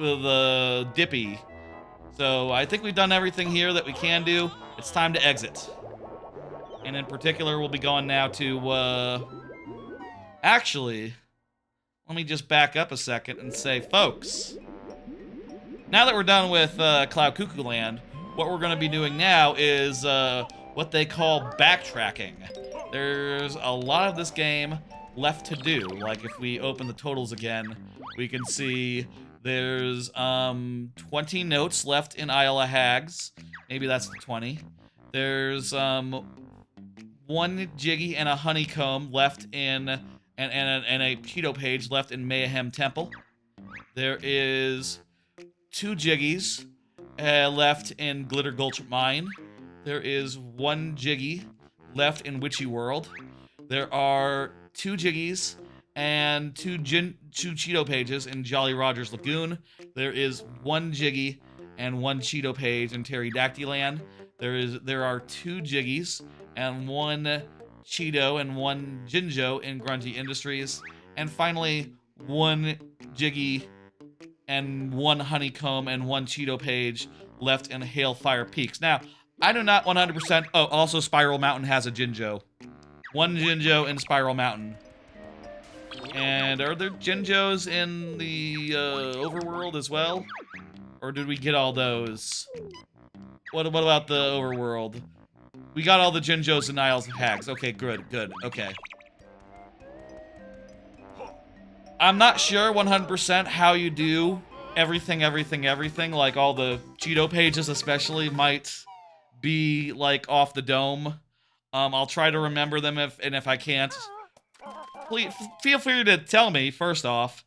the dippy. So I think we've done everything here that we can do. It's time to exit. And in particular, we'll be going now to, actually, let me just back up a second and say, folks, now that we're done with, Cloud Cuckooland, what we're going to be doing now is what they call backtracking. There's a lot of this game left to do. Like if we open the totals again, we can see there's 20 notes left in Isle of Hags. Maybe that's the 20. There's 1 Jiggy and a honeycomb left in and a Cheeto page left in Mayhem Temple. There is 2 Jiggies left in Glitter Gulch Mine. There is 1 Jiggy left in Witchy World. There are 2 Jiggies and 2 Cheeto pages in Jolly Roger's Lagoon. There is 1 Jiggy and 1 Cheeto page in Pterodactyland. There are 2 Jiggies and 1 Cheeto and 1 Jinjo in Grungy Industries. And finally, 1 Jiggy and 1 honeycomb and 1 Cheeto page left in Hailfire Peaks. Now, I do not 100%... Oh, also Spiral Mountain has a Jinjo. 1 Jinjo in Spiral Mountain. And are there Jinjos in the overworld as well? Or did we get all those? What about the overworld? We got all the Jinjos in Isles of Hags. Okay, good, okay. I'm not sure 100% how you do everything. Like all the Cheeto pages especially might be like off the dome. I'll try to remember them if I can't. Please feel free to tell me first off.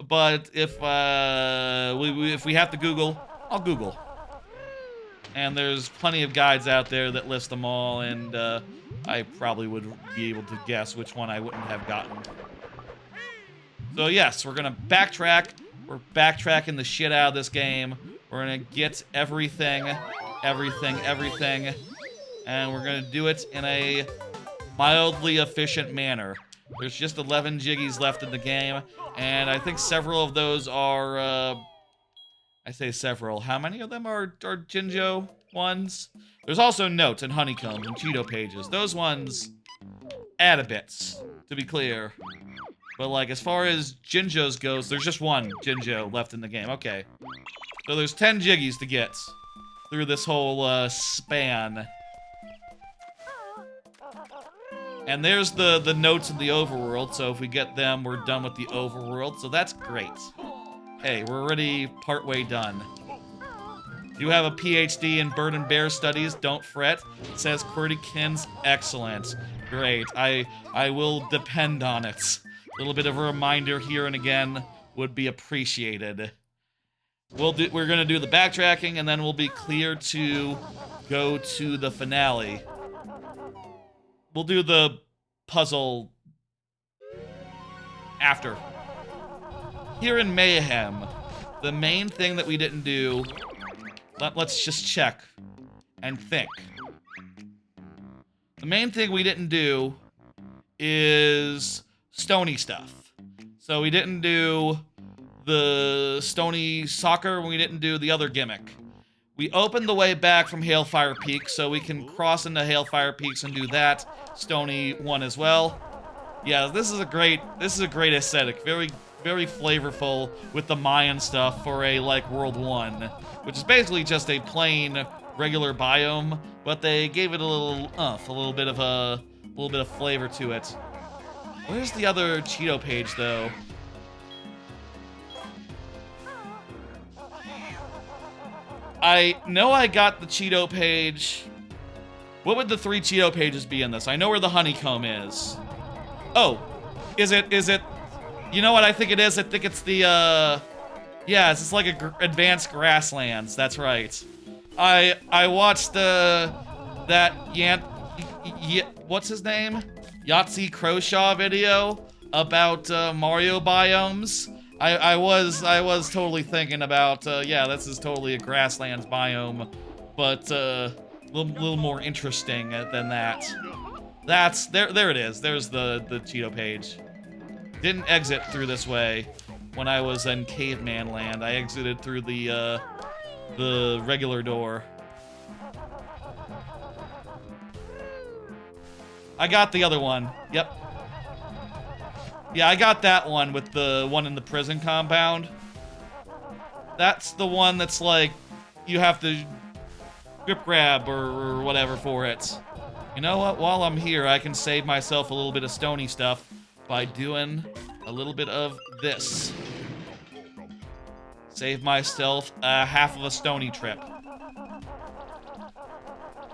But if we have to Google, I'll Google. And there's plenty of guides out there that list them all, and I probably would be able to guess which one I wouldn't have gotten. So yes, we're gonna backtrack. We're backtracking the shit out of this game. We're gonna get everything, and we're gonna do it in a mildly efficient manner. There's just 11 Jiggies left in the game, and I think several of those are, I say several. How many of them are Jinjo ones? There's also notes and honeycombs and Cheeto pages. Those ones add a bits, to be clear. But like, as far as Jinjos goes, there's just 1 Jinjo left in the game. Okay. So there's 10 Jiggies to get through this whole, span. And there's the notes in the overworld, so if we get them, we're done with the overworld, so that's great. Hey, we're already partway done. You have a PhD in bird and bear studies, don't fret. It says QWERTYKIN's excellent. Great, I will depend on it. A little bit of a reminder here and again would be appreciated. We're gonna do the backtracking, and then we'll be clear to go to the finale. We'll do the puzzle after. Here in Mayhem, the main thing that we didn't do... Let's just check and think. The main thing we didn't do is stony stuff. So we didn't do the stony soccer, we didn't do the other gimmick. We opened the way back from Hailfire Peaks, so we can cross into Hailfire Peaks and do that stony one as well. Yeah, this is a great aesthetic. Very, very flavorful with the Mayan stuff for a, like, World 1, which is basically just a plain, regular biome, but they gave it a little oomph, a little bit of flavor to it. Where's the other Cheeto page, though? I know I got the Cheeto page. What would the 3 Cheeto pages be in this? I know where the honeycomb is. Oh, is it? You know what I think it is? I think it's the, yeah, it's like advanced grasslands. That's right. I watched, that what's his name? Yahtzee Croshaw video about Mario biomes. I was totally thinking about yeah, this is totally a grasslands biome, but a little more interesting than that. That's there it is. There's the Cheeto page. Didn't exit through this way when I was in Caveman Land. I exited through the regular door. I got the other one. Yep. Yeah, I got that one with the one in the prison compound. That's the one that's like, you have to grip grab or whatever for it. You know what? While I'm here, I can save myself a little bit of stony stuff by doing a little bit of this. Save myself half of a stony trip.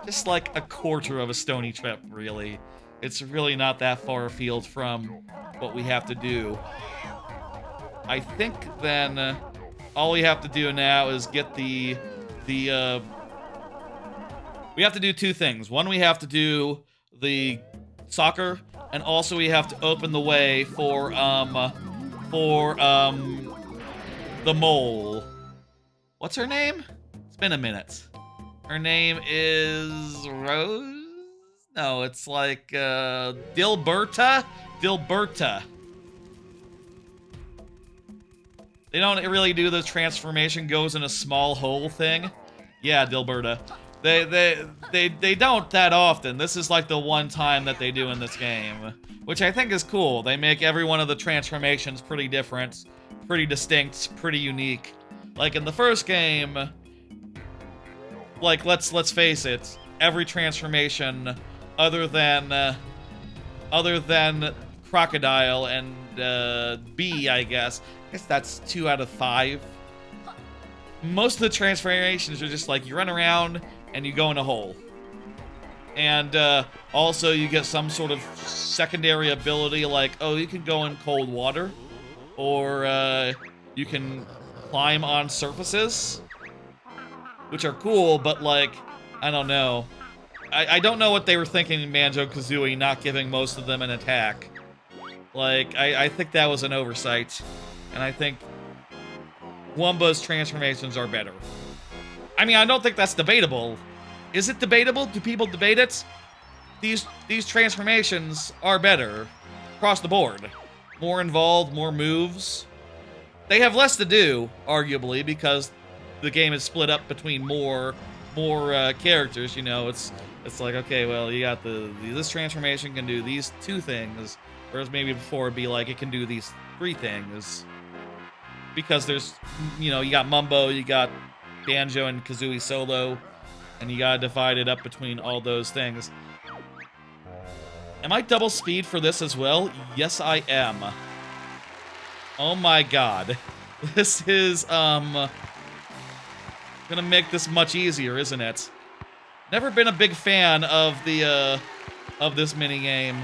Just like a quarter of a stony trip, really. It's really not that far afield from what we have to do. I think then all we have to do now is get we have to do two things. One, we have to do the soccer, and also we have to open the way for the mole. What's her name? It's been a minute. Her name is Rose? No, it's like Dilberta? Dilberta. They don't really do the transformation goes in a small hole thing. Yeah, Dilberta. They don't that often. This is like the one time that they do in this game, which I think is cool. They make every one of the transformations pretty different, pretty distinct, pretty unique. Like in the first game, like let's face it, every transformation other than Crocodile and Bee, I guess that's 2 out of 5. Most of the transformations are just like you run around and you go in a hole. And also you get some sort of secondary ability like, oh, you can go in cold water, or you can climb on surfaces, which are cool, but like, I don't know. I don't know what they were thinking in Banjo-Kazooie, not giving most of them an attack. Like, I think that was an oversight. And I think Wumba's transformations are better. I mean, I don't think that's debatable. Is it debatable? Do people debate it? These transformations are better across the board. More involved, more moves. They have less to do, arguably, because the game is split up between more characters. You know, it's like, okay, well, you got this transformation can do these 2 things, whereas maybe before it'd be like it can do these 3 things. Because there's, you know, you got Mumbo, you got Banjo and Kazooie solo, and you gotta divide it up between all those things. Am I double speed for this as well? Yes, I am. Oh my god. This is, gonna make this much easier, isn't it? Never been a big fan of the, of this minigame.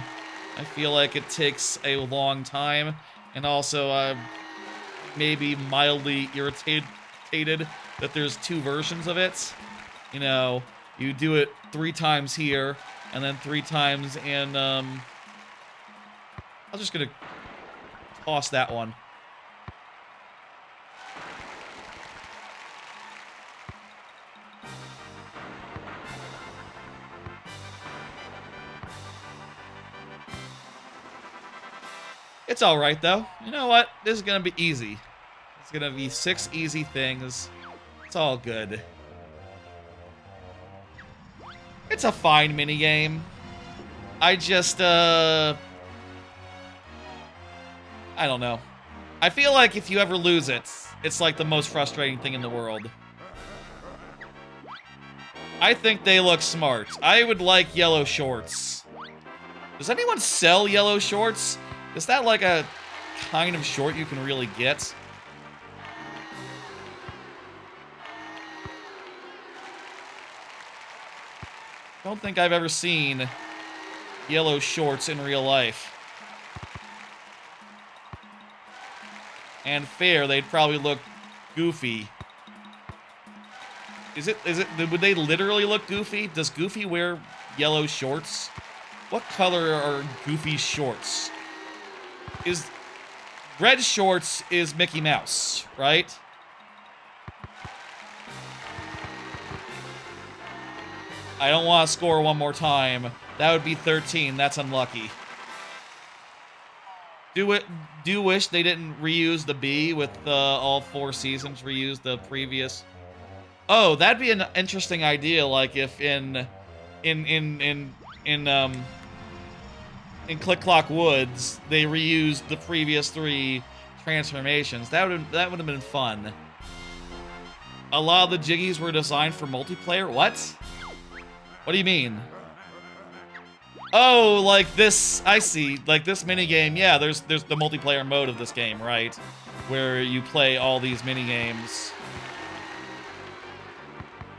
I feel like it takes a long time, and also I'm maybe mildly irritated that there's 2 versions of it. You know, you do it 3 times here, and then 3 times in, I'm just gonna toss that one. It's alright, though. You know what? This is gonna be easy. It's gonna be 6 easy things. It's all good. It's a fine minigame. I just, I don't know. I feel like if you ever lose it, it's like the most frustrating thing in the world. I think they look smart. I would like yellow shorts. Does anyone sell yellow shorts? Is that like a kind of short you can really get? Don't think I've ever seen yellow shorts in real life. And fair, they'd probably look goofy. Would they literally look goofy? Does Goofy wear yellow shorts. What color are Goofy's shorts? Is red shorts is Mickey Mouse, right? I don't want to score one more time. That would be 13. That's unlucky. Do wish they didn't reuse the B with all 4 seasons, reuse the previous. Oh, that'd be an interesting idea. Like if in Click Clock Woods they reused the previous 3 transformations. That would have been fun. A lot of the Jiggies were designed for multiplayer. What? What do you mean? Oh, like this, I see. Like this minigame, yeah, there's the multiplayer mode of this game, right? Where you play all these minigames.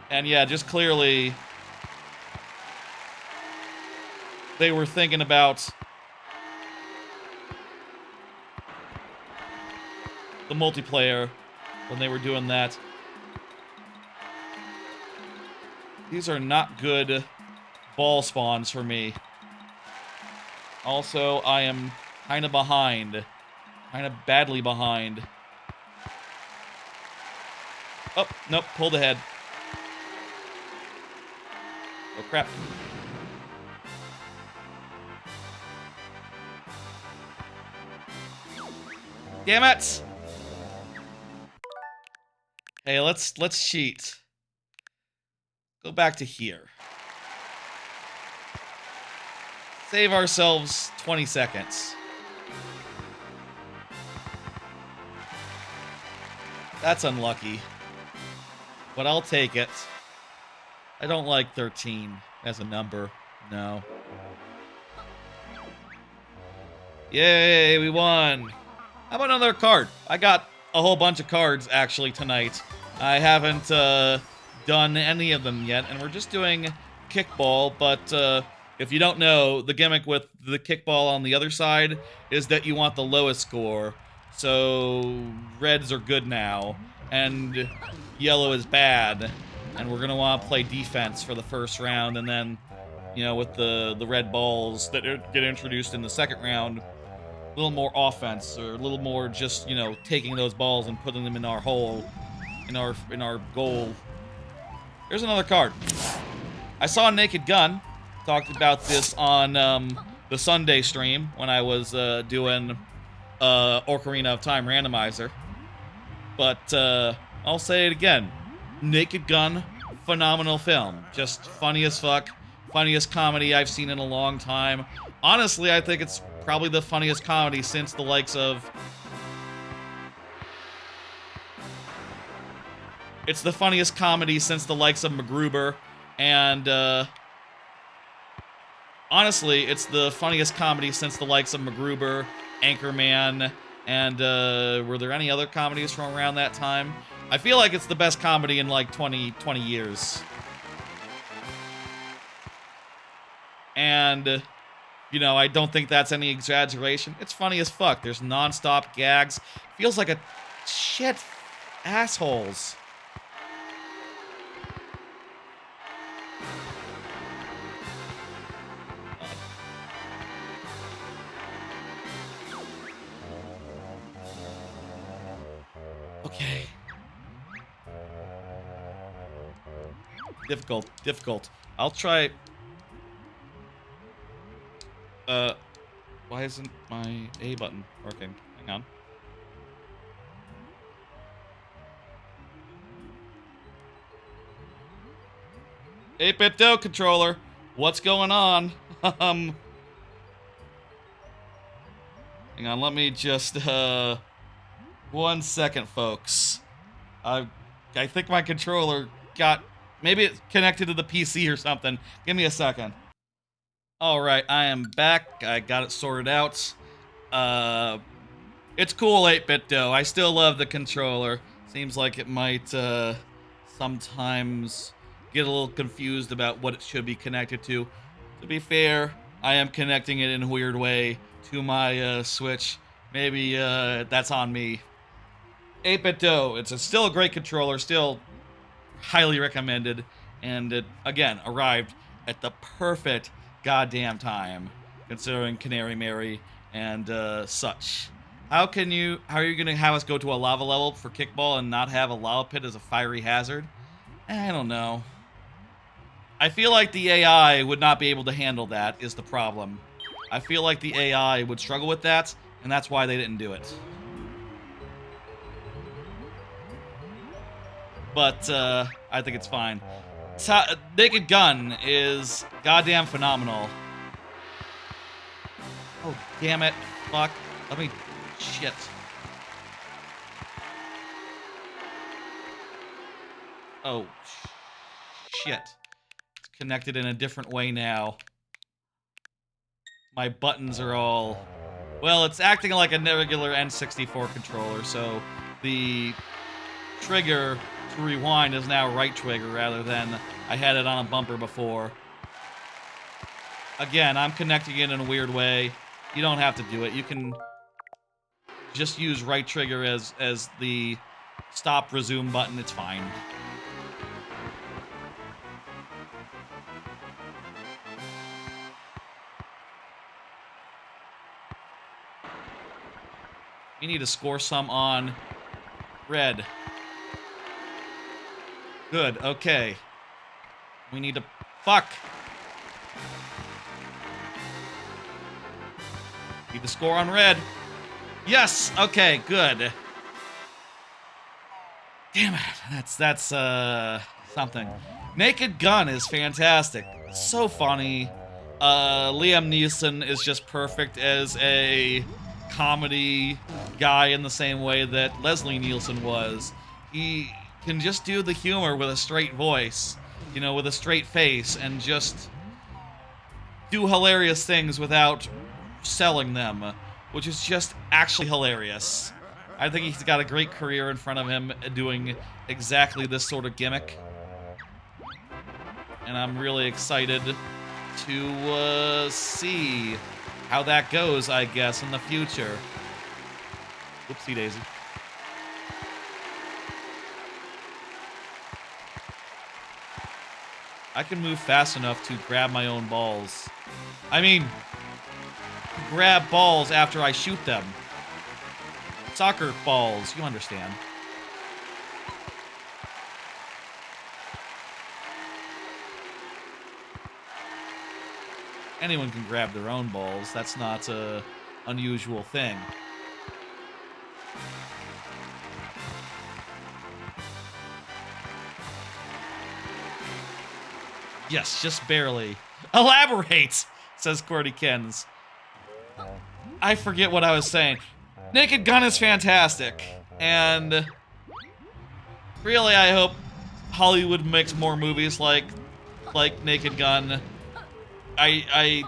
And yeah, just clearly they were thinking about the multiplayer when they were doing that. These are not good ball spawns for me. Also, I am kind of behind. Kind of badly behind. Oh, nope, pulled ahead. Oh, crap. Damn it! Hey, let's cheat. Go back to here. Save ourselves 20 seconds. That's unlucky. But I'll take it. I don't like 13 as a number. No. Yay, we won. How about another card? I got a whole bunch of cards, actually, tonight. I haven't done any of them yet, and we're just doing kickball, but if you don't know, the gimmick with the kickball on the other side is that you want the lowest score. So reds are good now, and yellow is bad. And we're gonna want to play defense for the first round, and then, you know, with the red balls that get introduced in the second round, a little more offense, or a little more just, you know, taking those balls and putting them in our hole, in our goal. Here's another card. I saw a Naked Gun. Talked about this on the Sunday stream when I was doing Ocarina of Time Randomizer. But I'll say it again. Naked Gun, phenomenal film. Just funny as fuck. Funniest comedy I've seen in a long time. Honestly, I think it's probably the funniest comedy since the likes of... It's the funniest comedy since the likes of MacGruber, and honestly, it's the funniest comedy since the likes of MacGruber, Anchorman, and were there any other comedies from around that time? I feel like it's the best comedy in like 20 years. And, you know, I don't think that's any exaggeration. It's funny as fuck. There's non-stop gags. Feels like a shit assholes. Okay. Difficult. I'll try... why isn't my A button working? Hang on. Eight BitDo controller. What's going on? Hang on, let me just, 1 second, folks. I think my controller got... Maybe it's connected to the PC or something. Give me a second. Alright, I am back. I got it sorted out. It's cool, 8BitDo. I still love the controller. Seems like it might, sometimes get a little confused about what it should be connected to. To be fair, I am connecting it in a weird way to my, Switch. Maybe, that's on me. 8BitDo, it's still a great controller, still highly recommended, and it, again, arrived at the perfect goddamn time, considering Canary Mary and such. How are you gonna have us go to a lava level for kickball and not have a lava pit as a fiery hazard? I don't know. I feel like the AI would not be able to handle that, is the problem. I feel like the AI would struggle with that, and that's why they didn't do it. But I think it's fine. Naked Gun is goddamn phenomenal. Oh, damn it. Fuck. Let me... Shit. Oh, shit. It's connected in a different way now. My buttons are all... Well, it's acting like a regular N64 controller, so the trigger to rewind is now right trigger rather than I had it on a bumper before. Again, I'm connecting it in a weird way. You don't have to do it. You can just use right trigger as the stop resume button. It's fine. We need to score some on red. Good, okay. We need to... Fuck! Need to score on red. Yes! Okay, good. Damn it. That's something. Naked Gun is fantastic. It's so funny. Liam Neeson is just perfect as a comedy guy in the same way that Leslie Nielsen was. He can just do the humor with a straight voice, you know, with a straight face, and just do hilarious things without selling them, which is just actually hilarious. I think he's got a great career in front of him doing exactly this sort of gimmick. And I'm really excited to see how that goes, I guess, in the future. Whoopsie daisy. I can move fast enough to grab my own balls. I mean, grab balls after I shoot them. Soccer balls, you understand. Anyone can grab their own balls. That's not an unusual thing. Yes, just barely. Elaborate, says Cordy Kens. I forget what I was saying. Naked Gun is fantastic. And really, I hope Hollywood makes more movies like Naked Gun. I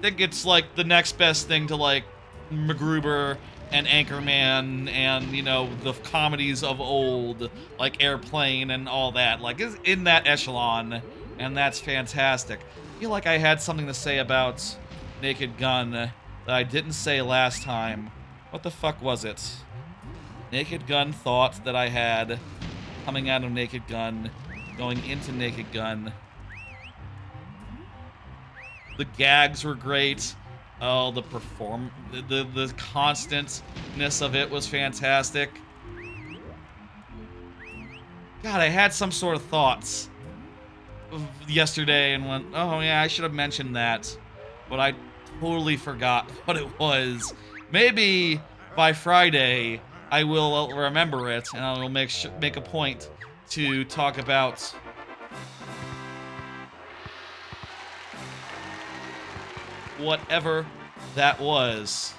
think it's like the next best thing to like MacGruber and Anchorman and, you know, the comedies of old, like Airplane and all that. Like, it's in that echelon, and that's fantastic. I feel like I had something to say about Naked Gun that I didn't say last time. What the fuck was it? Naked Gun thought that I had coming out of Naked Gun, going into Naked Gun. The gags were great. Oh, the constantness of it was fantastic. God, I had some sort of thoughts yesterday and went, oh yeah, I should have mentioned that. But I totally forgot what it was. Maybe by Friday I will remember it, and I will make a point to talk about whatever that was.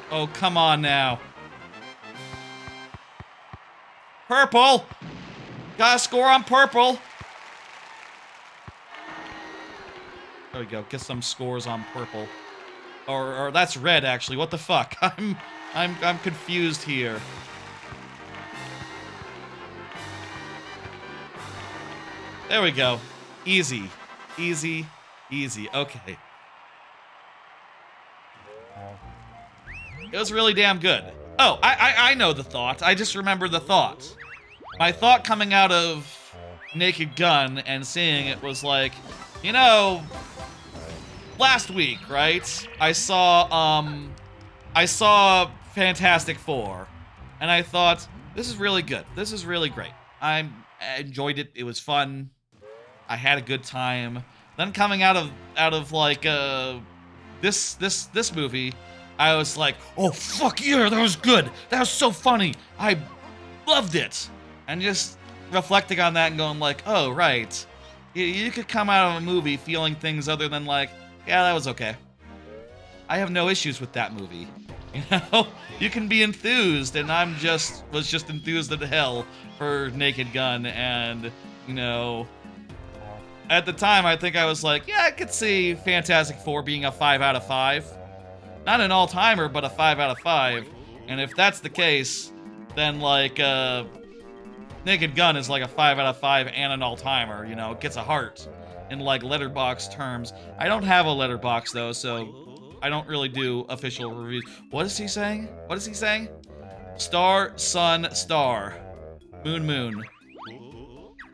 Oh, come on now. Purple! Gotta score on purple! There we go, get some scores on purple. Or that's red, actually. What the fuck? I'm confused here. There we go. Easy. Easy. Easy, okay. It was really damn good. Oh, I know the thought. I just remember the thought. My thought coming out of Naked Gun and seeing it was like, you know, last week, right? I saw Fantastic Four, and I thought, this is really good. This is really great. I enjoyed it. It was fun. I had a good time. Then coming out of like this movie, I was like, oh fuck yeah, that was good. That was so funny. I loved it. And just reflecting on that and going like, oh right, you could come out of a movie feeling things other than like, yeah, that was okay. I have no issues with that movie. You know, you can be enthused, and was just enthused to hell for Naked Gun, and you know, at the time I think I was like, yeah, I could see Fantastic Four being a 5 out of 5, not an all-timer, but a 5 out of 5. And if that's the case, then like Naked Gun is like a 5 out of 5 and an all-timer. You know, it gets a heart in like letterbox terms. I don't have a letterbox though, so I don't really do official reviews. What is he saying? What is he saying? Star, sun, star. Moon, moon.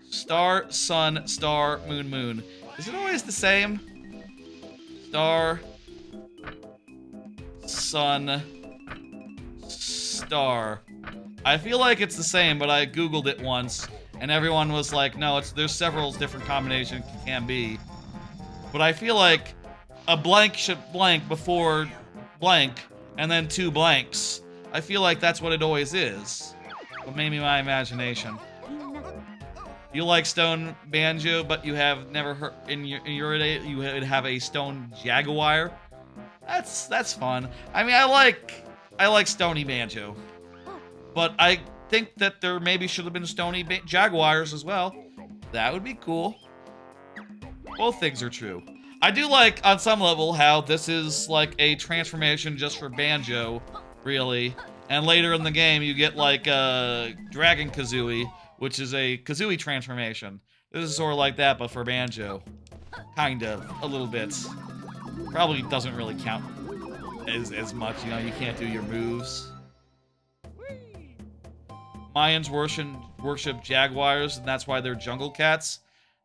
Star, sun, star, moon, moon. Is it always the same? Star, sun, star. I feel like it's the same, but I googled it once, and everyone was like, no, there's several different combinations it can be. But I feel like a blank should blank before blank, and then 2 blanks. I feel like that's what it always is. But maybe my imagination. You like stone banjo, but you have never heard in your day you would have a stone jaguar. That's fun. I mean, I like stony banjo, but I think that there maybe should have been stony jaguars as well. That would be cool. Both things are true. I do like, on some level, how this is like a transformation just for Banjo, really. And later in the game, you get like Dragon Kazooie, which is a Kazooie transformation. This is sort of like that, but for Banjo. Kind of, a little bit. Probably doesn't really count as much, you know, you can't do your moves. Mayans worship jaguars, and that's why they're jungle cats.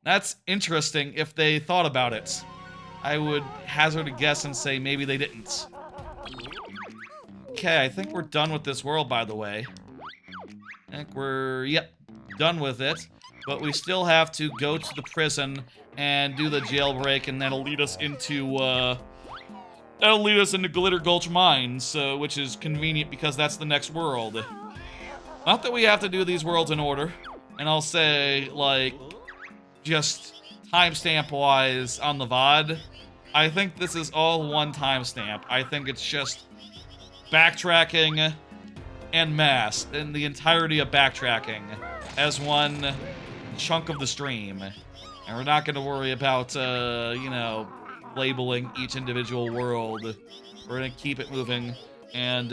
That's interesting if they thought about it. I would hazard a guess and say maybe they didn't. Okay, I think we're done with this world, by the way. I think we're, yep, done with it. But we still have to go to the prison and do the jailbreak, and that'll lead us into, Glitter Gulch Mines, which is convenient because that's the next world. Not that we have to do these worlds in order. And I'll say, like, just timestamp-wise on the VOD, I think this is all one timestamp. I think it's just backtracking and mass, and the entirety of backtracking as one chunk of the stream. And we're not going to worry about, you know, labeling each individual world. We're going to keep it moving and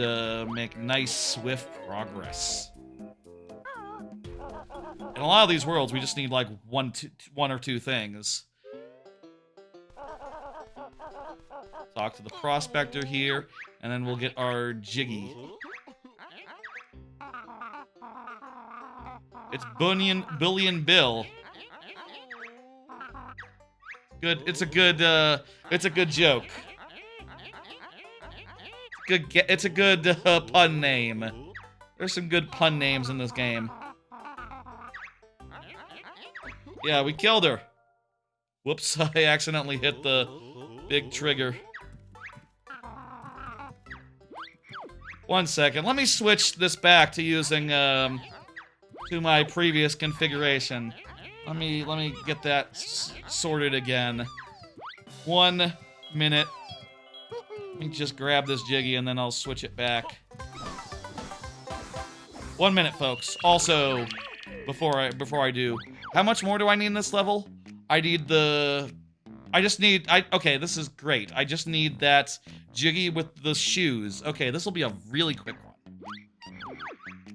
make nice, swift progress. In a lot of these worlds, we just need like one or two things. Talk to the prospector here, and then we'll get our Jiggy. It's Billion Bill. Good. It's a good joke. It's a good pun name. There's some good pun names in this game. Yeah, we killed her. Whoops, I accidentally hit the big trigger. 1 second, let me switch this back to using, to my previous configuration. Let me get that sorted again. 1 minute. Let me just grab this Jiggy and then I'll switch it back. 1 minute, folks. Also, before I do, how much more do I need in this level? Okay, this is great. I just need that Jiggy with the shoes. Okay, this will be a really quick one.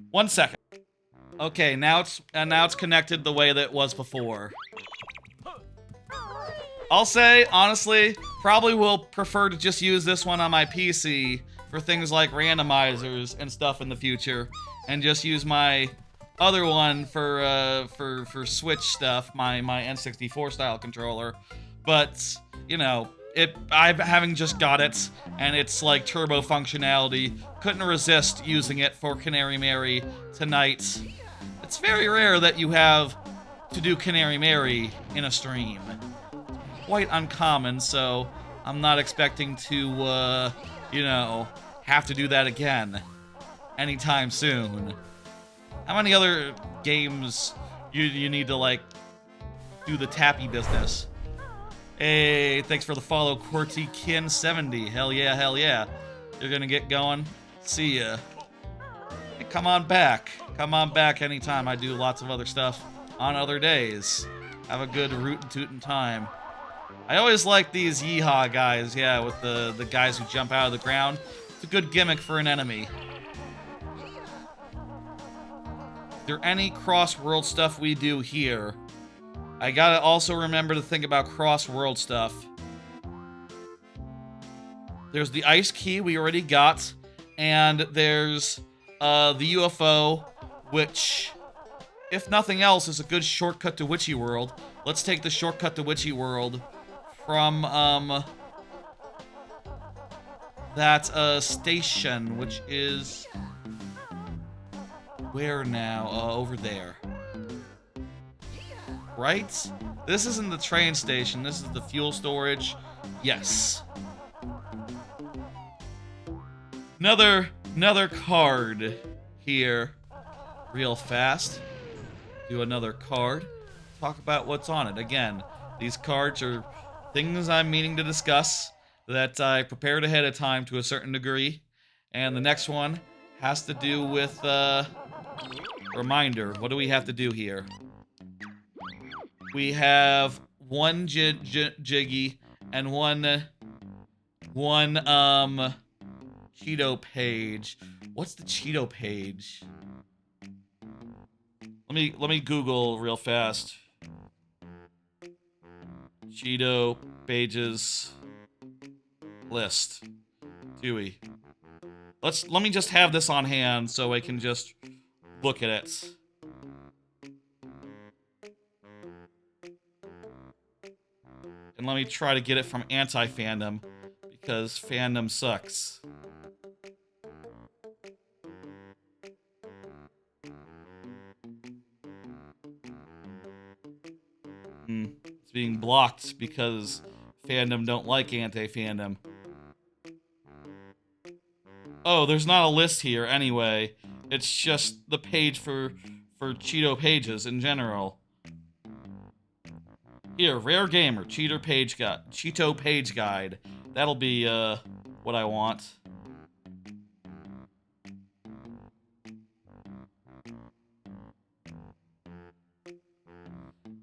1 second. Okay, now it's connected the way that it was before. I'll say, honestly, probably will prefer to just use this one on my PC for things like randomizers and stuff in the future, and just use my other one for Switch stuff, my N64 style controller. But, you know, having just got it, and it's like turbo functionality, couldn't resist using it for Canary Mary tonight. It's very rare that you have to do Canary Mary in a stream. Quite uncommon, so I'm not expecting to, you know, have to do that again anytime soon. How many other games you need to, like, do the tappy business? Hey, thanks for the follow, QWERTYKIN70. Hell yeah, hell yeah. You're gonna get going? See ya. Hey, come on back. Come on back anytime. I do lots of other stuff on other days. Have a good rootin' tootin' time. I always like these yeehaw guys, yeah, with the guys who jump out of the ground. It's a good gimmick for an enemy. Is there any cross-world stuff we do here? I gotta also remember to think about cross-world stuff. There's the ice key we already got, and there's the UFO, which, if nothing else, is a good shortcut to Witchy World. Let's take the shortcut to Witchy World from that station, which is where now? Over there. Right? This isn't the train station. This is the fuel storage. Yes. Another card here. Real fast. Do another card. Talk about what's on it. Again, these cards are things I'm meaning to discuss that I prepared ahead of time to a certain degree. And the next one has to do with, reminder. What do we have to do here? We have one Jiggy and one Cheeto page. What's the Cheeto page? Let me Google real fast. Cheeto pages list. Tooie. Let me just have this on hand so I can just look at it. And let me try to get it from anti-fandom, because fandom sucks. It's being blocked because fandom don't like anti-fandom. Oh, there's not a list here anyway. It's just the page for Cheeto pages in general. Here, Rare Gamer, Cheeto page guide. That'll be, what I want.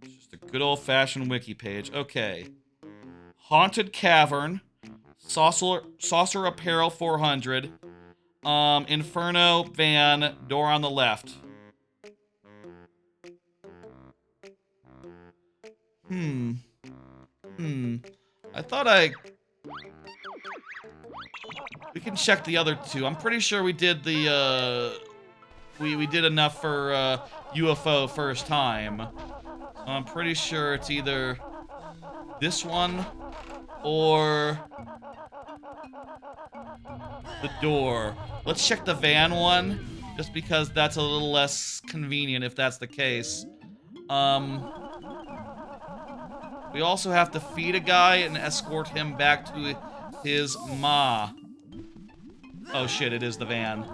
Just a good old-fashioned wiki page. Okay. Haunted Cavern. Saucer Apparel 400. Inferno Van, door on the left. I thought we can check the other two. I'm pretty sure we did the, we did enough for, UFO first time. So I'm pretty sure it's either this one or the door. Let's check the van one, just because that's a little less convenient if that's the case. We also have to feed a guy and escort him back to his ma. Oh shit, it is the van.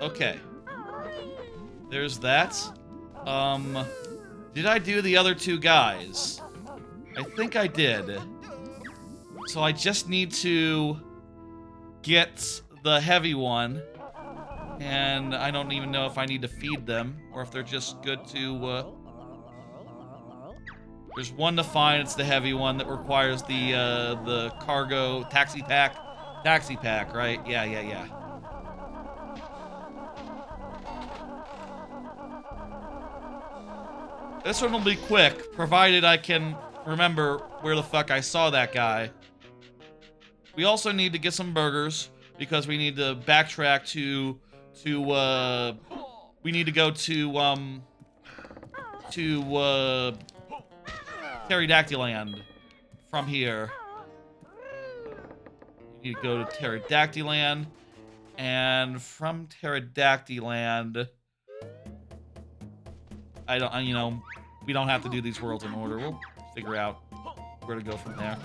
Okay. There's that. Did I do the other two guys? I think I did. So I just need to get the heavy one. And I don't even know if I need to feed them, or if they're just good to, There's one to find, it's the heavy one that requires the cargo taxi pack, right? Yeah. This one will be quick, provided I can remember where the fuck I saw that guy. We also need to get some burgers, because we need to backtrack we need to go to Pterodactyland from here. You need to go to Pterodactyland, and from Pterodactyland, we don't have to do these worlds in order. We'll figure out where to go from there.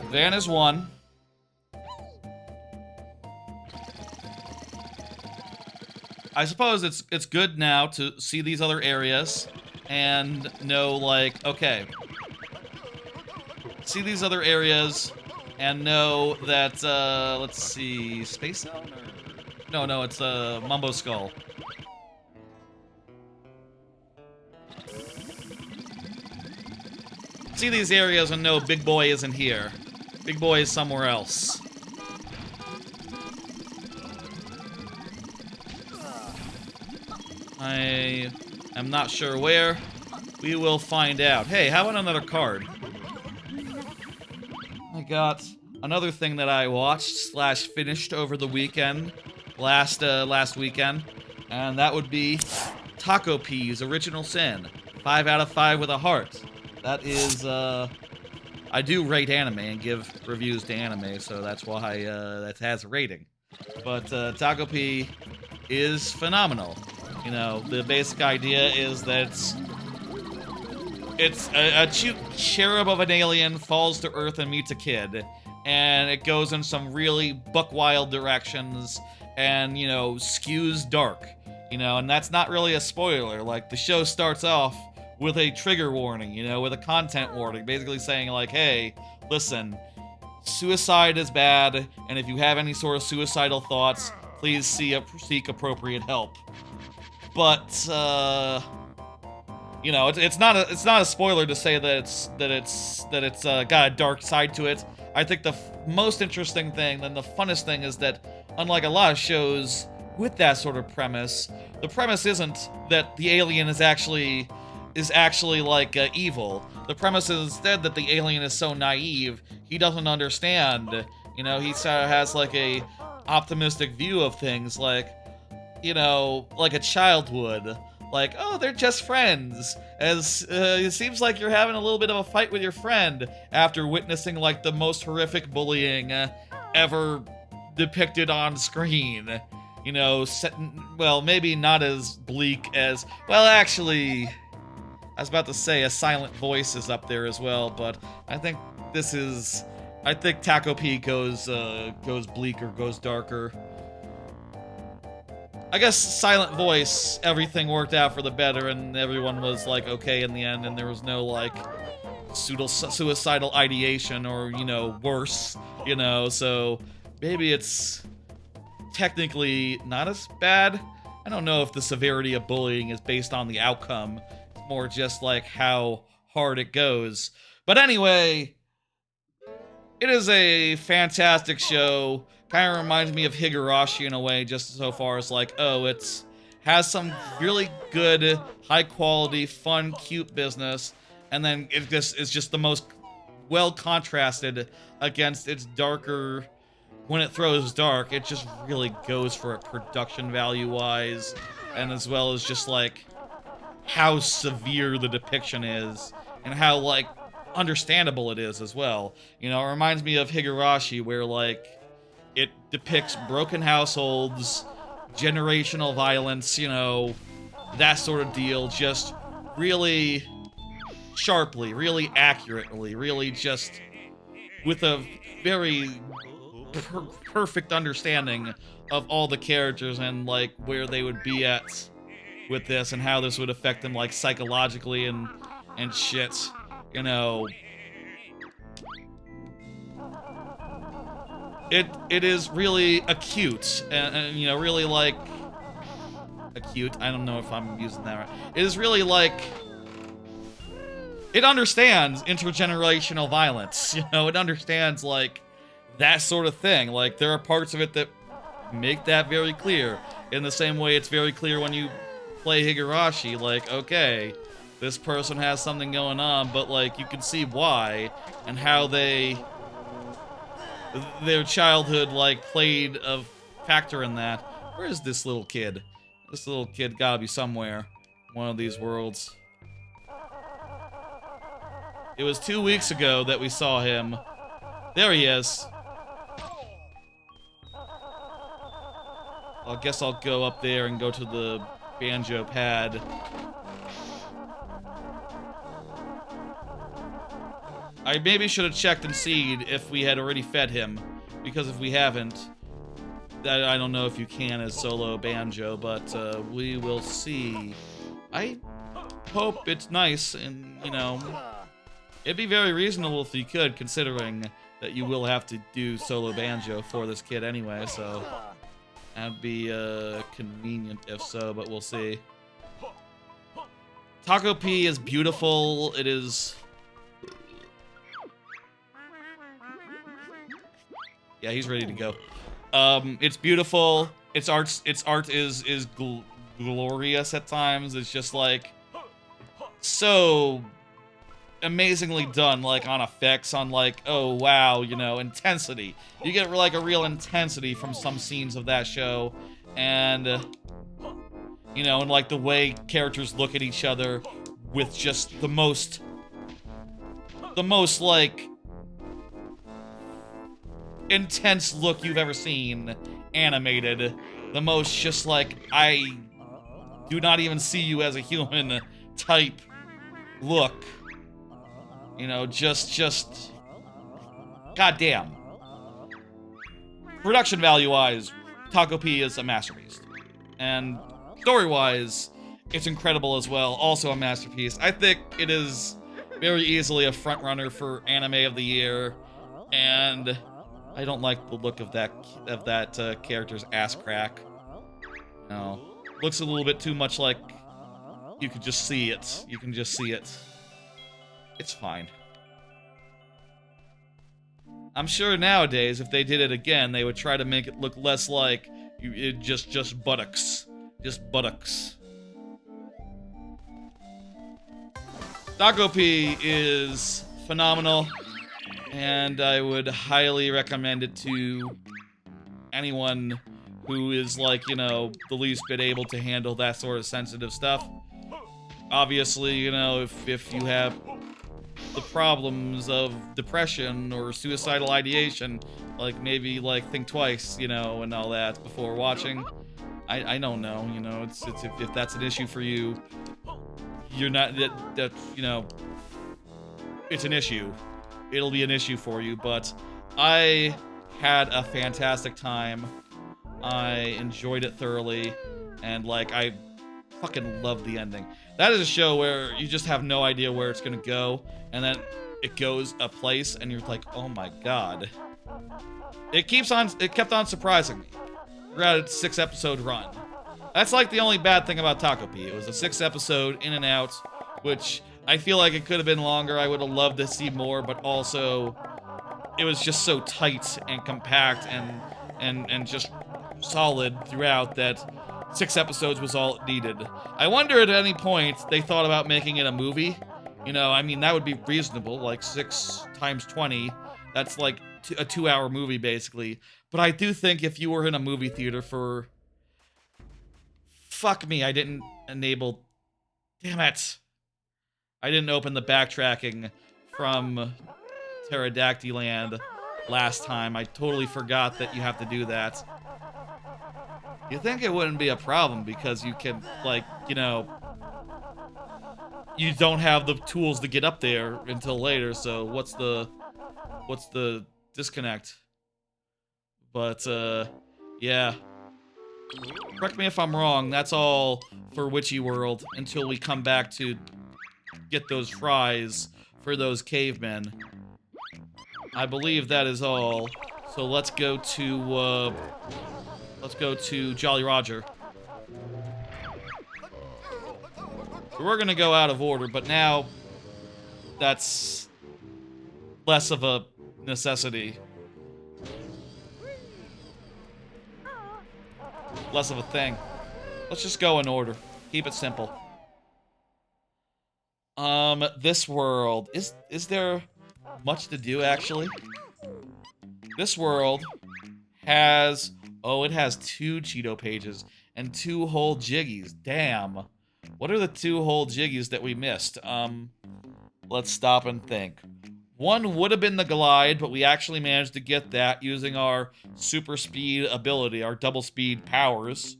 Van is 1. I suppose it's good now to see these other areas and know, like, okay, see these other areas and know that, let's see, Space Zone? Or... No, it's Mumbo Skull. See these areas and know Big Boy isn't here. Big Boy is somewhere else. I am not sure where. We will find out. Hey, how about another card? I got another thing that I watched / finished over the weekend, last weekend, and that would be Takopi's Original Sin. 5 out of 5 with a heart. That is, I do rate anime and give reviews to anime, so that's why that has a rating. But Takopi is phenomenal. You know, the basic idea is that it's a cute cherub of an alien falls to Earth and meets a kid, and it goes in some really buck-wild directions and, you know, skews dark, you know, and that's not really a spoiler. Like, the show starts off with a trigger warning, you know, with a content warning, basically saying, like, hey, listen, suicide is bad, and if you have any sort of suicidal thoughts, please seek appropriate help. But, you know, it's not a spoiler to say that it's got a dark side to it. I think the most interesting thing and the funnest thing is that, unlike a lot of shows with that sort of premise, the premise isn't that the alien is actually like evil. The premise is instead that the alien is so naive he doesn't understand. You know, he sort of has like a optimistic view of things, like, you know, like a child would. Like, oh, they're just friends. As it seems like you're having a little bit of a fight with your friend after witnessing like the most horrific bullying ever depicted on screen. You know, well, maybe not as bleak as, well, actually, I was about to say A Silent Voice is up there as well, but I think Takopi goes bleak or goes darker. I guess Silent Voice, everything worked out for the better and everyone was like okay in the end and there was no like suicidal ideation or, you know, worse, you know, so maybe it's technically not as bad. I don't know if the severity of bullying is based on the outcome. It's more just like how hard it goes. But anyway, it is a fantastic show. Kind of reminds me of Higurashi in a way, just so far as like, oh, has some really good, high quality, fun, cute business, and then it's just the most well contrasted against its darker. When it throws dark, it just really goes for it production value wise, and as well as just like how severe the depiction is and how like understandable it is as well. You know, it reminds me of Higurashi, where like it depicts broken households, generational violence, you know, that sort of deal, just really sharply, really accurately, really just with a very perfect understanding of all the characters and like where they would be at with this and how this would affect them like psychologically and shit, you know. It is really acute and you know, really like acute. I don't know if I'm using that right. It is really like it understands intergenerational violence. You know, it understands like that sort of thing. Like there are parts of it that make that very clear. In the same way it's very clear when you play Higurashi, like, okay, this person has something going on, but, like, you can see why and how their childhood, like, played a factor in that. Where is this little kid? This little kid gotta be somewhere. One of these worlds. It was 2 weeks ago that we saw him. There he is. I guess I'll go up there and go to the banjo pad. I maybe should have checked and seen if we had already fed him, because if we haven't, I don't know if you can as solo banjo, but we will see. I hope it's nice, and, you know, it'd be very reasonable if you could, considering that you will have to do solo banjo for this kid anyway, so that'd be convenient if so, but we'll see. Takopi is beautiful. It is... Yeah, he's ready to go. It's beautiful. Its art is glorious at times. It's just like so amazingly done, like on effects, on like, oh wow, you know, intensity. You get like a real intensity from some scenes of that show, and you know, and like the way characters look at each other with just the most like intense look you've ever seen animated. The most just like, I do not even see you as a human type look. You know, just goddamn. Production value-wise, Takopi is a masterpiece. And story-wise, it's incredible as well, also a masterpiece. I think it is very easily a front-runner for Anime of the Year, and I don't like the look of that character's ass crack. No, looks a little bit too much like you could just see it. You can just see it. It's fine. I'm sure nowadays, if they did it again, they would try to make it look less like just buttocks. Just buttocks. Takopi is phenomenal, and I would highly recommend it to anyone who is, like, you know, the least bit able to handle that sort of sensitive stuff. Obviously, you know, if you have the problems of depression or suicidal ideation, like, maybe, like, think twice, you know, and all that before watching. I don't know, you know, it's if that's an issue for you, you're not, that you know, it's an issue. It'll be an issue for you, but I had a fantastic time. I enjoyed it thoroughly, and, like, I fucking love the ending. That is a show where you just have no idea where it's gonna go, and then it goes a place, and you're like, oh my god. It kept on surprising me throughout its 6-episode run. That's like the only bad thing about Takopi. It was a 6-episode in and out, which I feel like it could have been longer. I would have loved to see more, but also it was just so tight and compact and just solid throughout that 6 episodes was all it needed. I wonder at any point they thought about making it a movie. You know, I mean, that would be reasonable, like 6 times 20. That's like a 2-hour movie, basically. But I do think if you were in a movie theater for... Fuck me, I didn't enable... Damn it. I didn't open the backtracking from Pterodactyland last time. I totally forgot that you have to do that. You think it wouldn't be a problem because you can, like, you know, you don't have the tools to get up there until later, so what's the disconnect? But, yeah. Correct me if I'm wrong, that's all for Witchy World until we come back to get those fries for those cavemen. I believe that is all. So let's go to Jolly Roger. We're gonna go out of order, but now that's less of a necessity. less of a thing. Let's just go in order. Keep it simple. This world. Is there much to do, actually? This world has... Oh, it has 2 Cheeto pages and 2 whole Jiggies. Damn. What are the 2 whole Jiggies that we missed? Let's stop and think. One would have been the glide, but we actually managed to get that using our super speed ability, our double speed powers.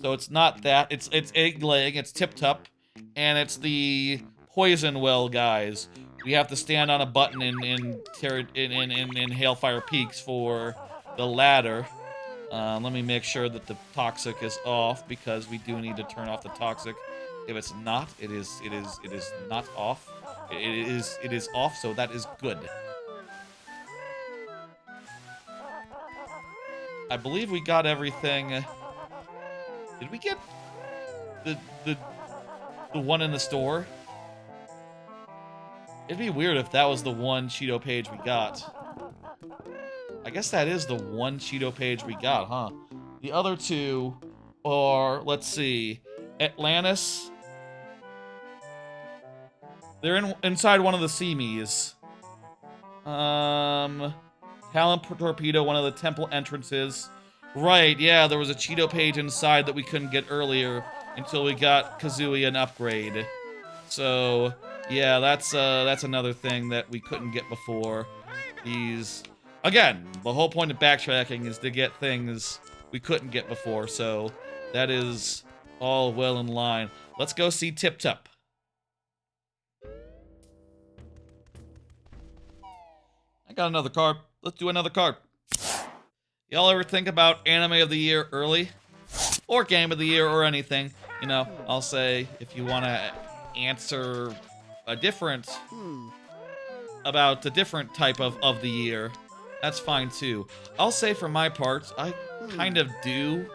So it's not that. It's egg laying, it's tip top, and it's the poison well guys. We have to stand on a button in Hailfire Peaks for the ladder. Let me make sure that the toxic is off, because we do need to turn off the toxic. If it's not, it is not off. It is off, so that is good. I believe we got everything. Did we get the one in the store? It'd be weird if that was the one Cheeto page we got. I guess that is the one Cheeto page we got, huh? The other 2 are, let's see, Atlantis. They're inside one of the Seamies. Talent Torpedo, one of the temple entrances. Right, yeah, there was a Cheeto page inside that we couldn't get earlier until we got Kazooie an upgrade. So, yeah, that's another thing that we couldn't get before. Again, the whole point of backtracking is to get things we couldn't get before, so that is all well in line. Let's go see Tip Top. I got another card. Let's do another card. Y'all ever think about Anime of the Year early? Or Game of the Year or anything? You know, I'll say if you want to answer about a different type of the year, that's fine too. I'll say for my part, I kind of do,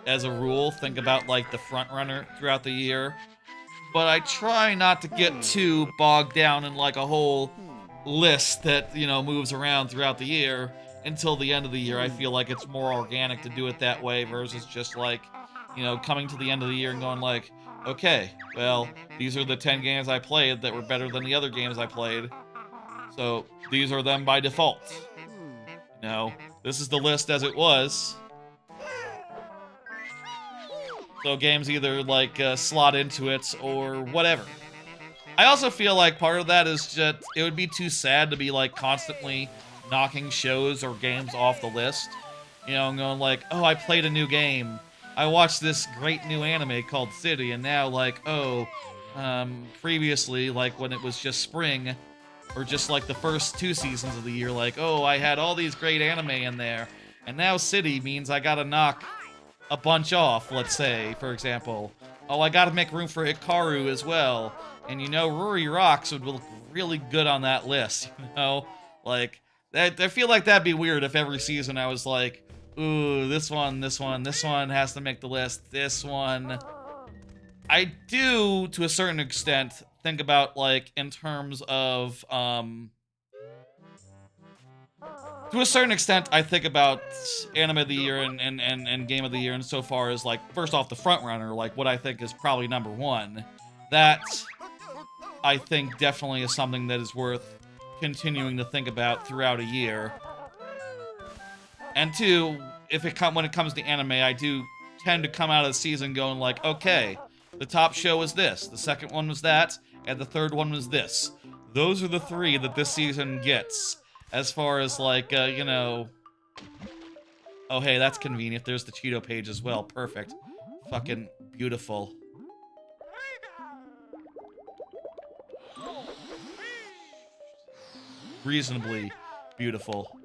as a rule, think about like the front runner throughout the year. But I try not to get too bogged down in like a whole list that, you know, moves around throughout the year until the end of the year. I feel like it's more organic to do it that way versus just like, you know, coming to the end of the year and going like, okay, well, these are the 10 games I played that were better than the other games I played. So these are them by default. You know, this is the list as it was. So games either like slot into it or whatever. I also feel like part of that is just, it would be too sad to be like constantly knocking shows or games off the list. You know, and going like, oh, I played a new game. I watched this great new anime called City, and now like, oh, previously, like when it was just spring, or just like the first 2 seasons of the year, like, oh, I had all these great anime in there, and now City means I gotta knock a bunch off, let's say, for example. Oh, I gotta make room for Hikaru as well. And you know, Ruri Rocks would look really good on that list, you know? Like, I feel like that'd be weird if every season I was like, ooh, this one has to make the list, this one. I do, to a certain extent, think about, like, in terms of, to a certain extent, I think about Anime of the Year and Game of the Year insofar as, like, first off, the frontrunner, like, what I think is probably #1. That, I think, definitely is something that is worth continuing to think about throughout a year. And 2, when it comes to anime, I do tend to come out of the season going like, okay, the top show was this, the second one was that, and the third one was this. Those are the 3 that this season gets. As far as, like, you know... Oh, hey, that's convenient. There's the Cheeto page as well. Perfect. Fucking beautiful. Reasonably beautiful.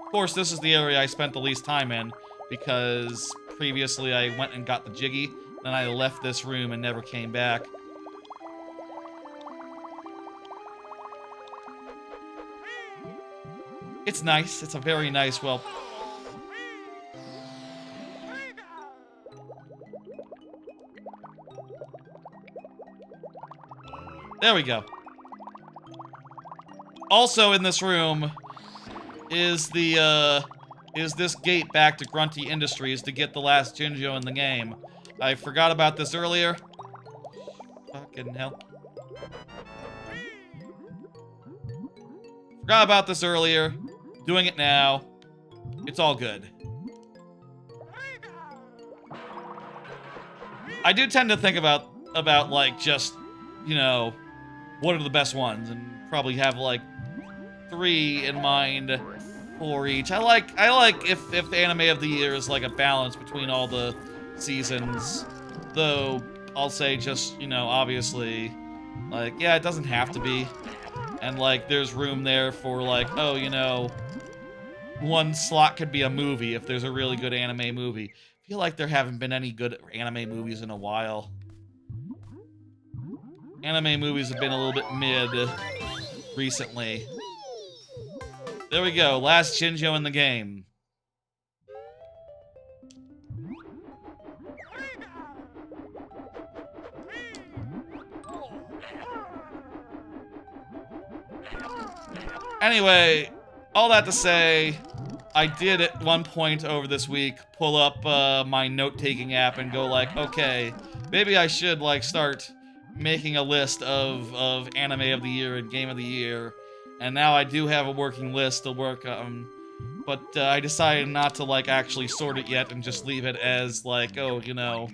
Of course, this is the area I spent the least time in, because previously I went and got the Jiggy, then I left this room and never came back. It's nice. It's a very nice, well... There we go. Also in this room is the is this gate back to Grunty Industries to get the last Jinjo in the game. I forgot about this earlier. Fucking hell. Forgot about this earlier. Doing it now. It's all good. I do tend to think about like just, you know, what are the best ones, and probably have like 3 in mind for each. I like if the anime of the year is like a balance between all the seasons, though I'll say just, you know, obviously, like, yeah, it doesn't have to be, and like there's room there for like, oh, you know, one slot could be a movie if there's a really good anime movie. I feel like there haven't been any good anime movies in a while. Anime movies have been a little bit mid recently. There we go, last Jinjo in the game. Anyway, all that to say, I did at one point over this week pull up my note-taking app and go like, okay, maybe I should like start making a list of anime of the year and game of the year. And now I do have a working list to work on, but I decided not to like actually sort it yet and just leave it as like, oh, you know,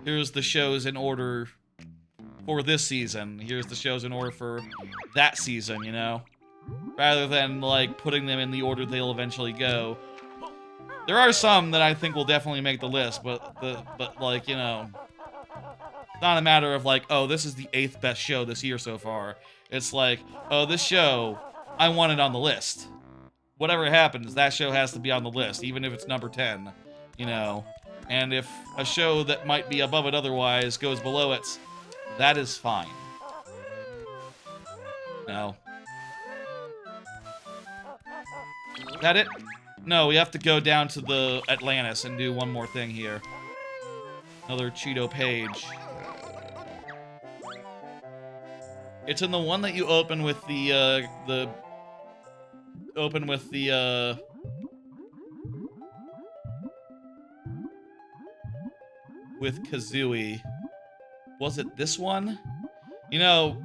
here's the shows in order for this season. Here's the shows in order for that season, you know? Rather than like putting them in the order they'll eventually go. There are some that I think will definitely make the list, but like, you know, it's not a matter of like, oh, this is the 8th best show this year so far. It's like, oh, this show, I want it on the list. Whatever happens, that show has to be on the list, even if it's number 10, you know. And if a show that might be above it otherwise goes below it, that is fine. No. Is that it? No, we have to go down to the Atlantis and do one more thing here. Another Cheeto page. It's in the one that you open with the with Kazooie. Was it this one? You know,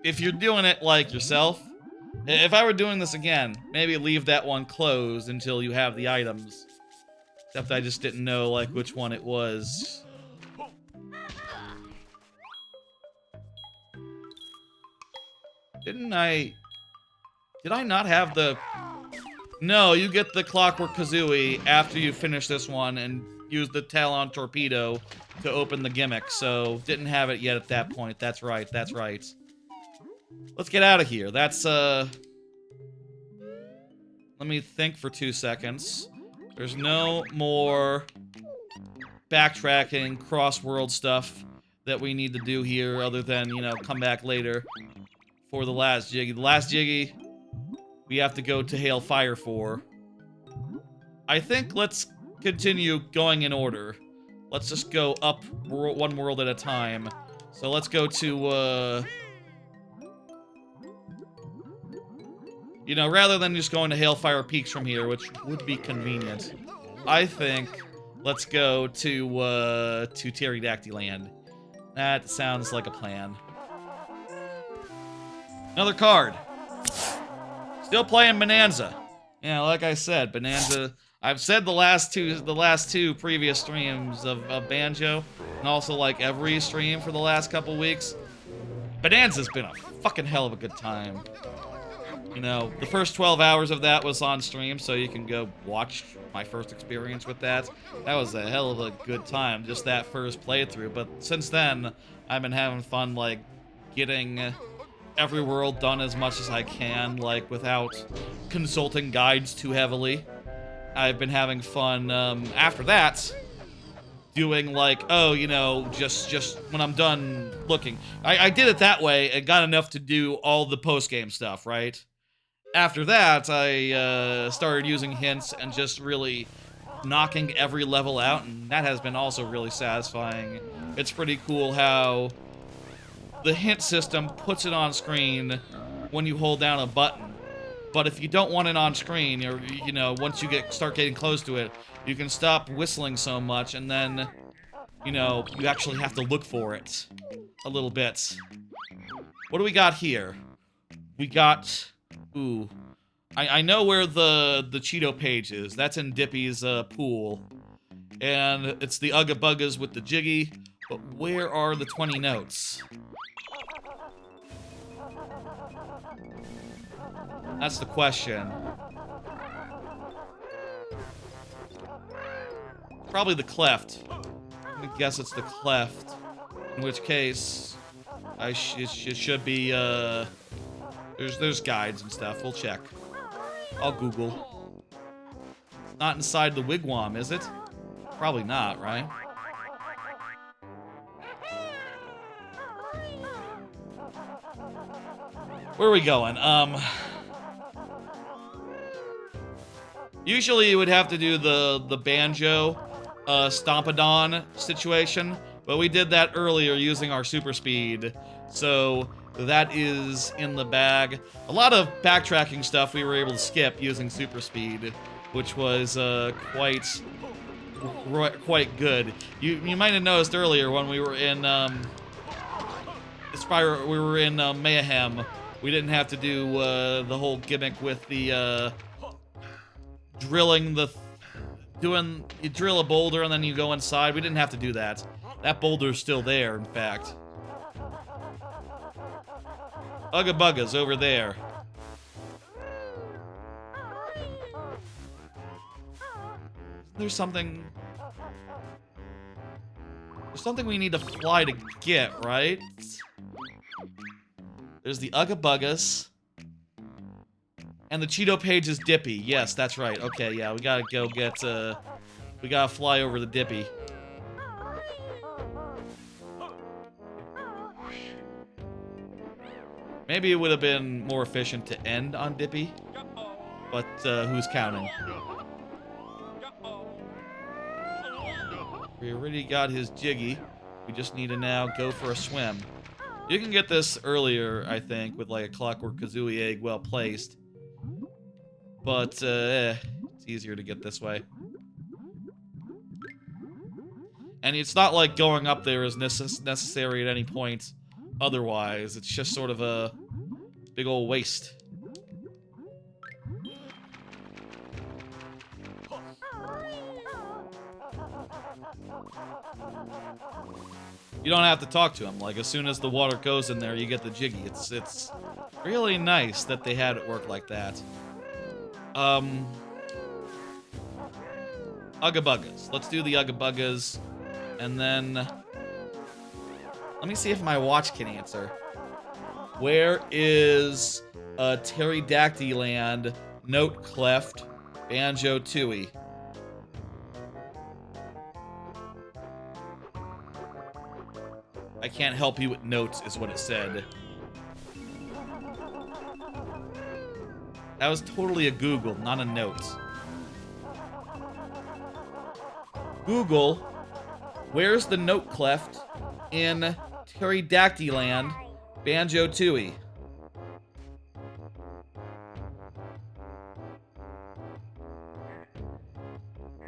if you're doing it like yourself, if I were doing this again, maybe leave that one closed until you have the items. Except I just didn't know like which one it was. Did I not have the... No, you get the Clockwork Kazooie after you finish this one and use the Talon Torpedo to open the gimmick, so didn't have it yet at that point. That's right, that's right. Let's get out of here. That's, let me think for 2 seconds. There's no more backtracking, cross-world stuff that we need to do here other than, you know, come back later for the last Jiggy. The last Jiggy, we have to go to Hail Fire for. I think let's continue going in order. Let's just go up one world at a time. So let's go to, you know, rather than just going to Hailfire Peaks from here, which would be convenient, I think let's go to Pterodactyl Land. That sounds like a plan. Another card. Still playing Bananza. Yeah, like I said, Bananza. I've said the last two previous streams of Banjo, and also like every stream for the last couple weeks. Bananza's been a fucking hell of a good time. You know, the first 12 hours of that was on stream, so you can go watch my first experience with that. That was a hell of a good time, just that first playthrough. But since then, I've been having fun, like, getting every world done as much as I can, like, without consulting guides too heavily. I've been having fun, after that, doing, like, oh, you know, just when I'm done looking. I did it that way and got enough to do all the post-game stuff, right? After that, I started using hints and just really knocking every level out, and that has been also really satisfying. It's pretty cool how the hint system puts it on screen when you hold down a button. But if you don't want it on screen, or, you know, once you start getting close to it, you can stop whistling so much, and then, you know, you actually have to look for it a little bit. What do we got here? We got... Ooh. I know where the Cheeto page is. That's in Dippy's pool. And it's the Ugga Buggas with the Jiggy. But where are the 20 notes? That's the question. Probably the cleft. I'm gonna guess it's the cleft. In which case, it should be, there's guides and stuff. We'll check. I'll Google. It's not inside the wigwam, is it? Probably not, right? Where are we going? Usually you would have to do the Banjo Stompadon situation, but we did that earlier using our super speed, so that is in the bag. A lot of backtracking stuff we were able to skip using super speed, which was quite good. You might have noticed earlier when we were in Mayhem, we didn't have to do the whole gimmick with the you drill a boulder and then you go inside. We didn't have to do that. That boulder's still there, in fact. Ugga Bugga's over there. There's something we need to fly to get, right? There's the Ugga Buggas. And the Cheeto page is Dippy. Yes, that's right. Okay, yeah, we gotta go get, we gotta fly over the Dippy. Maybe it would have been more efficient to end on Dippy. But, who's counting? We already got his Jiggy. We just need to now go for a swim. You can get this earlier, I think, with like a Clockwork Kazooie egg well placed. But, it's easier to get this way. And it's not like going up there is necessary at any point otherwise. It's just sort of a big old waste. You don't have to talk to him. Like, as soon as the water goes in there, you get the Jiggy. It's really nice that they had it work like that. Ugga Buggas. Let's do the Ugga Buggas. And then... let me see if my watch can answer. Where is Pterodactyland, Note Cleft, Banjo-Tooie? I can't help you with notes, is what it said. That was totally a Google, not a note. Google, where's the Note Cleft in Pterodactyland, Banjo-Tooie?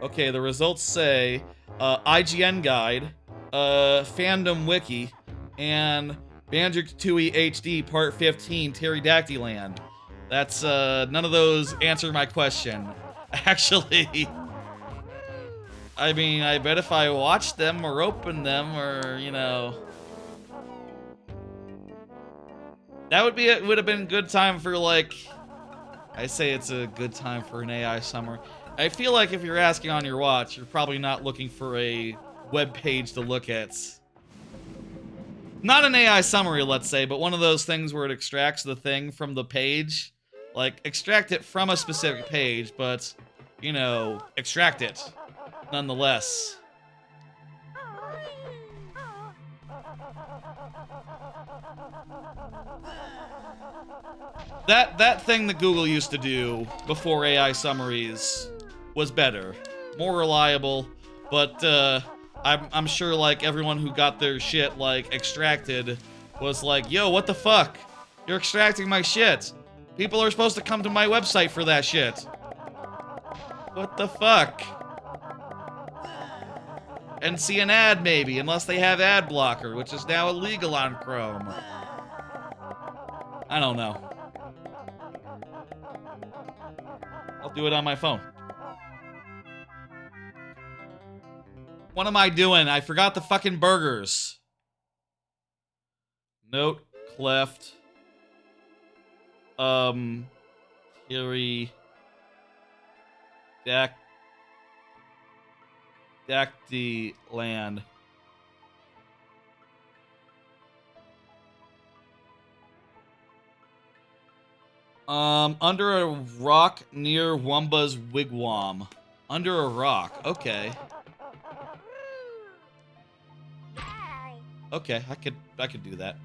Okay, the results say IGN Guide, Fandom Wiki, and Banjo-Tooie HD Part 15, Pterodactyland. That's, none of those answer my question. Actually, I mean, I bet if I watched them or opened them or, you know... That would have been a good time for, like... I say it's a good time for an AI summary. I feel like if you're asking on your watch, you're probably not looking for a web page to look at. Not an AI summary, let's say, but one of those things where it extracts the thing from the page. Like, extract it from a specific page, but, you know, extract it, nonetheless. That thing that Google used to do before AI summaries was better. More reliable, but, I'm sure, like, everyone who got their shit, like, extracted was like, yo, what the fuck? You're extracting my shit. People are supposed to come to my website for that shit. What the fuck? And see an ad, maybe, unless they have ad blocker, which is now illegal on Chrome. I don't know. I'll do it on my phone. What am I doing? I forgot the fucking burgers. Note, cleft. Kiri. Dacty land. Under a rock near Wumba's wigwam. Under a rock, okay. Okay, I could do that.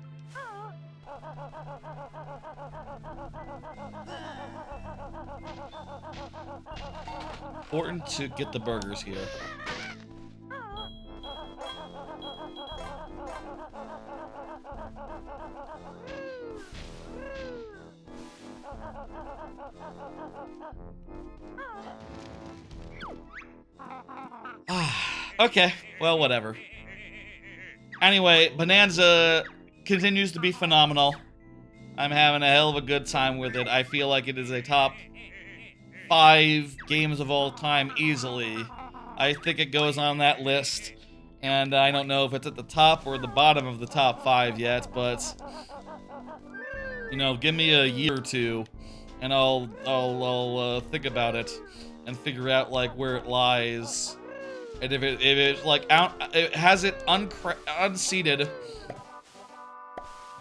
Important to get the burgers here. Okay, well, whatever. Anyway, Bananza continues to be phenomenal. I'm having a hell of a good time with it. I feel like it is a top 5 games of all time easily. I think it goes on that list, and I don't know if it's at the top or the bottom of the top 5 yet, but you know, give me a year or two, and I'll think about it and figure out like where it lies. And if it like it has it unseated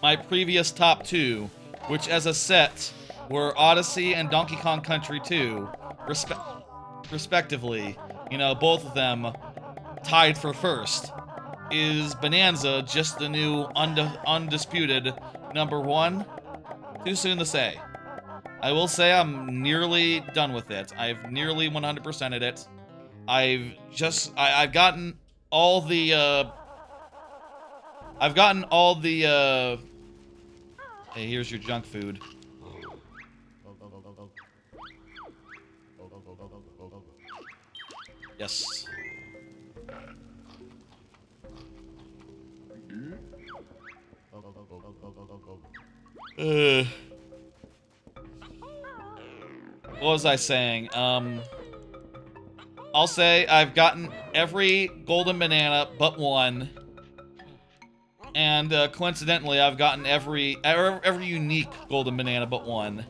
my previous top 2, which as a set were Odyssey and Donkey Kong Country 2, respectively. You know, both of them tied for first. Is Bananza just the new undisputed number 1? Too soon to say. I will say I'm nearly done with it. I've nearly 100%ed it. I've gotten all the, hey, here's your junk food. Yes. What was I saying? I'll say I've gotten every golden banana but one. And coincidentally, I've gotten every unique golden banana but one.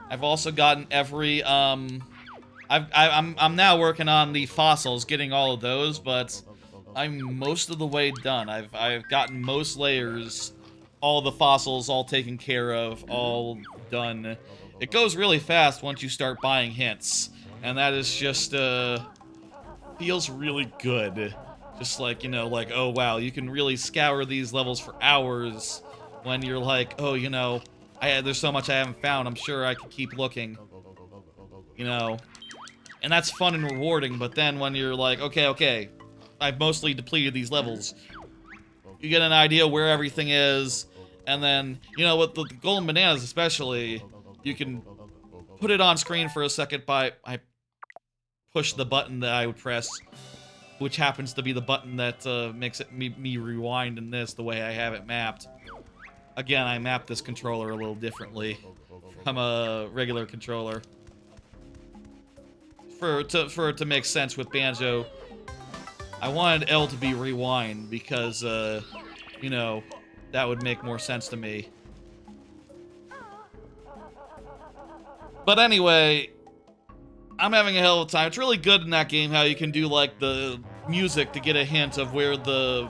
I've also gotten every I'm now working on the fossils, getting all of those, but I'm most of the way done. I've gotten most layers, all the fossils all taken care of, all done. It goes really fast once you start buying hints, and that is just feels really good. Just like, you know, like, oh wow, you can really scour these levels for hours when you're like, oh, you know, there's so much I haven't found, I'm sure I could keep looking. You know, and that's fun and rewarding, but then when you're like, okay, I've mostly depleted these levels, you get an idea where everything is, and then, you know, with the golden bananas especially, you can put it on screen for a second by, I push the button that I would press, which happens to be the button that makes it me rewind in this the way I have it mapped. Again, I mapped this controller a little differently from a regular controller. For it to make sense with Banjo, I wanted L to be rewind because, you know, that would make more sense to me. But anyway, I'm having a hell of a time. It's really good in that game how you can do, like, the music to get a hint of where the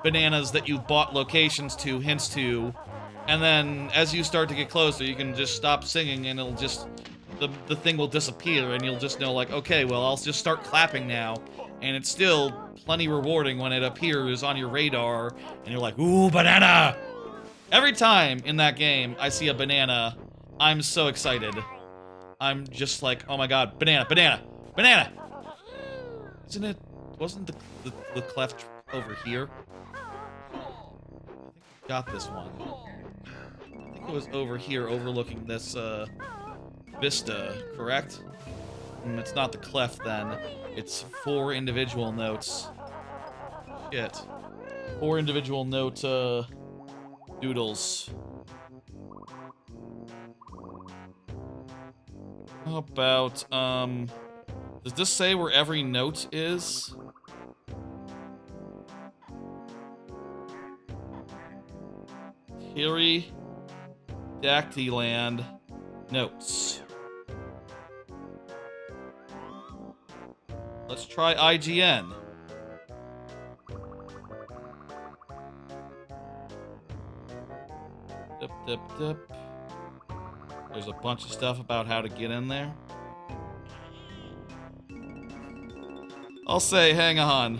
bananas that you bought locations to hints to. And then, as you start to get closer, you can just stop singing and it'll just... The thing will disappear and you'll just know, like, okay, well, I'll just start clapping now. And it's still plenty rewarding when it appears on your radar and you're like, ooh, banana! Every time in that game I see a banana, I'm so excited. I'm just like, oh my god, banana, banana, banana! Isn't it, wasn't the cleft over here? I think we got this one. I think was over here overlooking this vista, correct? It's not the clef then. It's 4 individual notes. Shit. 4 individual note doodles. How about does this say where every note is? Dactyland notes. Let's try IGN. Dip, dip, dip. There's a bunch of stuff about how to get in there. I'll say, hang on.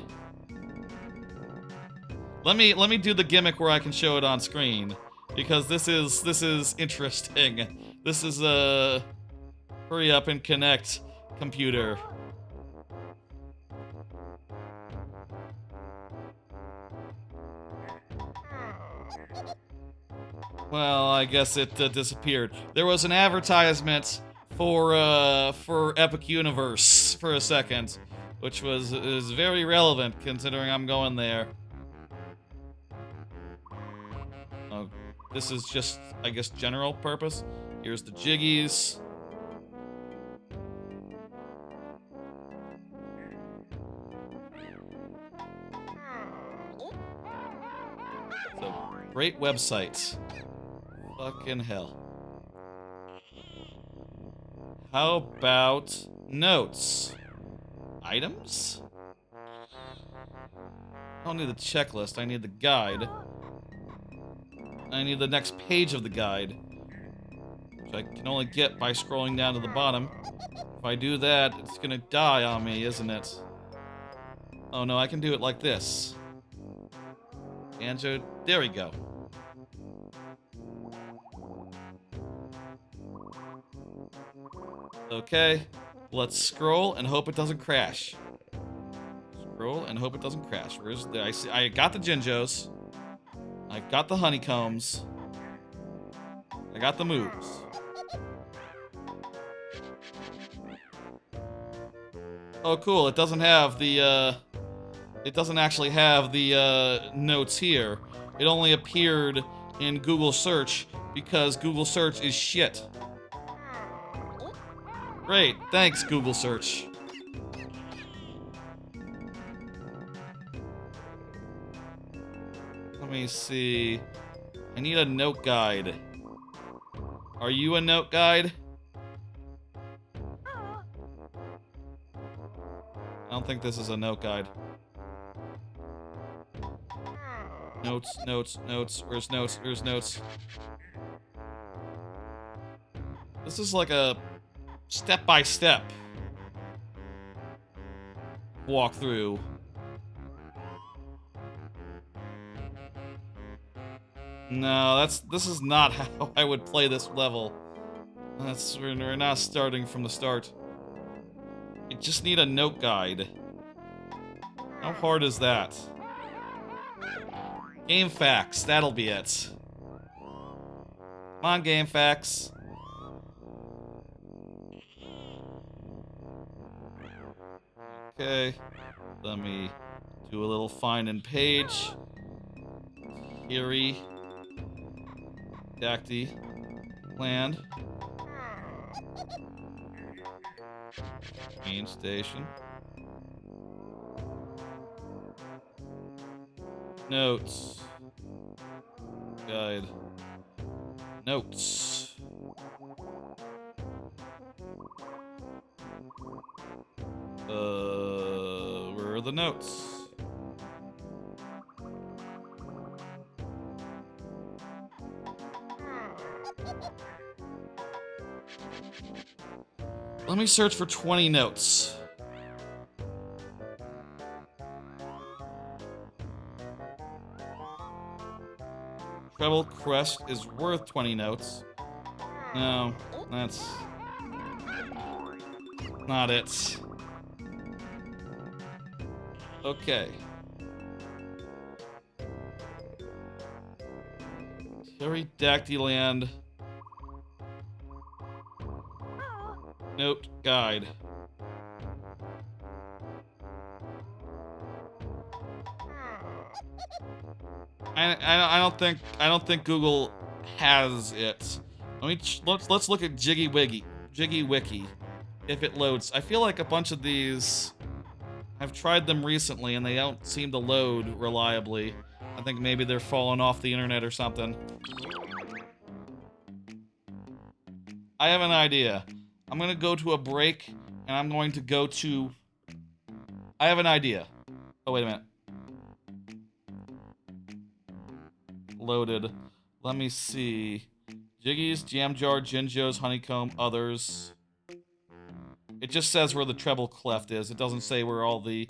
Let me do the gimmick where I can show it on screen, because this is interesting. This is a hurry up and connect computer. Well, I guess it disappeared. There was an advertisement for Epic Universe for a second, which is very relevant considering I'm going there. This is just, I guess, general purpose. Here's the jiggies. So, great website. Fucking hell. How about notes? Items? I don't need the checklist, I need the guide. I need the next page of the guide, which I can only get by scrolling down to the bottom. If I do that, it's gonna die on me, isn't it? Oh no, I can do it like this. Banjo, there we go. Okay, let's scroll and hope it doesn't crash. Scroll and hope it doesn't crash. Where's the, I got the Jinjos. I got the honeycombs. I got the moves. Oh, cool. It doesn't have the, it doesn't actually have the, notes here. It only appeared in Google search because Google search is shit. Great. Thanks, Google search. Let me see. I need a note guide. Are you a note guide? I don't think this is a note guide. Notes, notes, notes. Where's notes? Where's notes? This is like a step-by-step walkthrough. No, this is not how I would play this level. We're not starting from the start. I just need a note guide. How hard is that? Game facts, that'll be it. Come on, game facts. Okay, let me do a little find and page. Eerie. Dactyland. Main station. Notes. Guide. Notes. Where are the notes? Let me search for 20 notes. Treble crest is worth 20 notes. No, that's not it. Okay. Pterodactyland note guide. I don't think Google has it. Let's look at Jiggy Wiki, if it loads. I feel like a bunch of these, I've tried them recently and they don't seem to load reliably. I think maybe they're falling off the internet or something. I have an idea. I'm gonna go to a break and I'm going to go to, I have an idea. Oh, wait a minute. Loaded. Let me see. Jiggies, Jam Jar, Jinjos, Honeycomb, others. It just says where the treble clef is. It doesn't say where all the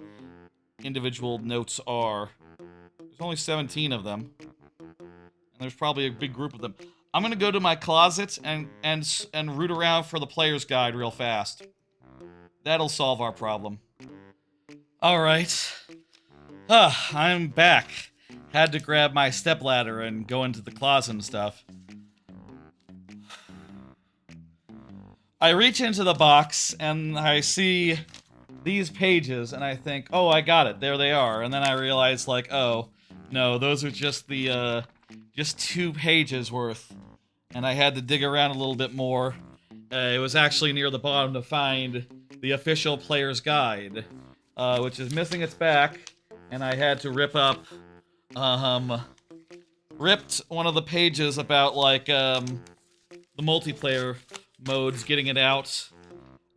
individual notes are. There's only 17 of them. And there's probably a big group of them. I'm gonna go to my closet and root around for the player's guide real fast. That'll solve our problem. Alright. I'm back. Had to grab my stepladder and go into the closet and stuff. I reach into the box and I see these pages and I think, oh, I got it. There they are. And then I realize, like, oh, no, those are just the, just 2 pages worth. And I had to dig around a little bit more. It was actually near the bottom to find the official player's guide, which is missing its back. And I had to rip up, ripped one of the pages about, like, the multiplayer modes, getting it out.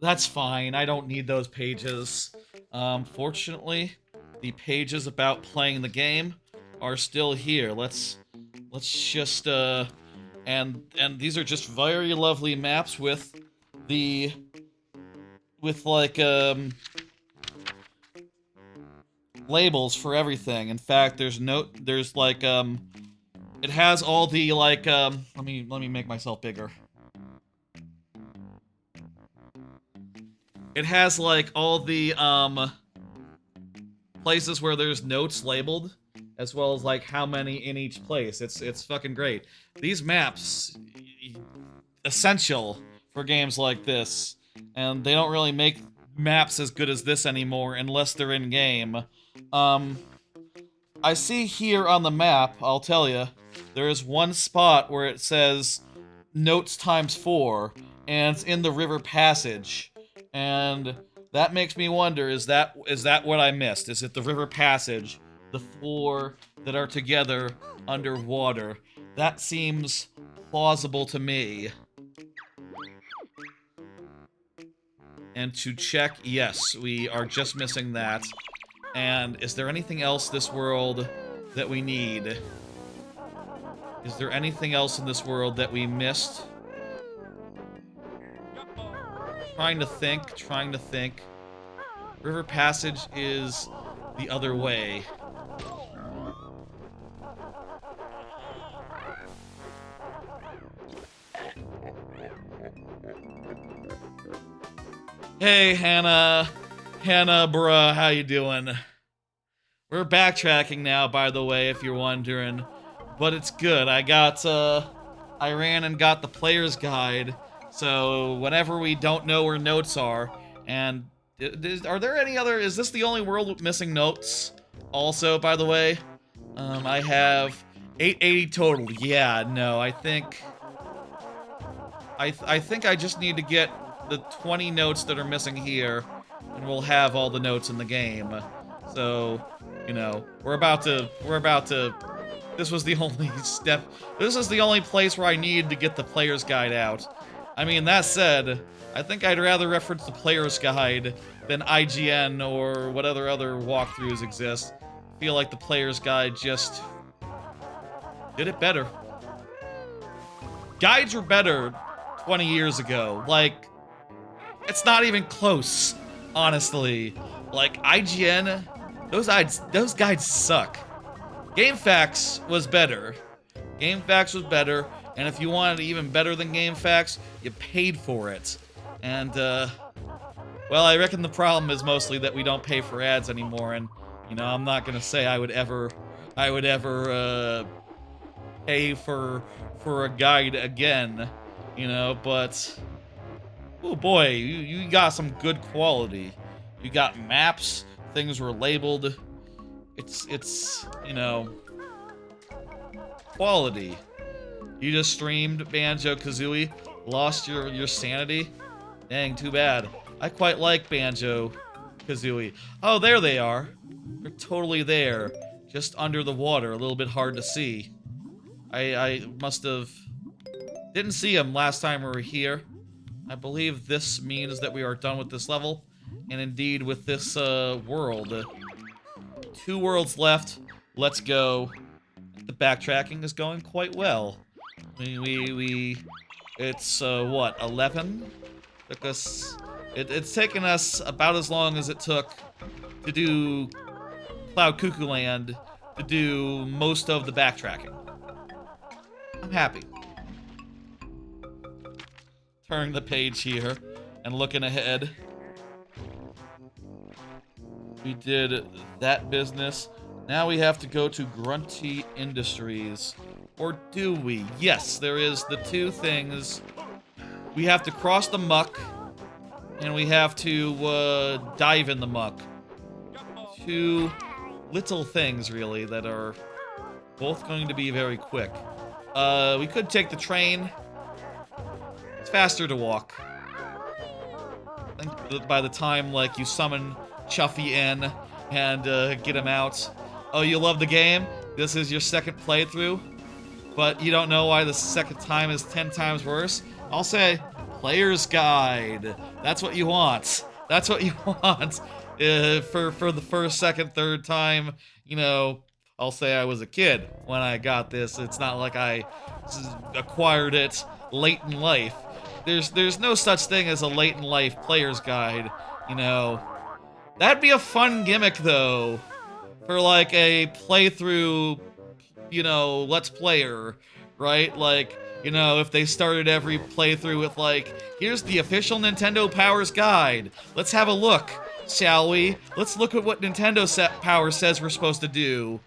That's fine, I don't need those pages. Fortunately, the pages about playing the game are still here. Let's just, and these are just very lovely maps with like, labels for everything. In fact, there's like, it has all the, like, let me make myself bigger. It has, like, all the, places where there's notes labeled, as well as, like, how many in each place. It's fucking great. These maps, essential for games like this, and they don't really make maps as good as this anymore unless they're in-game. I see here on the map, I'll tell you, there is one spot where it says notes ×4, and it's in the river passage. And that makes me wonder, is that what I missed? Is it the river passage? The 4 that are together underwater? That seems plausible to me. And to check, yes, we are just missing that. And is there anything else this world that we need? Is there anything else in this world that we missed? Trying to think. River passage is the other way. Hey, Hannah, bruh, how you doing? We're backtracking now, by the way, if you're wondering. But it's good. I ran and got the player's guide. So, whenever we don't know where notes are, and are there any other, is this the only world with missing notes? Also, by the way, I have 880 total. Yeah, no, I think I just need to get the 20 notes that are missing here, and we'll have all the notes in the game. So, you know, we're about to, this was the only step, this is the only place where I need to get the player's guide out. I mean, that said, I think I'd rather reference the player's guide than IGN or what other walkthroughs exist. I feel like the player's guide just did it better. Guides were better 20 years ago. Like, it's not even close, honestly. Like, IGN, those guides suck. GameFAQs was better. GameFAQs was better. And if you wanted even better than GameFAQs, you paid for it. And, well, I reckon the problem is mostly that we don't pay for ads anymore, and, you know, I'm not gonna say I would ever pay for a guide again, you know, but oh boy, you got some good quality. You got maps, things were labeled. It's you know, quality. You just streamed Banjo-Kazooie, lost your sanity. Dang, too bad. I quite like Banjo-Kazooie. Oh, there they are. They're totally there. Just under the water, a little bit hard to see. I must have... Didn't see them last time we were here. I believe this means that we are done with this level. And indeed with this world. 2 worlds left. Let's go. The backtracking is going quite well. It's, what, 11? Took us... It's taken us about as long as it took to do Cloud Cuckooland to do most of the backtracking. I'm happy. Turning the page here and looking ahead. We did that business. Now we have to go to Grunty Industries. Or do we? Yes, there is the 2 things. We have to cross the muck, and we have to dive in the muck. 2 little things, really, that are both going to be very quick. We could take the train. It's faster to walk. I think that by the time, like, you summon Chuffy in and get him out. Oh, you love the game? This is your second playthrough? But you don't know why the second time is 10 times worse? I'll say, player's guide. That's what you want. That's what you want. For the first, second, third time, you know, I'll say I was a kid when I got this. It's not like I acquired it late in life. There's no such thing as a late in life player's guide, you know. That'd be a fun gimmick, though, for like a playthrough, you know, Let's Player, right? Like, you know, if they started every playthrough with like, here's the official Nintendo Powers guide. Let's have a look, shall we? Let's look at what Nintendo Power says we're supposed to do.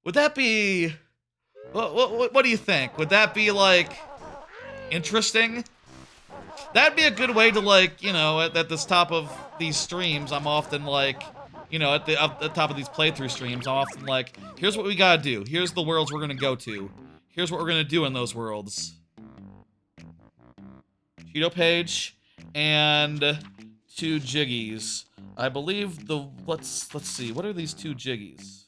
Would that be... What do you think? Would that be, like, interesting? That'd be a good way to, like, you know, at the top of these streams, I'm often, like, you know, at the top of these playthrough streams, I'm often like, here's what we gotta do. Here's the worlds we're gonna go to. Here's what we're gonna do in those worlds. Cheeto page and 2 jiggies. I believe the... Let's see. What are these 2 jiggies?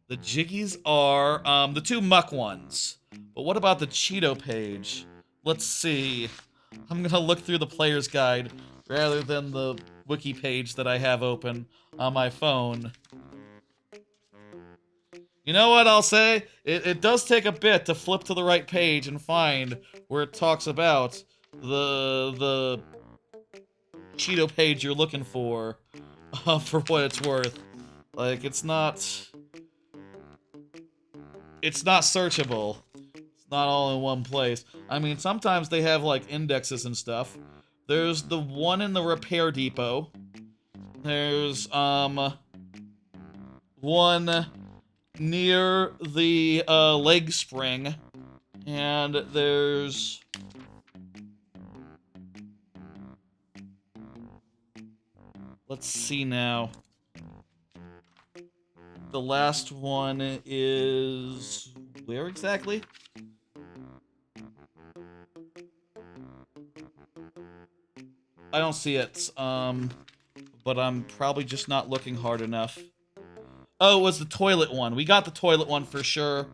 The jiggies are, the 2 muck ones. But what about the Cheeto page? Let's see. I'm gonna look through the player's guide rather than the wiki page that I have open on my phone. You know what I'll say? It does take a bit to flip to the right page and find where it talks about the Cheeto page you're looking for what it's worth. Like, it's not searchable. It's not all in one place. I mean, sometimes they have, like, indexes and stuff. There's the one in the repair depot. There's, one near the, leg spring. And there's... Let's see now. The last one is... where exactly? I don't see it, but I'm probably just not looking hard enough. Oh, it was the toilet one. We got the toilet one for sure.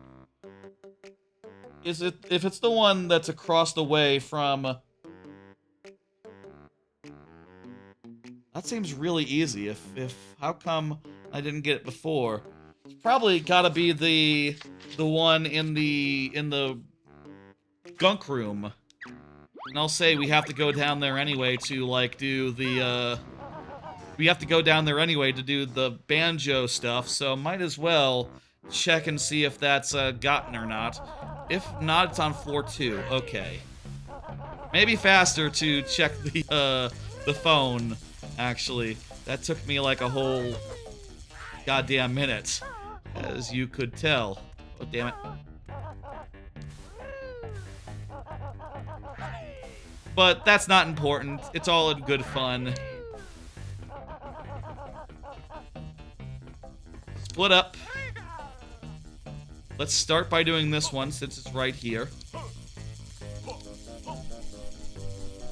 Is it... if it's the one that's across the way from... That seems really easy. If how come I didn't get it before? It's probably gotta be the one in the gunk room. And I'll say we have to go down there anyway to, like, do the, we have to go down there anyway to do the banjo stuff, so might as well check and see if that's, gotten or not. If not, it's on floor 2. Okay. Maybe faster to check the phone, actually. That took me, like, a whole goddamn minute, as you could tell. Oh, damn it. But that's not important. It's all in good fun. Split up. Let's start by doing this one since it's right here.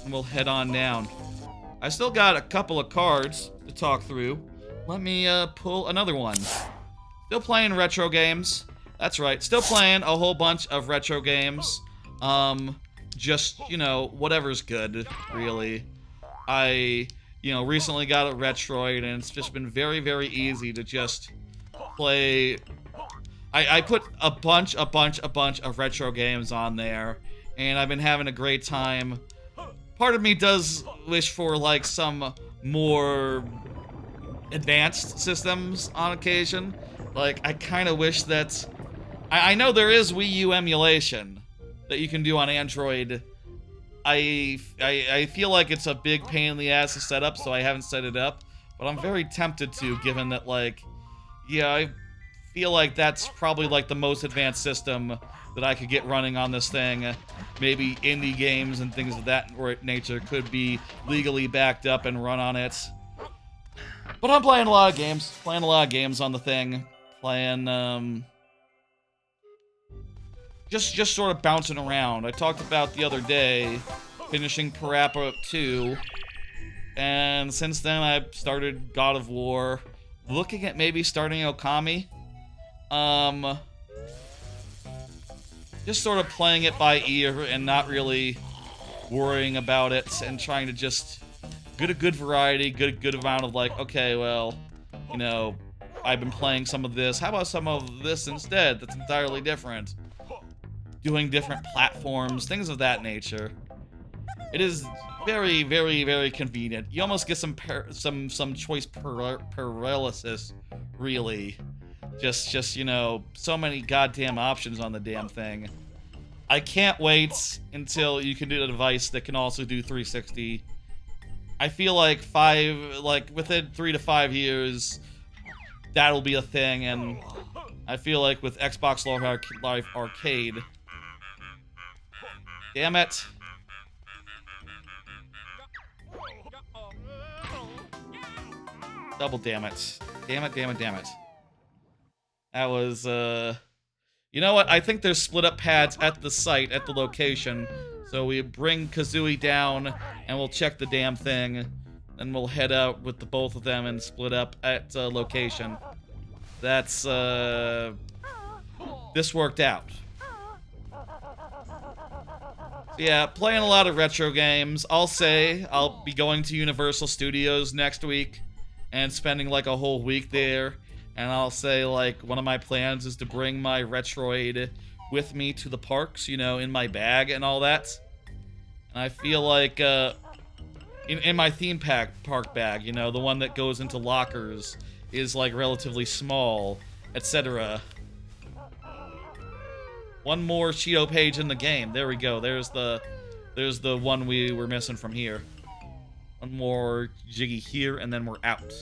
And we'll head on down. I still got a couple of cards to talk through. Let me pull another one. Still playing retro games. That's right. Still playing a whole bunch of retro games. Just, you know, whatever's good, really. I, you know, recently got a Retroid, and it's just been very, very easy to just play. I put a bunch of retro games on there, and I've been having a great time. Part of me does wish for, like, some more advanced systems on occasion. Like, I kind of wish that... I know there is Wii U emulation that you can do on Android. I feel like it's a big pain in the ass to set up, so I haven't set it up. But I'm very tempted to, given that, like, yeah, I feel like that's probably, like, the most advanced system that I could get running on this thing. Maybe indie games and things of that nature could be legally backed up and run on it. But I'm playing a lot of games. Playing a lot of games on the thing. Playing, Just sort of bouncing around. I talked about the other day finishing Preamble 2, and since then I've started God of War, looking at maybe starting Okami. Just sort of playing it by ear and not really worrying about it, and trying to just get a good variety, good amount of, like, okay, well, you know, I've been playing some of this. How about some of this instead? That's entirely different. Doing different platforms, things of that nature. It is very, very, very convenient. You almost get some choice paralysis, really. Just you know, so many goddamn options on the damn thing. I can't wait until you can do a device that can also do 360. I feel like within 3 to 5 years, that'll be a thing, and I feel like with Xbox Live Arcade. Damn it. Double damn it. Damn it, damn it, damn it. That was, You know what? I think there's split-up pads at the site, at the location. So we bring Kazooie down, and we'll check the damn thing. Then we'll head out with the both of them and split up at location. That's, This worked out. Yeah, playing a lot of retro games. I'll say I'll be going to Universal Studios next week and spending like a whole week there. And I'll say, like, one of my plans is to bring my Retroid with me to the parks, you know, in my bag and all that. And I feel like, in my theme park bag, you know, the one that goes into lockers is, like, relatively small, etc. One more Cheeto page in the game. There we go. There's the one we were missing from here. One more Jiggy here, and then we're out.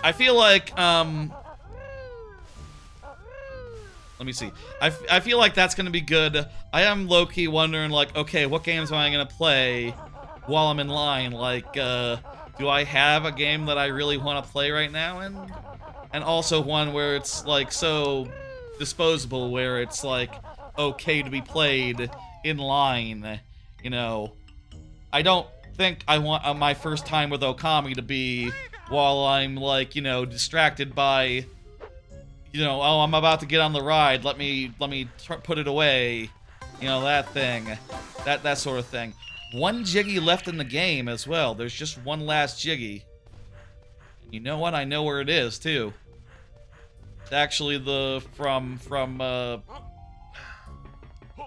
I feel like, let me see. I feel like that's gonna be good. I am low-key wondering, like, okay, what games am I gonna play while I'm in line? Like, do I have a game that I really want to play right now? And also one where it's, like, so disposable, where it's, like, okay to be played in line, you know. I don't think I want my first time with Okami to be while I'm, like, you know, distracted by, you know, oh, I'm about to get on the ride, let me put it away, you know, that thing, that sort of thing. One Jiggy left in the game as well. There's just one last Jiggy. And you know what? I know where it is, too. It's actually from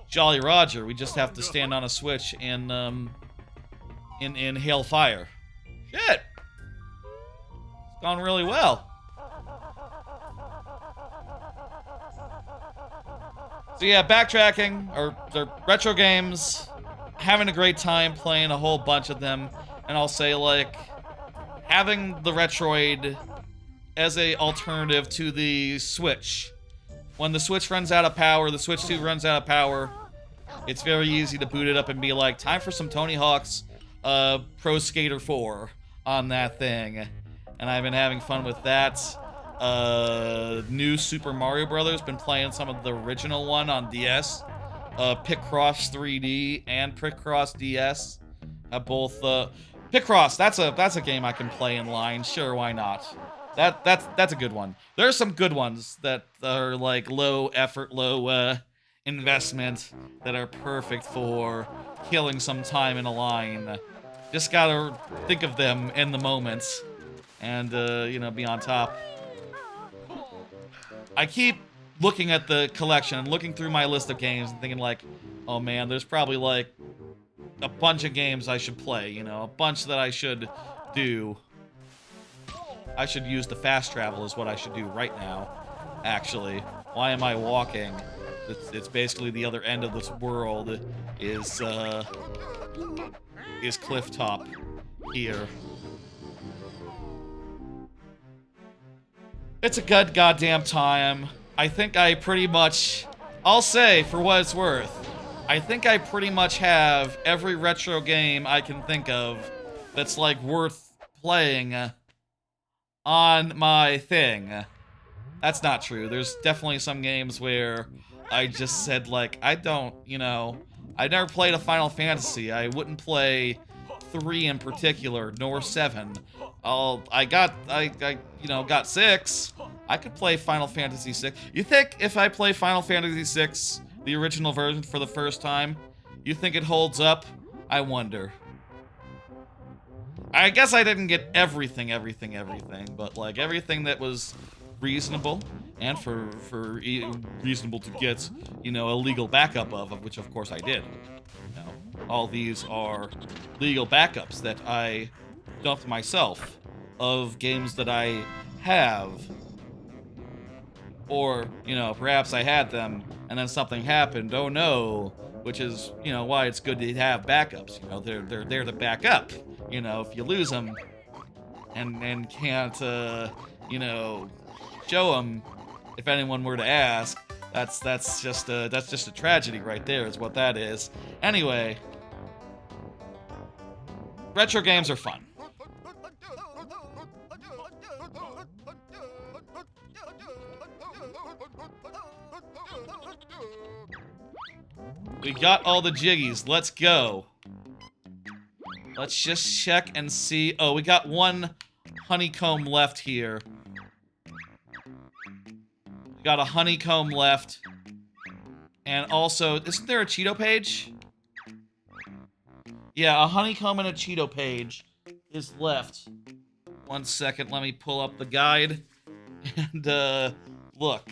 Jolly Roger. We just have to stand on a switch in Hailfire. Shit! It's gone really well. So yeah, backtracking, or retro games, having a great time playing a whole bunch of them, and I'll say, like, having the Retroid as a alternative to the Switch. When the Switch runs out of power, the Switch 2 runs out of power, it's very easy to boot it up and be like, time for some Tony Hawk's Pro Skater 4 on that thing. And I've been having fun with that. New Super Mario Brothers, been playing some of the original one on DS. Picross 3D and Picross DS. Both, Picross, that's a game I can play in line. Sure, why not? That's a good one. There are some good ones that are like low effort, low investment that are perfect for killing some time in a line. Just gotta think of them in the moment and, you know, be on top. I keep looking at the collection and looking through my list of games and thinking like, oh man, there's probably like a bunch of games I should play, you know, a bunch that I should do. I should use the fast travel is what I should do right now, actually. Why am I walking? It's basically the other end of this world is Clifftop here. It's a good goddamn time. I think I pretty much, I'll say for what it's worth, I think I pretty much have every retro game I can think of that's like worth playing on my thing. That's not true. There's definitely some games where I just said like, I don't, you know, I never played a Final Fantasy. I wouldn't play 3 in particular, nor 7. I got 6. I could play Final Fantasy 6. You think if I play Final Fantasy 6, the original version for the first time, you think it holds up? I wonder. I guess I didn't get everything, but like everything that was reasonable and for reasonable to get, you know, a legal backup of which of course I did. You know, all these are legal backups that I dumped myself of games that I have. Or, you know, perhaps I had them and then something happened. Oh no. Which is, you know, why it's good to have backups. You know, they're there to back up. You know, if you lose them and can't, you know, show them, if anyone were to ask, that's just a tragedy right there, is what that is. Anyway, retro games are fun. We got all the jiggies. Let's go. Let's just check and see. Oh, we got one honeycomb left here. We got a honeycomb left. And also, isn't there a Cheeto page? Yeah, a honeycomb and a Cheeto page is left. 1 second, let me pull up the guide. And, look.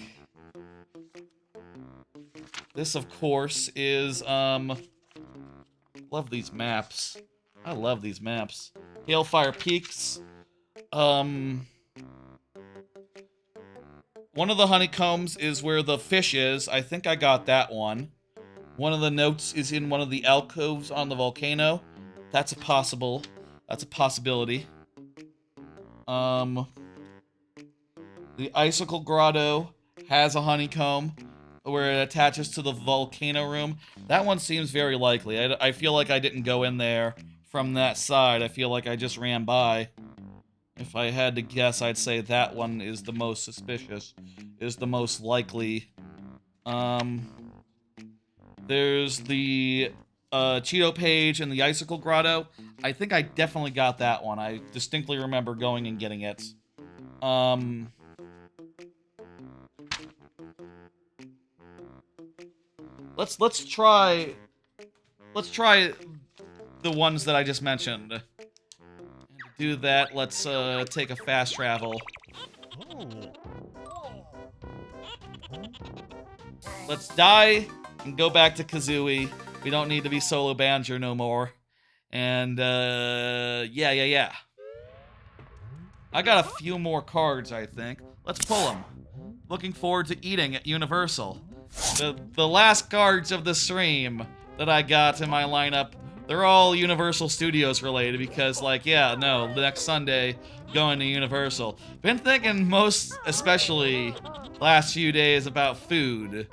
This, of course, is, love these maps. I love these maps. Hailfire Peaks. One of the honeycombs is where the fish is. I think I got that one. One of the notes is in one of the alcoves on the volcano. That's a possibility. The Icicle Grotto has a honeycomb where it attaches to the volcano room. That one seems very likely. I feel like I didn't go in there from that side. I feel like I just ran by. If I had to guess, I'd say that one is the most suspicious, is the most likely. There's the Cheeto page and the Icicle Grotto. I think I definitely got that one. I distinctly remember going and getting it. Let's try the ones that I just mentioned. And to do that, let's take a fast travel. Let's die and go back to Kazooie. We don't need to be solo Banjo no more. And yeah. I got a few more cards, I think. Let's pull them. Looking forward to eating at Universal. The last cards of the stream that I got in my lineup they're all Universal Studios related because, like, yeah, no, the next Sunday, going to Universal. Been thinking especially last few days about food.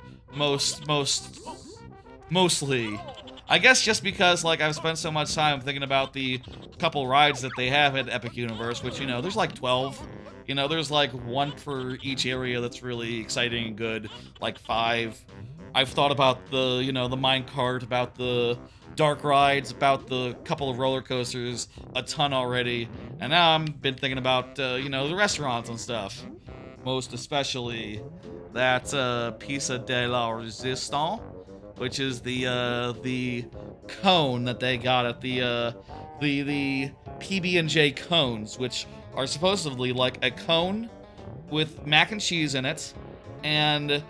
Mostly. I guess just because, like, I've spent so much time thinking about the couple rides that they have at Epic Universe, which, you know, there's like 12. You know, there's like one for each area that's really exciting and good, like 5. I've thought about the, you know, the minecart, about the dark rides, about the couple of roller coasters, a ton already, and now I've been thinking about, you know, the restaurants and stuff. Most especially that Pizza de la Resistance, which is the cone that they got at the PB&J cones, which are supposedly like a cone with mac and cheese in it, and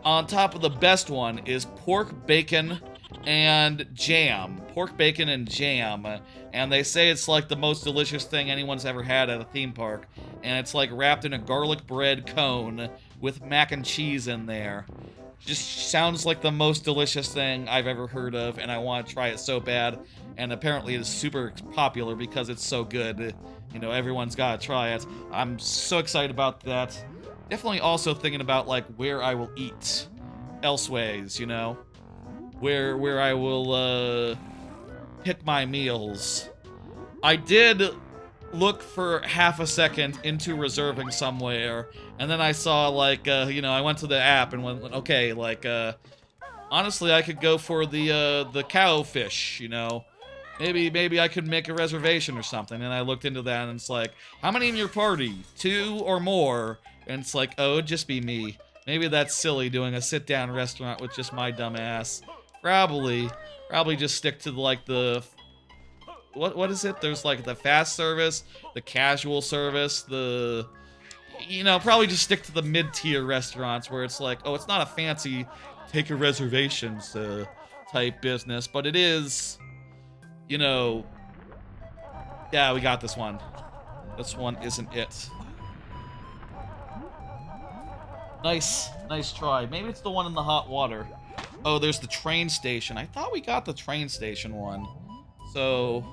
on top of the best one is pork, bacon, and jam. Pork, bacon, and jam. And they say it's like the most delicious thing anyone's ever had at a theme park. And it's like wrapped in a garlic bread cone with mac and cheese in there. Just sounds like the most delicious thing I've ever heard of, and I want to try it so bad. And apparently it's super popular because it's so good. You know, everyone's got to try it. I'm so excited about that. Definitely also thinking about, like, where I will eat elseways, you know? Where I will, pick my meals. I did look for half a second into reserving somewhere, and then I saw, like, you know, I went to the app and went, okay, like, honestly, I could go for the cowfish, you know? Maybe I could make a reservation or something, and I looked into that, and it's like, how many in your party? 2 or more? And it's like, oh, it'd just be me. Maybe that's silly, doing a sit-down restaurant with just my dumb ass. Probably just stick to, like, the... What is it? There's, like, the fast service, the casual service, the... You know, probably just stick to the mid-tier restaurants where it's like, oh, it's not a fancy take a reservations type business, but it is, you know... Yeah, we got this one. This one isn't it. Nice try. Maybe it's the one in the hot water. Oh, there's the train station. I thought we got the train station one. So,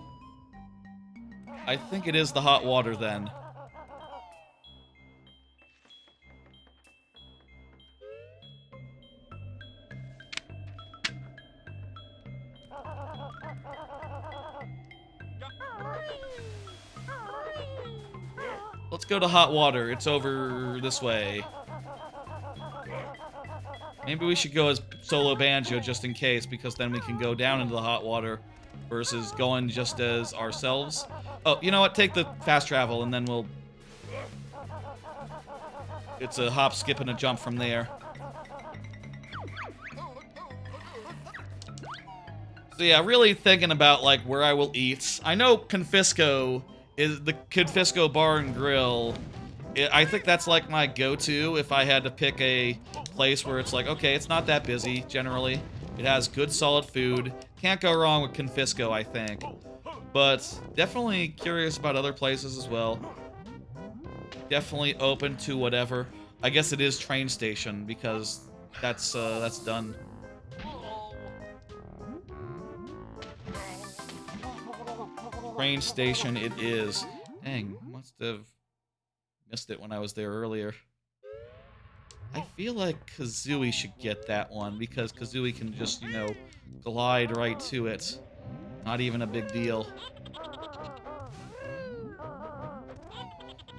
I think it is the hot water then. Let's go to hot water. It's over this way. Maybe we should go as solo Banjo just in case, because then we can go down into the hot water versus going just as ourselves. Oh, you know what? Take the fast travel and then we'll... It's a hop, skip, and a jump from there. So yeah, really thinking about, like, where I will eat. I know Confisco is the Confisco Bar and Grill. I think that's, like, my go-to if I had to pick a place where it's like, okay, it's not that busy, generally. It has good, solid food. Can't go wrong with Confisco, I think. But definitely curious about other places as well. Definitely open to whatever. I guess it is train station, because that's done. Train station it is. Dang, must have missed it when I was there earlier. I feel like Kazooie should get that one, because Kazooie can just, you know, glide right to it. Not even a big deal.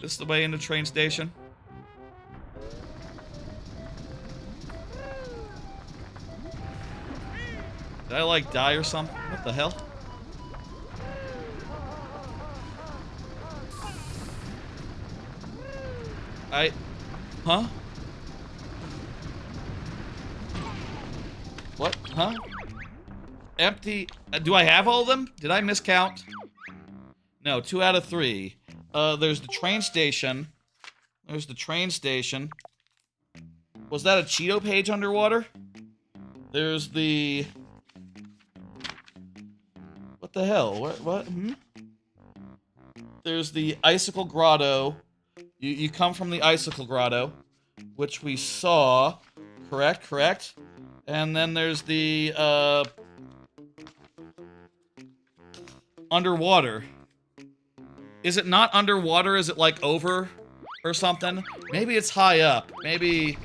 This is the way into train station? Did I, like, die or something? What the hell? Huh? What? Huh? Empty. Do I have all of them? Did I miscount? No, 2 out of 3. There's the train station. There's the train station. Was that a Cheeto page underwater? There's the... What the hell? What? Hmm? There's the Icicle Grotto. You come from the Icicle Grotto, which we saw. Correct. And then there's the, underwater. Is it not underwater? Is it like over or something? Maybe it's high up. Maybe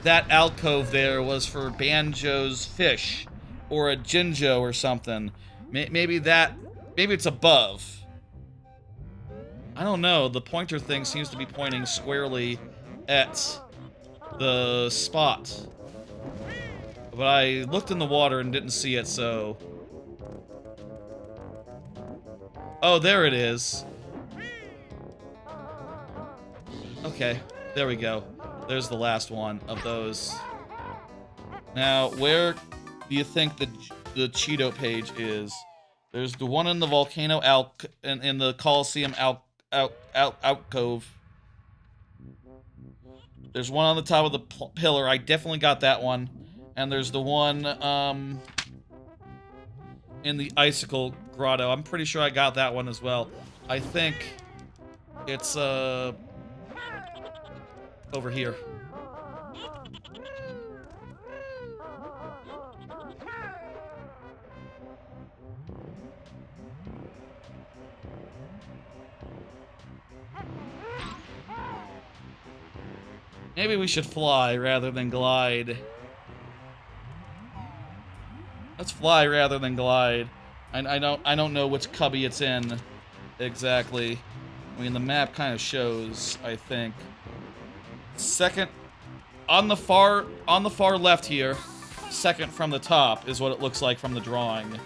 that alcove there was for Banjo's fish or a Jinjo or something. Maybe it's above. I don't know. The pointer thing seems to be pointing squarely at the spot. But I looked in the water and didn't see it, so... Oh, there it is. Okay, there we go. There's the last one of those. Now, where do you think the Cheeto page is? There's the one in the volcano in the Coliseum alcove. There's one on the top of the pillar. I definitely got that one. And there's the one in the icicle grotto. I'm pretty sure I got that one as well. I think it's over here. Maybe we should fly rather than glide. Let's fly rather than glide. I don't know which cubby it's in exactly. I mean, the map kind of shows, I think. Second on the far left here, second from the top is what it looks like from the drawing.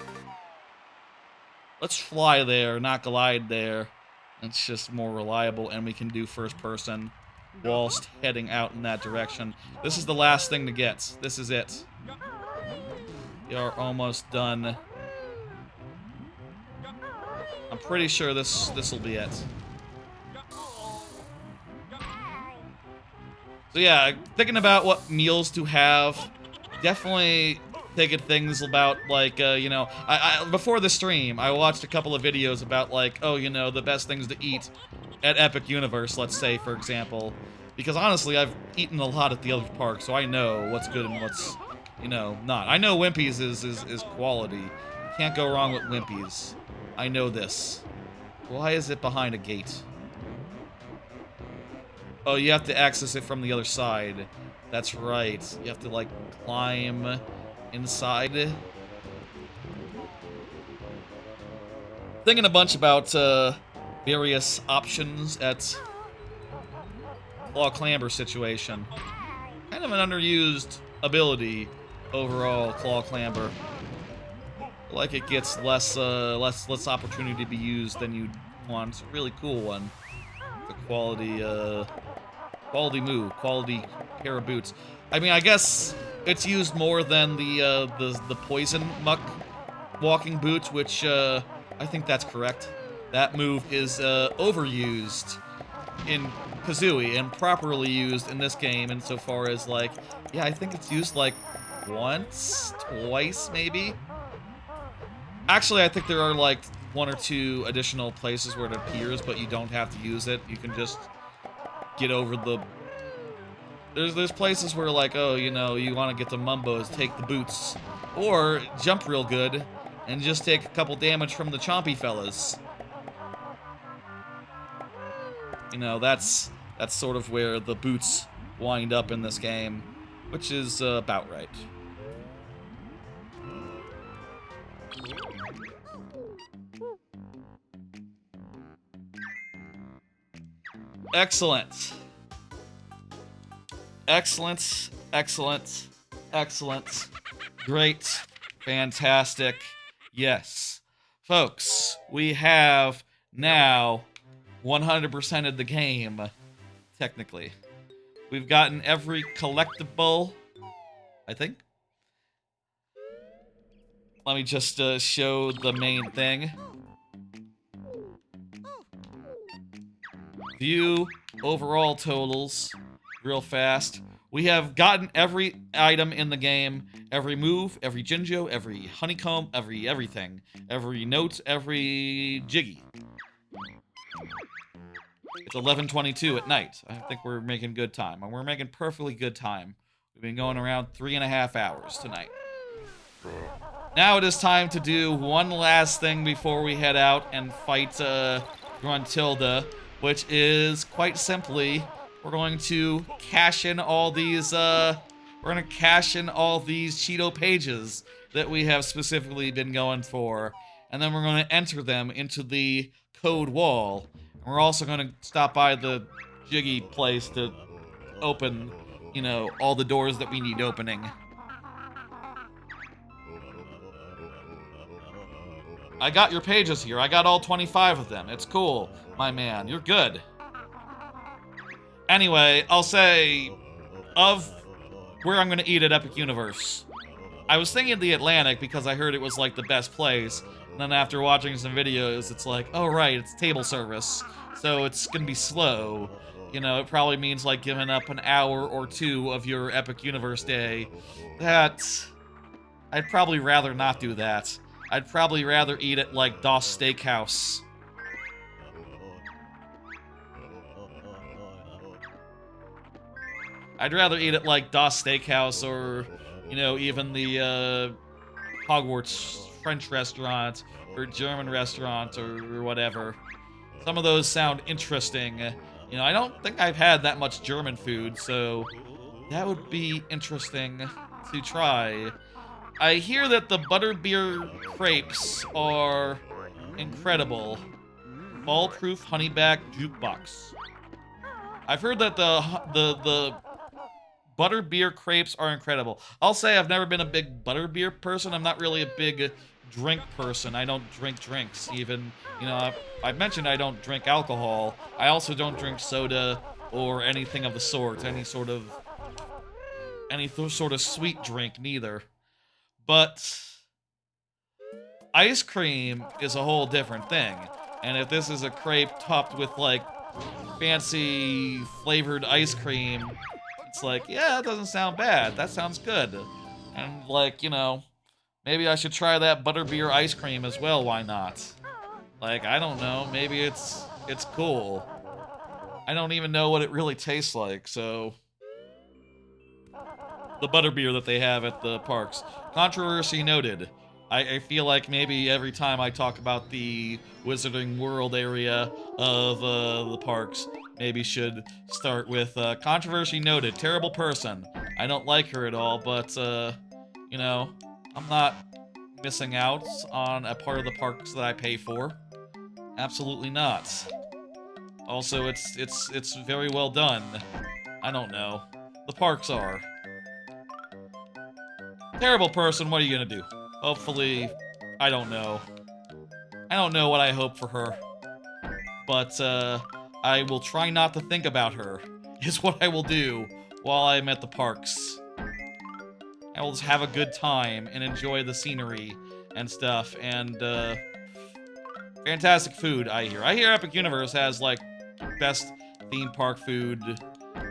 Let's fly there, not glide there. It's just more reliable, and we can do first person whilst heading out in that direction. This is the last thing to get. This is it. We are almost done. I'm pretty sure this will be it. So yeah, thinking about what meals to have. Definitely thinking things about, like, you know, I before the stream, I watched a couple of videos about, like, oh, you know, the best things to eat at Epic Universe, let's say, for example. Because honestly, I've eaten a lot at the other park, so I know what's good and what's, you know, not. I know Wimpy's is quality. Can't go wrong with Wimpy's. I know this. Why is it behind a gate? Oh, you have to access it from the other side. That's right. You have to, like, climb inside. Thinking a bunch about various options at Claw Clamber situation. Kind of an underused ability overall, Claw Clamber. Like it gets less opportunity to be used than you'd want. It's a really cool one. The quality move, quality pair of boots. I mean, I guess it's used more than the poison muck walking boots, which I think that's correct. That move is overused in Kazooie and properly used in this game insofar as, like, yeah, I think it's used like once, twice, maybe. Actually, I think there are like 1 or 2 additional places where it appears, but you don't have to use it. You can just get over the... There's places where, like, oh, you know, you want to get the Mumbos, take the boots. Or jump real good and just take a couple damage from the chompy fellas. You know, that's sort of where the boots wind up in this game, which is about right. Excellent. Excellent, excellent, excellent. Great, fantastic. Yes. Folks, we have now 100%ed the game, technically. We've gotten every collectible, I think. Let me just show the main thing. View overall totals real fast. We have gotten every item in the game, every move, every Jinjo, every honeycomb, everything. Every note, every jiggy. It's 11:22 at night. I think we're making good time. And we're making perfectly good time. We've been going around 3.5 hours tonight. Now it is time to do one last thing before we head out and fight Gruntilda, which is quite simply we're going to cash in all these Cheeto pages that we have specifically been going for, and then we're going to enter them into the code wall. And we're also going to stop by the Jiggy place to open, you know, all the doors that we need opening. I got your pages here. I got all 25 of them. It's cool, my man. You're good. Anyway, I'll say, of where I'm going to eat at Epic Universe, I was thinking the Atlantic because I heard it was, like, the best place. And then after watching some videos, it's like, oh, right, it's table service. So it's going to be slow. You know, it probably means, like, giving up an hour or two of your Epic Universe day. I'd probably rather not do that. I'd probably rather eat at, like, Das Steakhouse. I'd rather eat at, like, Das Steakhouse or, you know, even the, Hogwarts French restaurant or German restaurant or whatever. Some of those sound interesting. You know, I don't think I've had that much German food, so that would be interesting to try. I hear that the butterbeer crepes are incredible. Fall-proof honeyback jukebox. I've heard that the butterbeer crepes are incredible. I'll say I've never been a big butterbeer person. I'm not really a big drink person. I don't drink drinks, even. You know, I've mentioned I don't drink alcohol. I also don't drink soda or anything of the sort. Any sort of sweet drink, neither. But ice cream is a whole different thing. And if this is a crepe topped with, like, fancy flavored ice cream, it's like, yeah, that doesn't sound bad. That sounds good. And, like, you know, maybe I should try that butterbeer ice cream as well. Why not? Like, I don't know. Maybe it's cool. I don't even know what it really tastes like, so... The butterbeer that they have at the parks. Controversy noted. I feel like maybe every time I talk about the Wizarding World area of the parks, maybe should start with controversy noted. Terrible person. I don't like her at all, but you know, I'm not missing out on a part of the parks that I pay for. Absolutely not. Also, it's very well done. I don't know. The parks are. Terrible person, what are you gonna do? Hopefully, I don't know. I don't know what I hope for her. But, I will try not to think about her, is what I will do while I'm at the parks. I will just have a good time and enjoy the scenery and stuff, and, fantastic food, I hear. I hear Epic Universe has, like, best theme park food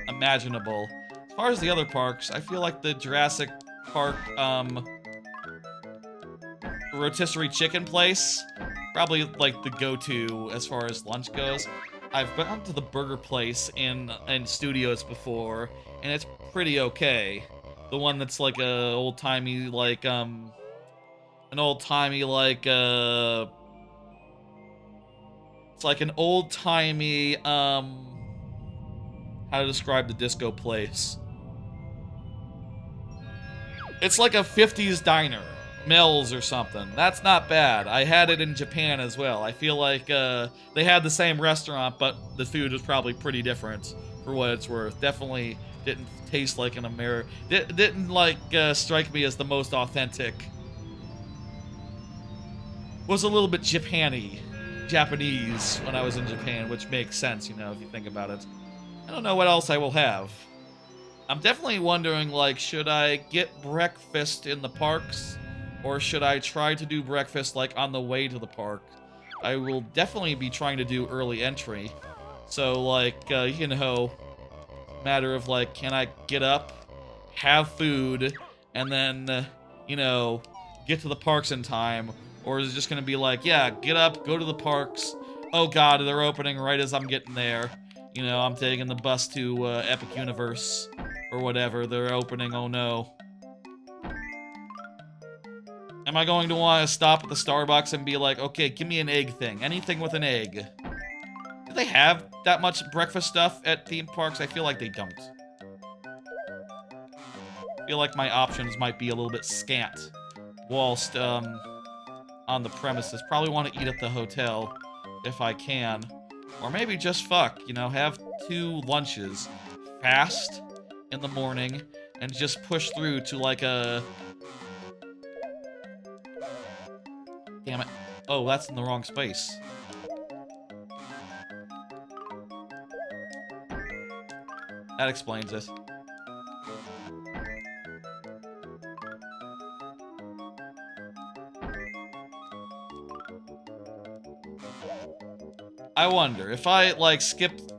imaginable. As far as the other parks, I feel like the Jurassic Park, rotisserie chicken place, probably, like, the go-to as far as lunch goes. I've been to the burger place in Studios before, and it's pretty okay. The one that's, like, a old-timey, like, an old-timey, like, it's like an old-timey, how to describe the disco place. It's like a 50s diner. Mel's or something. That's not bad. I had it in Japan as well. I feel like they had the same restaurant, but the food was probably pretty different for what it's worth. Definitely didn't taste like an American. Didn't like strike me as the most authentic. Was a little bit Japanese when I was in Japan, which makes sense, you know, if you think about it. I don't know what else I will have. I'm definitely wondering, like, should I get breakfast in the parks? Or should I try to do breakfast, like, on the way to the park? I will definitely be trying to do early entry. So, like, you know, matter of, like, can I get up, have food, and then, you know, get to the parks in time? Or is it just gonna be like, yeah, get up, go to the parks. Oh god, they're opening right as I'm getting there. You know, I'm taking the bus to Epic Universe. Or whatever, they're opening, oh no. Am I going to want to stop at the Starbucks and be like, okay, give me an egg thing. Anything with an egg. Do they have that much breakfast stuff at theme parks? I feel like they don't. I feel like my options might be a little bit scant whilst on the premises. Probably want to eat at the hotel if I can. Or maybe just fuck, you know, have 2 lunches. Fast in the morning and just push through to like a... Damn it. Oh, that's in the wrong space. That explains it. I wonder if I like skipped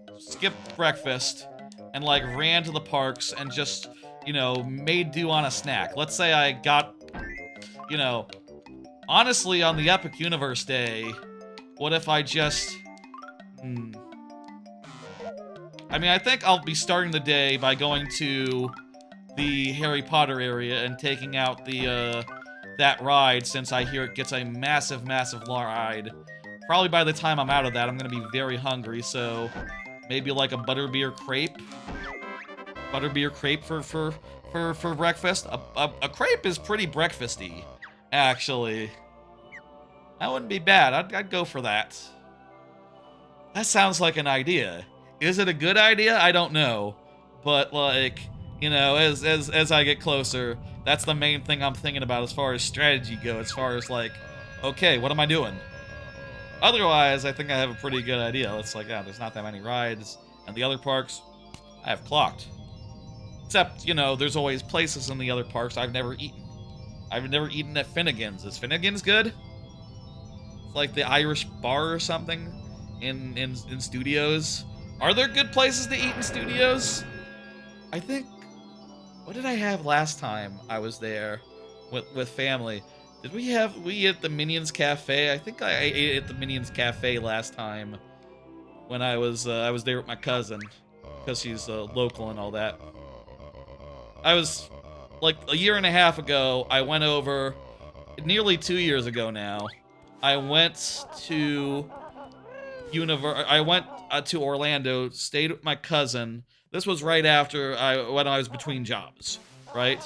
breakfast and like ran to the parks and just, you know, made do on a snack. Let's say I got, you know, honestly on the Epic Universe Day, what if I just I mean, I think I'll be starting the day by going to the Harry Potter area and taking out the that ride, since I hear it gets a massive ride. Probably by the time I'm out of that, I'm gonna be very hungry, so maybe like a butterbeer crepe. Butterbeer crepe for breakfast. A crepe is pretty breakfasty, actually. That wouldn't be bad. I'd go for that. That sounds like an idea. Is it a good idea? I don't know. But like, you know, as I get closer, that's the main thing I'm thinking about as far as strategy goes, as far as like, okay, what am I doing? Otherwise, I think I have a pretty good idea. It's like, yeah, there's not that many rides. And the other parks, I have clocked. Except, you know, there's always places in the other parks I've never eaten. I've never eaten at Finnegan's. Is Finnegan's good? It's like the Irish bar or something in studios. Are there good places to eat in studios? I think... What did I have last time I was there with family? Did we eat at the Minions Cafe? I think I ate at the Minions Cafe last time when I was there with my cousin, because she's local and all that. I was like a year and a half ago. I went over, nearly 2 years ago now. I went to to Orlando, stayed with my cousin. This was right after when I was between jobs, right?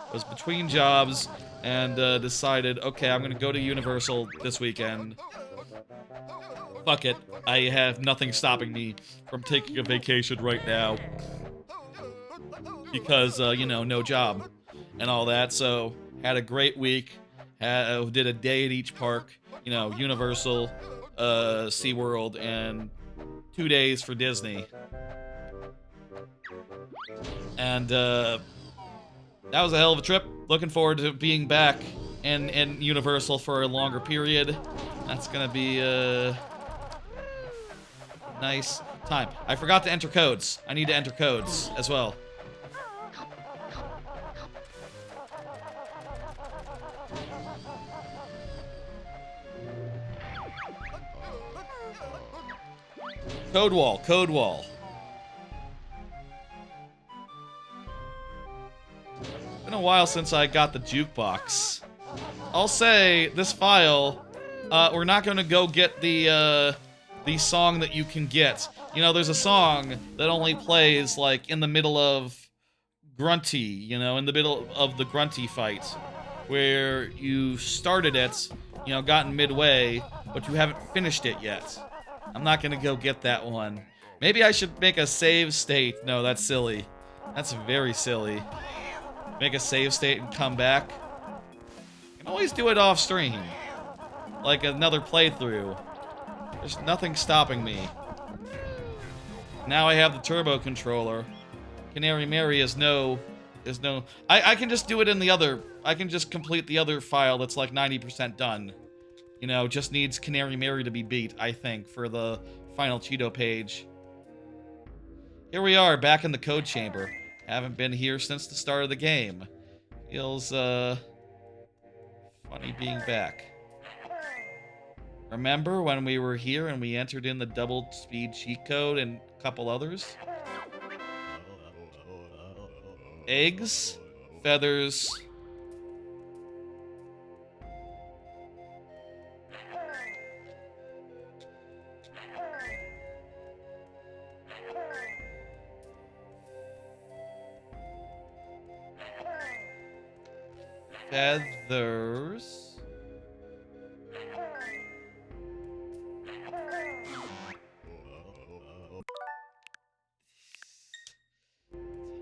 I was between jobs and decided, okay, I'm gonna go to Universal this weekend. Fuck it. I have nothing stopping me from taking a vacation right now. Because, you know, no job and all that. So, had a great week. Did a day at each park. You know, Universal, SeaWorld, and 2 days for Disney. And, that was a hell of a trip. Looking forward to being back in Universal for a longer period. That's gonna be a nice time. I forgot to enter codes. I need to enter codes as well. Code wall, code wall. Been a while since I got the jukebox. I'll say this file, we're not gonna go get the song that you can get. You know, there's a song that only plays like in the middle of Grunty, you know, in the middle of the Grunty fight, where you started it, you know, gotten midway, but you haven't finished it yet. I'm not gonna go get that one. Maybe I should make a save state. No, that's silly. That's very silly. Make a save state and come back. You can always do it off stream. Like another playthrough. There's nothing stopping me. Now I have the turbo controller. Canary Mary is no... I can just do it in the other... I can just complete the other file that's like 90% done. You know, just needs Canary Mary to be beat, I think, for the final Cheeto page. Here we are, back in the code chamber. Haven't been here since the start of the game. Feels, funny being back. Remember when we were here and we entered in the double speed cheat code and a couple others? Eggs, feathers, feathers.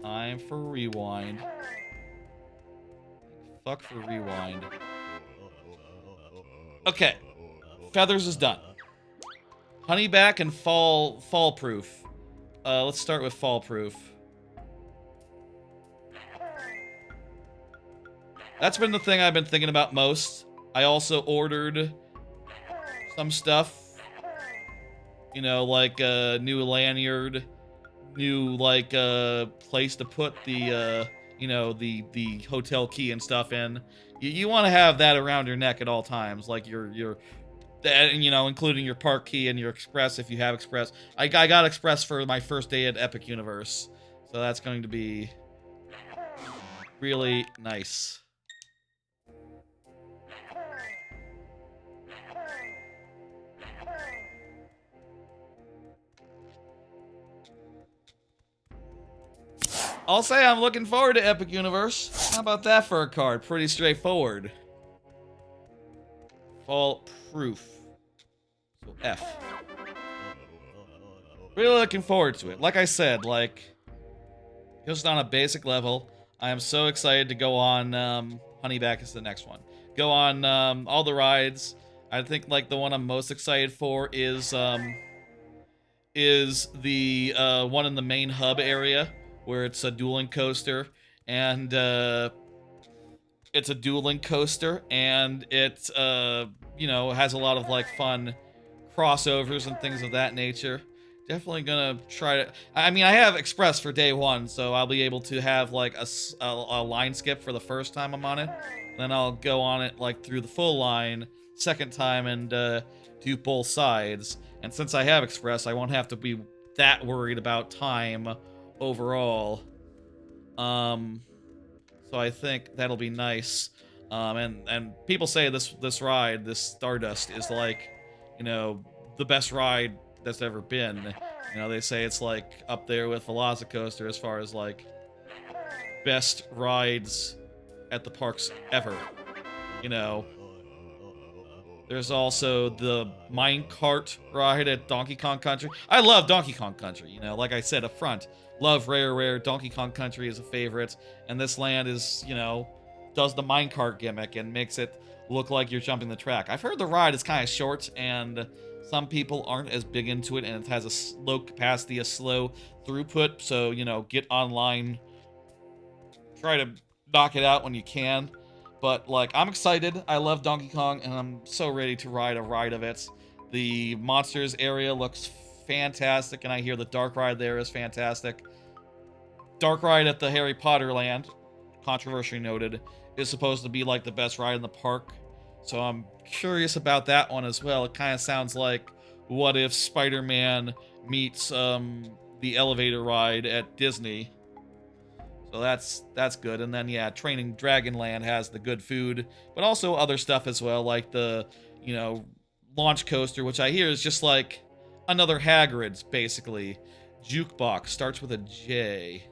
Time for rewind. Fuck for rewind. Okay. Feathers is done. Honeyback and fall proof. Let's start with fall proof. That's been the thing I've been thinking about most. I also ordered some stuff. You know, like a new lanyard, new like place to put the you know, the hotel key and stuff in. You want to have that around your neck at all times, like your you know, including your park key and your express if you have express. I got express for my first day at Epic Universe, so that's going to be really nice. I'll say I'm looking forward to Epic Universe. How about that for a card? Pretty straightforward. Fall proof. So F. Really looking forward to it. Like I said, like, just on a basic level, I am so excited to go on Honeyback is the next one. Go on all the rides. I think like the one I'm most excited for is the one in the main hub area where it's a dueling coaster and it's a dueling coaster and it you know, has a lot of like fun crossovers and things of that nature. Definitely gonna try to. I mean, I have Express for day one, so I'll be able to have like a line skip for the first time I'm on it. Then I'll go on it like through the full line second time and do both sides. And since I have Express, I won't have to be that worried about time overall. So I think that'll be nice. And people say this ride, this Stardust, is like, you know, the best ride that's ever been. You know, they say it's like up there with Velocicoaster as far as like best rides at the parks ever. You know, there's also the minecart ride at Donkey Kong Country. I love Donkey Kong Country, you know, like I said up front. Love Rare. Donkey Kong Country is a favorite. And this land is, you know, does the minecart gimmick and makes it look like you're jumping the track. I've heard the ride is kind of short and some people aren't as big into it, and it has a low capacity, a slow throughput. So, you know, get online, try to knock it out when you can. But, like, I'm excited. I love Donkey Kong, and I'm so ready to ride a ride of it. The monsters area looks fantastic, and I hear the dark ride there is fantastic. Dark ride at the Harry Potter land, controversy noted, is supposed to be, like, the best ride in the park. So I'm curious about that one as well. It kind of sounds like what if Spider-Man meets the elevator ride at Disney. So that's good. And then, yeah, Training Dragonland has the good food, but also other stuff as well, like the, you know, launch coaster, which I hear is just like another Hagrid's, basically. Jukebox starts with a J.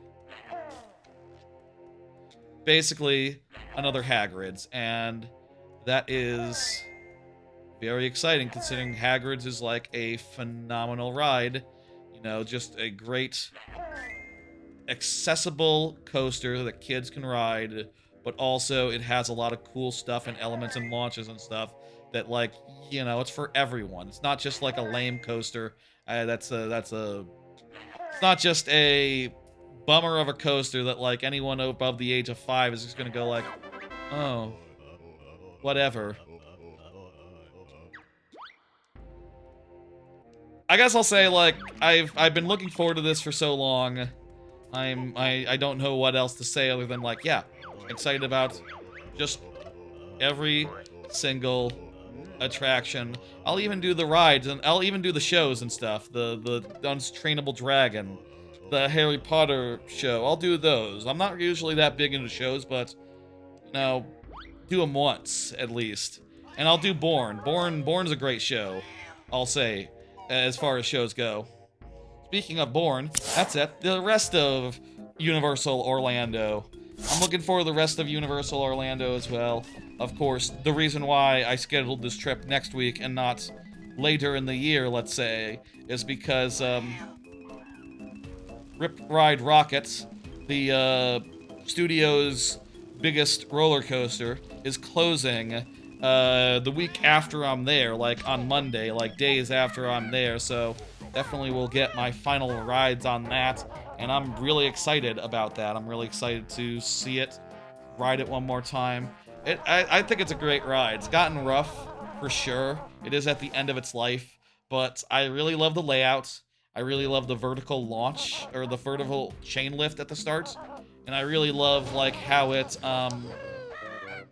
Basically, another Hagrid's, and that is very exciting, considering Hagrid's is like a phenomenal ride. You know, just a great, accessible coaster that kids can ride, but also it has a lot of cool stuff and elements and launches and stuff that, like, you know, it's for everyone. It's not just like a lame coaster. It's not just a bummer of a coaster that, like, anyone above the age of 5 is just gonna go like, oh, whatever. I guess I'll say, like, I've been looking forward to this for so long. I don't know what else to say other than, like, yeah, excited about just every single attraction. I'll even do the rides, and I'll even do the shows and stuff. The Untrainable Dragon, the Harry Potter show. I'll do those. I'm not usually that big into shows, but, you know, do them once at least. And I'll do Born. Born's a great show, I'll say, as far as shows go. Speaking of Born, that's it. The rest of Universal Orlando I'm looking forward to the rest of Universal Orlando as well. Of course, the reason why I scheduled this trip next week and not later in the year, let's say, is because, Rip Ride Rockets, the, studio's biggest roller coaster, is closing, the week after I'm there, like on Monday, like days after I'm there, so definitely will get my final rides on that, and I'm really excited about that. I'm really excited to see it, ride it one more time. I think it's a great ride. It's gotten rough, for sure. It is at the end of its life, but I really love the layout. I really love the vertical launch, or the vertical chain lift at the start, and I really love, like, how it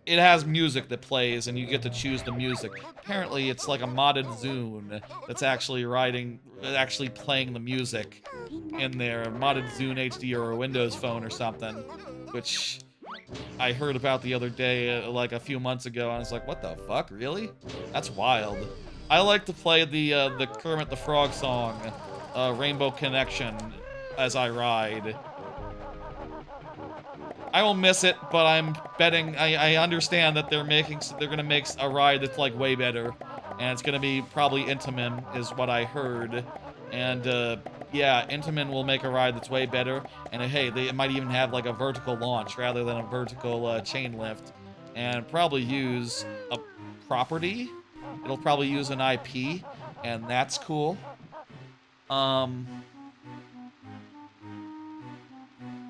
has music that plays, and you get to choose the music. Apparently, it's like a modded Zune that's actually playing the music in there. A modded Zune HD or a Windows Phone or something, which I heard about the other day, like a few months ago, and I was like, what the fuck, really? That's wild. I like to play the Kermit the Frog song, Rainbow Connection, as I ride. I will miss it, but I'm betting, I understand that they're gonna make a ride that's, like, way better. And it's gonna be probably Intamin, is what I heard. And, yeah, Intamin will make a ride that's way better. And, hey, they might even have, like, a vertical launch rather than a vertical, chain lift. And probably use a property. It'll probably use an IP, and that's cool.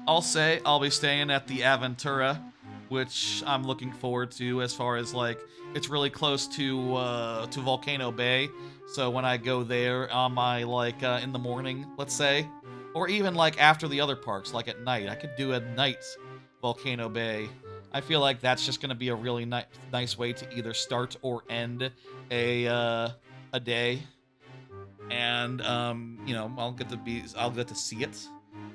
I'll say I'll be staying at the Aventura, which I'm looking forward to, as far as, like, it's really close to Volcano Bay. So when I go there on my, like, in the morning, let's say, or even, like, after the other parks, like at night, I could do a night Volcano Bay. I feel like that's just gonna be a really nice way to either start or end a day. And, you know, I'll get to see it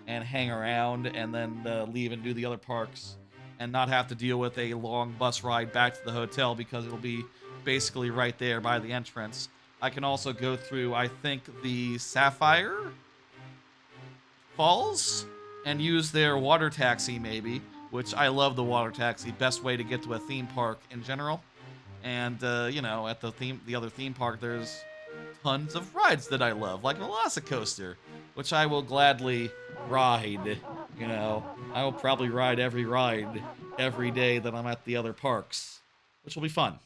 and hang around, and then leave and do the other parks, and not have to deal with a long bus ride back to the hotel, because it'll be basically right there by the entrance. I can also go through, I think, the Sapphire Falls, and use their water taxi, maybe, which I love the water taxi. Best way to get to a theme park in general. And, you know, at the other theme park, there's tons of rides that I love, like Velocicoaster, which I will gladly ride. You know, I will probably ride every ride every day that I'm at the other parks, which will be fun.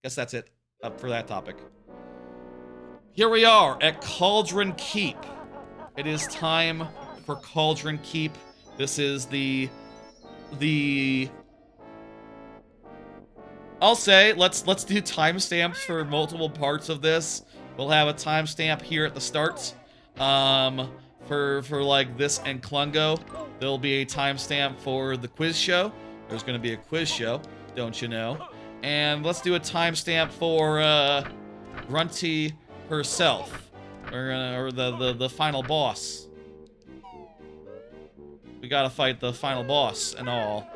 Guess that's it for that topic. Here we are at Cauldron Keep. It is time for Cauldron Keep. This is I'll say, let's do timestamps for multiple parts of this. We'll have a timestamp here at the start. For like this and Klungo, there'll be a timestamp for the quiz show. There's gonna be a quiz show, don't you know? And let's do a timestamp for Grunty herself, or the final boss. We gotta fight the final boss and all.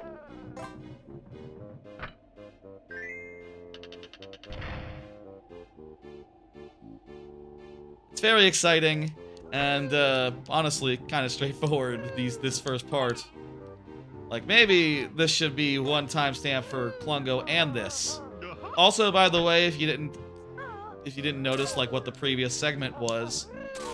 It's very exciting, and honestly, kind of straightforward, this first part. Like, maybe this should be one timestamp for Klungo and this. Also, by the way, if you didn't notice, like, what the previous segment was,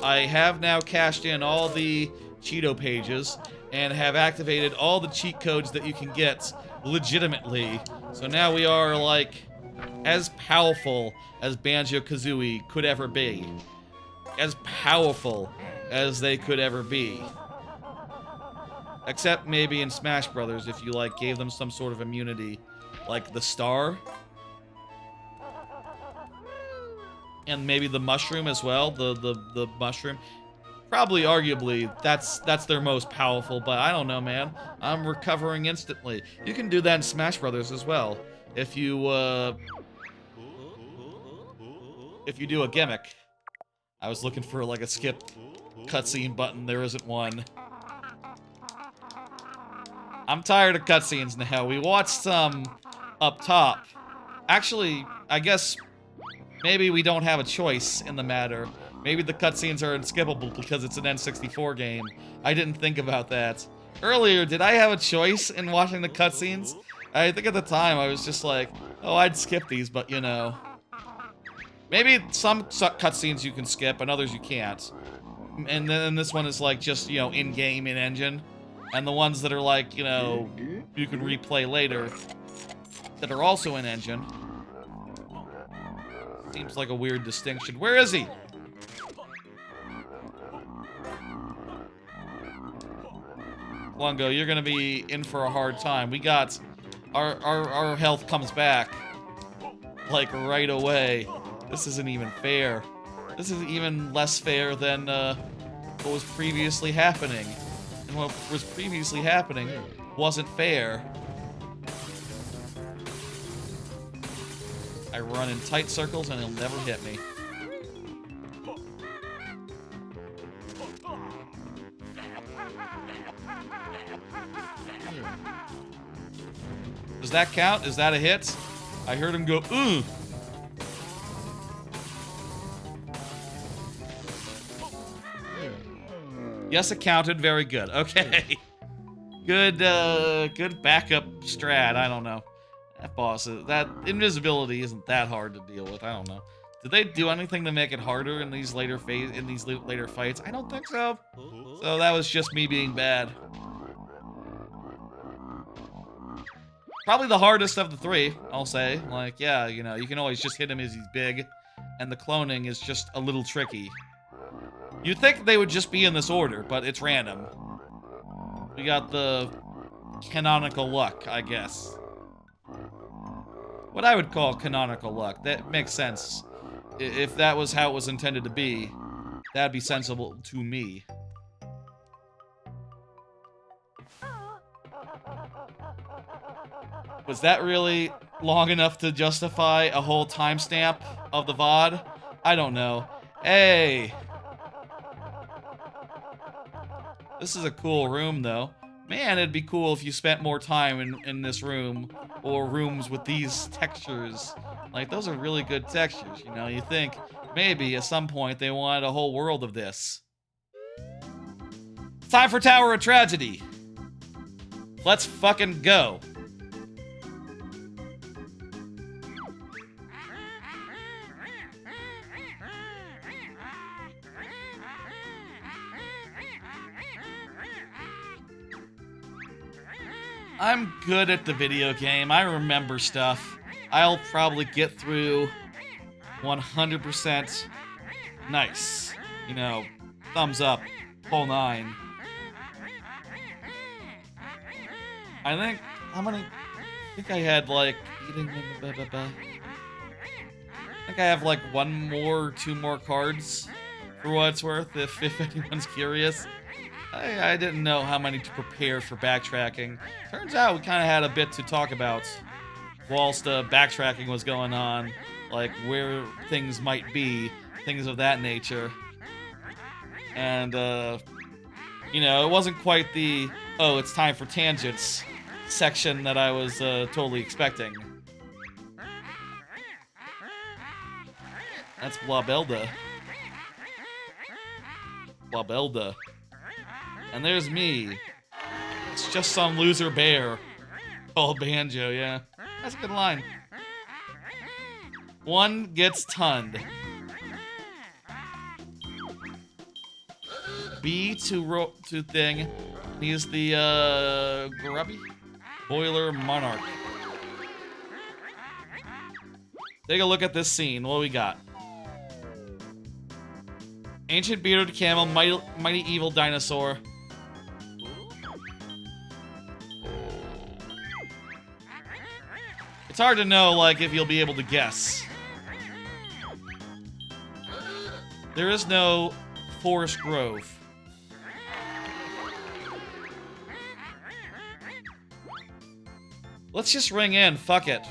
I have now cashed in all the Cheeto pages, and have activated all the cheat codes that you can get legitimately. So now we are, like, as powerful as Banjo-Kazooie could ever be. As powerful as they could ever be. Except maybe in Smash Brothers, if you, like, gave them some sort of immunity. Like the star. And maybe the mushroom as well, the mushroom. Probably, arguably, that's their most powerful, but I don't know, man. I'm recovering instantly. You can do that in Smash Brothers as well. If you do a gimmick. I was looking for, like, a skip cutscene button. There isn't one. I'm tired of cutscenes now. We watched some up top. Actually, I guess maybe we don't have a choice in the matter. Maybe the cutscenes are unskippable because it's an N64 game. I didn't think about that. earlier, did I have a choice in watching the cutscenes? I think at the time I was just like, oh, I'd skip these, but you know. Maybe some cutscenes you can skip and others you can't. And then this one is like just, you know, in-game, in-engine. And the ones that are like, you know, you can replay later that are also in-engine. Seems like a weird distinction. Where is he? Lungo, you're gonna be in for a hard time. We got... Our health comes back. Like, right away. This isn't even fair. This is even less fair than, what was previously happening. And what was previously happening wasn't fair. I run in tight circles and he'll never hit me. Does that count? Is that a hit? I heard him go, ooh. Yes, it counted. Very good. Okay. Good, good backup strat. I don't know. That boss, that invisibility isn't that hard to deal with. I don't know. Did they do anything to make it harder in these later later fights? I don't think so. So that was just me being bad. Probably the hardest of the three, I'll say. Like, yeah, you know, you can always just hit him as he's big, and the cloning is just a little tricky. You'd think they would just be in this order, but it's random. We got the canonical luck, I guess. What I would call canonical luck. That makes sense. If that was how it was intended to be, that'd be sensible to me. Was that really long enough to justify a whole timestamp of the VOD? I don't know. Hey! This is a cool room, though. Man, it'd be cool if you spent more time in this room, or rooms with these textures. Like, those are really good textures, you know? You think, maybe, at some point, they wanted a whole world of this. Time for Tower of Tragedy. Let's fucking go. I'm good at the video game. I remember stuff. I'll probably get through 100%. Nice. You know, thumbs up. Whole 9. I think, how many? I think I had like, I think I have like 1 more, 2 more cards for what it's worth, if anyone's curious. I didn't know how many to prepare for backtracking. Turns out we kind of had a bit to talk about whilst backtracking was going on, like where things might be, things of that nature. And, you know, it wasn't quite the, oh, it's time for tangents section that I was totally expecting. That's Blobelda. Blobelda. And there's me. It's just some loser bear called Banjo, yeah. That's a good line. One gets tunned. B to thing. He's the grubby boiler monarch. Take a look at this scene. What do we got? Ancient bearded camel, mighty evil dinosaur. It's hard to know, like, if you'll be able to guess. There is no Forest Grove. Let's just ring in, fuck it.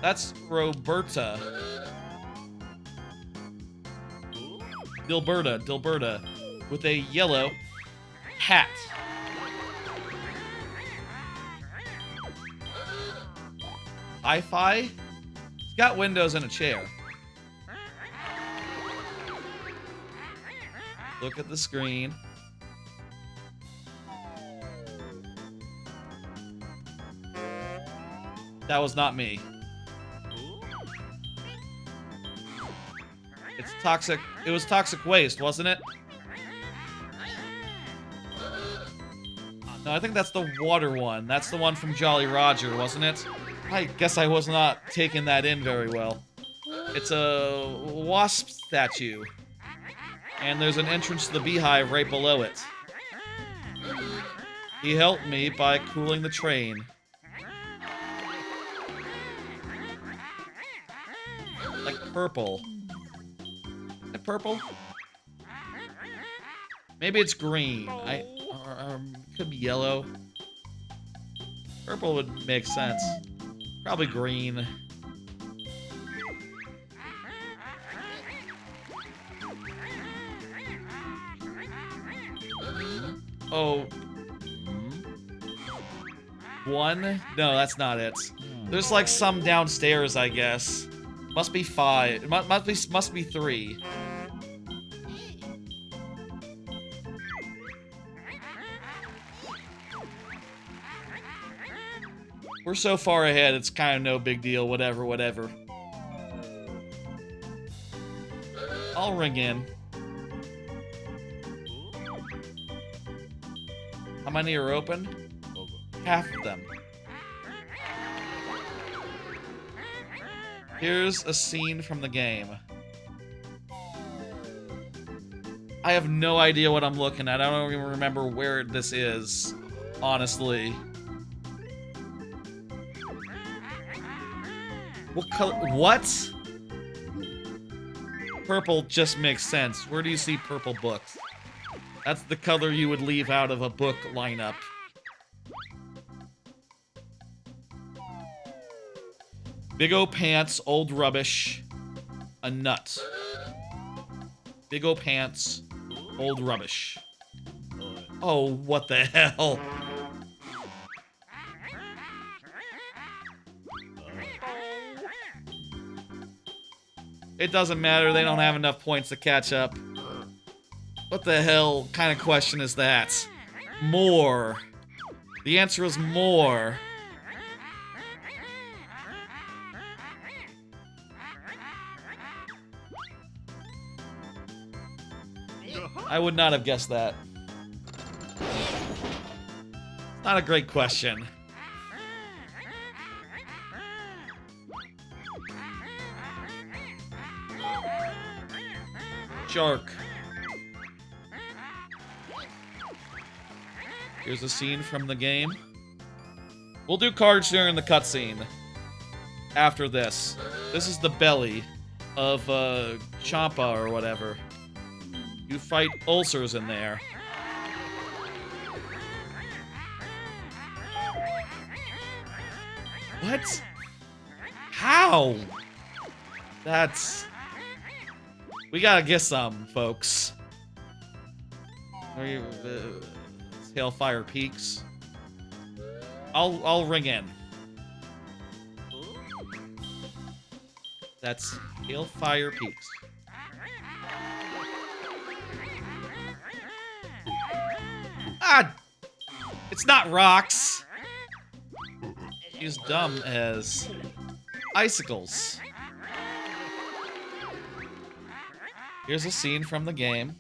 That's Roberta. Dilberta, with a yellow hat. Hi-Fi? It's got windows and a chair. Look at the screen. That was not me. It's toxic. It was toxic waste, wasn't it? No, I think that's the water one. That's the one from Jolly Roger, wasn't it? I guess I was not taking that in very well. It's a wasp statue. And there's an entrance to the beehive right below it. He helped me by cooling the train. Like purple. Is it purple? Maybe it's green. Could be yellow. Purple would make sense. Probably green. Oh. One? No, that's not it. There's like some downstairs, I guess. Must be 5. Must be 3. We're so far ahead, it's kind of no big deal. Whatever, whatever. I'll ring in. How many are open? Half of them. Here's a scene from the game. I have no idea what I'm looking at. I don't even remember where this is, honestly. What color? What? Purple just makes sense. Where do you see purple books? That's the color you would leave out of a book lineup. Big O pants, old rubbish, a nut. Big O pants, old rubbish. Oh, what the hell? It doesn't matter, they don't have enough points to catch up. What the hell kind of question is that? More. The answer is more. I would not have guessed that. Not a great question. Shark. Here's a scene from the game. We'll do cards during the cutscene. After this. This is the belly of Champa or whatever. You fight ulcers in there. What? How? That's... We gotta get some, folks. Hailfire Peaks. I'll ring in. That's Hailfire Peaks. Ah! It's not rocks. She's dumb as icicles. Here's a scene from the game.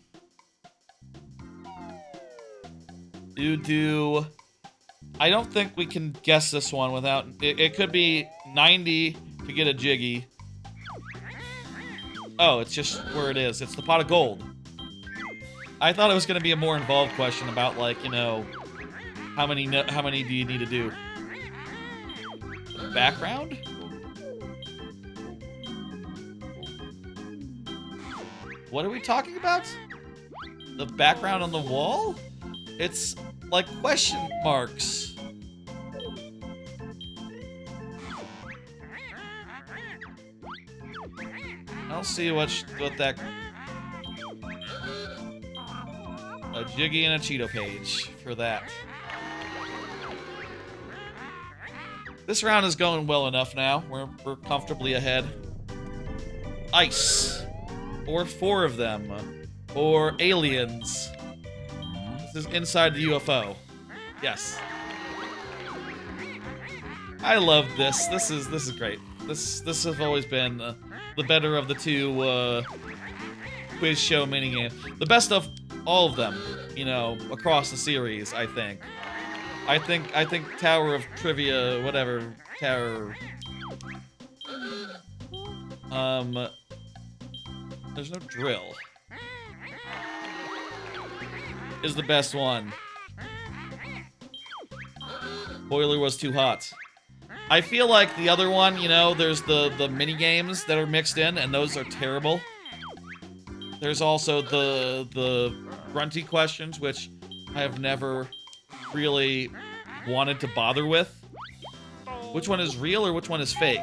I don't think we can guess this one without... It could be 90 to get a Jiggy. Oh, it's just where it is. It's the pot of gold. I thought it was going to be a more involved question about, like, you know, how many do you need to do? The background? What are we talking about? The background on the wall? It's like question marks. I'll see what that... A Jiggy and a Cheeto page for that. This round is going well enough now. We're comfortably ahead. Ice. Or 4 of them. Or aliens. This is inside the UFO. Yes. I love this. This is great. This has always been the better of the two quiz show minigames. The best of all of them, you know, across the series, I think. I think Tower of Trivia, whatever, Tower... There's no drill. Is the best one. Boiler was too hot. I feel like the other one, you know, there's the mini games that are mixed in, and those are terrible. There's also the grunty questions, which I have never really wanted to bother with. Which one is real or which one is fake?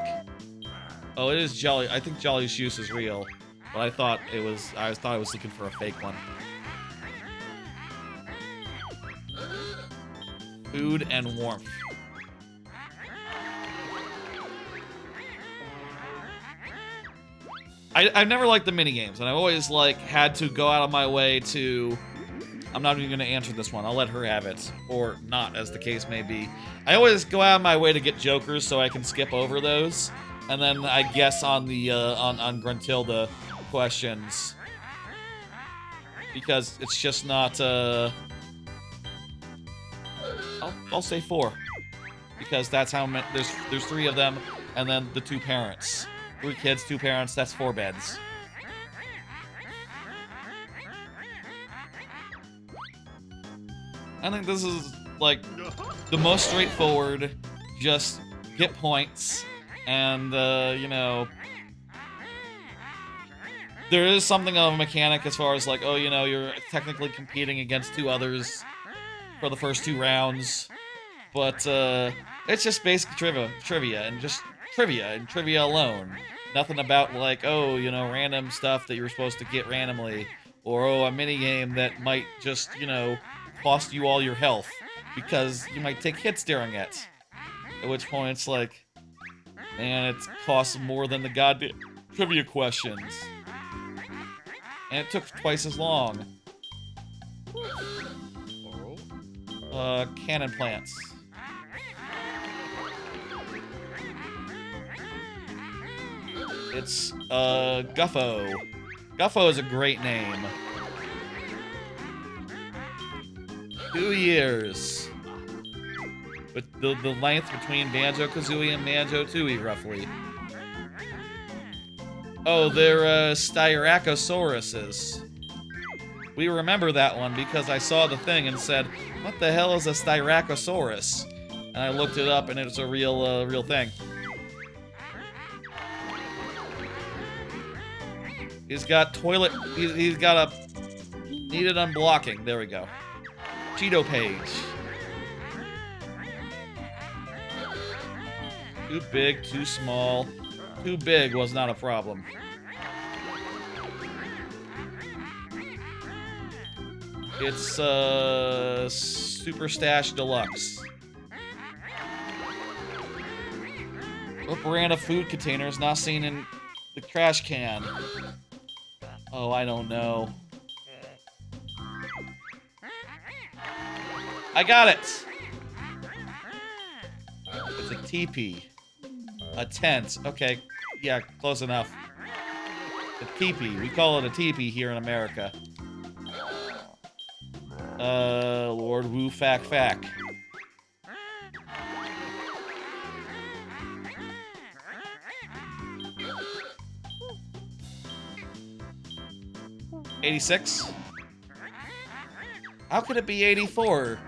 Oh, it is Jolly. I think Jolly Shoes is real, but I thought I was looking for a fake one. Food and warmth. I've never liked the minigames, and I've always, like, had to go out of my way to... I'm not even going to answer this one. I'll let her have it. Or not, as the case may be. I always go out of my way to get jokers so I can skip over those. And then I guess on the, on Gruntilda questions. Because it's just not, I'll say 4. Because that's how many... There's 3 of them, and then the 2 parents. 3 kids, 2 parents, that's 4 beds. I think this is, like, the most straightforward, just get points, and, you know... There is something of a mechanic as far as, like, oh, you know, you're technically competing against 2 others for the first 2 rounds, but, it's just basic trivia, and just trivia alone. Nothing about, like, oh, you know, random stuff that you're supposed to get randomly, or, oh, a minigame that might just, you know, cost you all your health, because you might take hits during it. At which point it's like, man, it costs more than the goddamn trivia questions. And it took twice as long. Cannon plants. It's, Guffo. Guffo is a great name. 2 years. But the length between Banjo-Kazooie and Banjo-Tooie, roughly. Oh, they're, Styracosauruses. We remember that one because I saw the thing and said, what the hell is a Styracosaurus? And I looked it up and it's a real thing. He's got toilet... He's got a... Needed unblocking. There we go. Cheeto page. Too big, too small. Too big was not a problem. It's, Super Stash Deluxe. What brand of food container is not seen in the trash can? Oh, I don't know. I got it! It's a teepee. A tent. Okay, yeah, close enough. A teepee. We call it a teepee here in America. Lord Woo Fack Fack. $86? How could it be 84?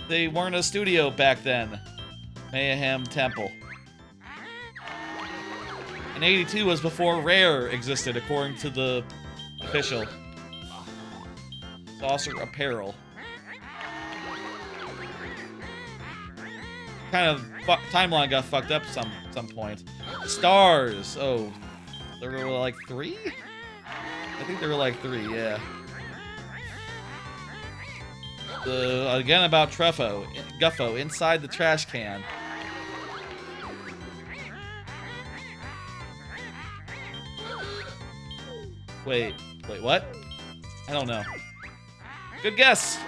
They weren't a studio back then. Mayhem Temple. And 82 was before Rare existed, according to the official. Saucer Apparel. Kind of timeline got fucked up some point. Stars. Oh, there were like 3? I think there were like 3. Yeah. Again about Guffo inside the trash can. Wait, what? I don't know. Good guess.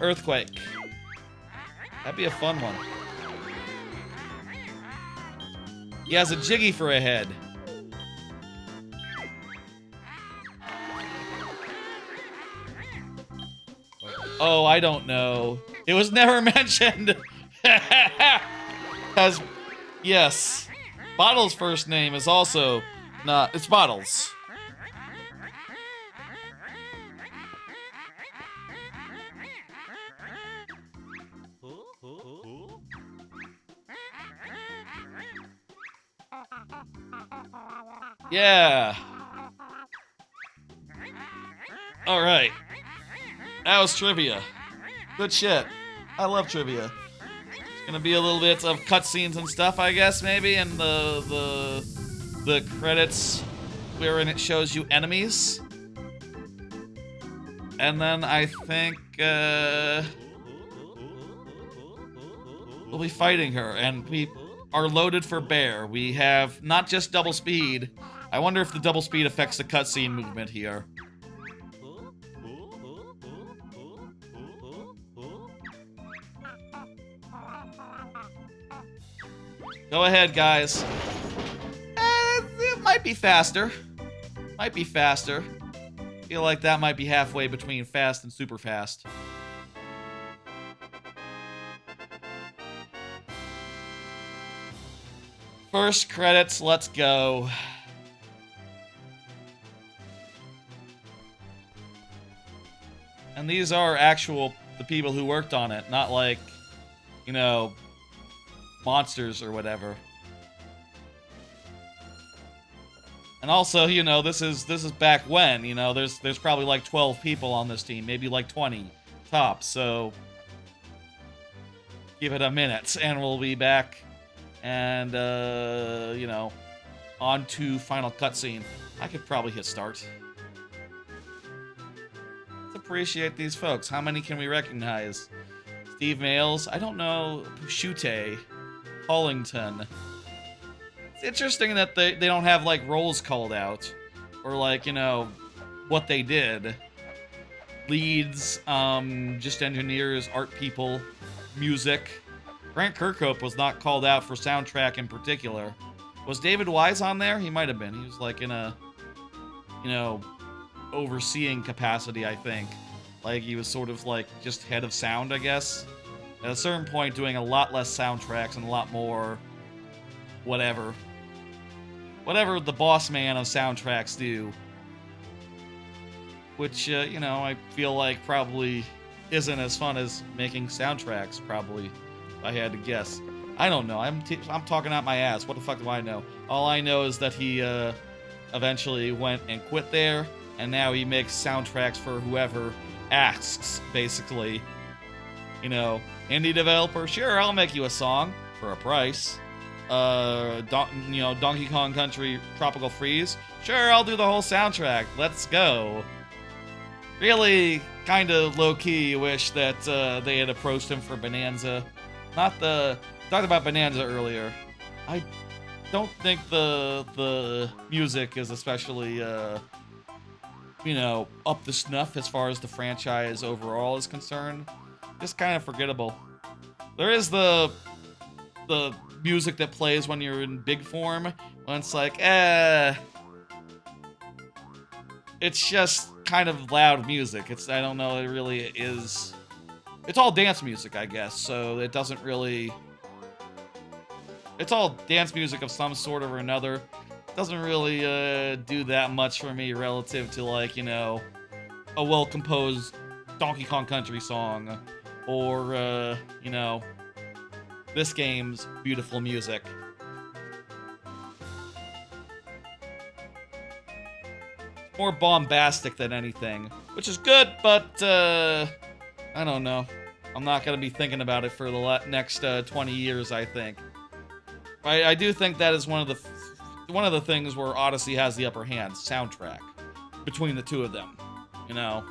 Earthquake. That'd be a fun one. He has a Jiggy for a head. Oh, I don't know. It was never mentioned. Yes. Bottle's first name is also not... It's Bottles. Yeah. All right. That was trivia. Good shit. I love trivia. It's gonna be a little bit of cutscenes and stuff, I guess, maybe, and the credits wherein it shows you enemies. And then I think we'll be fighting her, and we are loaded for bear. We have not just double speed. I wonder if the double speed affects the cutscene movement here. Go ahead, guys. It might be faster. Might be faster. Feel like that might be halfway between fast and super fast. First credits, let's go. And these are the people who worked on it, not like, you know, monsters or whatever. And also, you know, this is back when, you know, there's probably like 12 people on this team, maybe like 20 tops, so give it a minute and we'll be back. And, you know, on to final cutscene. I could probably hit start. Let's appreciate these folks. How many can we recognize? Steve Males. I don't know. Shute. Hollington. It's interesting that they don't have, like, roles called out. Or, like, you know, what they did. Leads, just engineers, art people, music. Grant Kirkhope was not called out for soundtrack in particular. Was David Wise on there? He might have been. He was like in a, you know, overseeing capacity, I think. Like he was sort of like just head of sound, I guess. At a certain point doing a lot less soundtracks and a lot more whatever. Whatever the boss man of soundtracks do. Which, you know, I feel like probably isn't as fun as making soundtracks, probably. If I had to guess. I don't know. I'm talking out my ass. What the fuck do I know? All I know is that he eventually went and quit there, and now he makes soundtracks for whoever asks, basically. You know, indie developer, sure, I'll make you a song for a price. You know, Donkey Kong Country Tropical Freeze, sure, I'll do the whole soundtrack. Let's go. Really kind of low-key wish that they had approached him for Bananza. Talked about Bananza earlier. I don't think the music is especially, you know, up to snuff as far as the franchise overall is concerned. Just kind of forgettable. There is the music that plays when you're in big form, when it's like, it's just kind of loud music. I don't know, it really is. It's all dance music, I guess, so it doesn't really... It's all dance music of some sort or another. It doesn't really do that much for me relative to, like, you know, a well-composed Donkey Kong Country song. Or, you know, this game's beautiful music. More bombastic than anything, which is good, but, I don't know. I'm not going to be thinking about it for the next 20 years, I think. I do think that is one of the things where Odyssey has the upper hand, soundtrack, between the two of them, you know.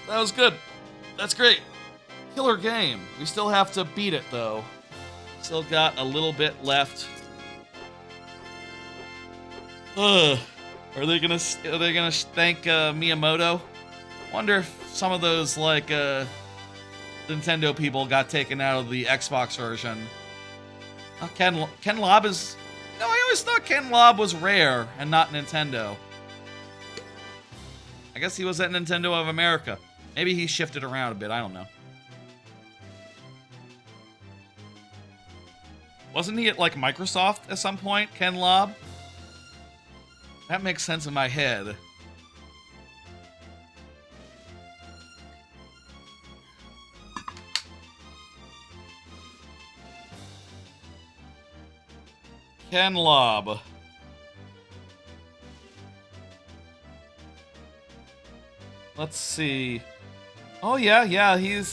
That was good. That's great. Killer game. We still have to beat it, though. Still got a little bit left. Ugh. Are they gonna thank Miyamoto? Wonder if some of those like Nintendo people got taken out of the Xbox version. Ken Lobb is. No, I always thought Ken Lobb was Rare and not Nintendo. I guess he was at Nintendo of America. Maybe he shifted around a bit. I don't know. Wasn't he at like Microsoft at some point, Ken Lobb? That makes sense in my head. Ken Lobb. Let's see. Oh yeah, he's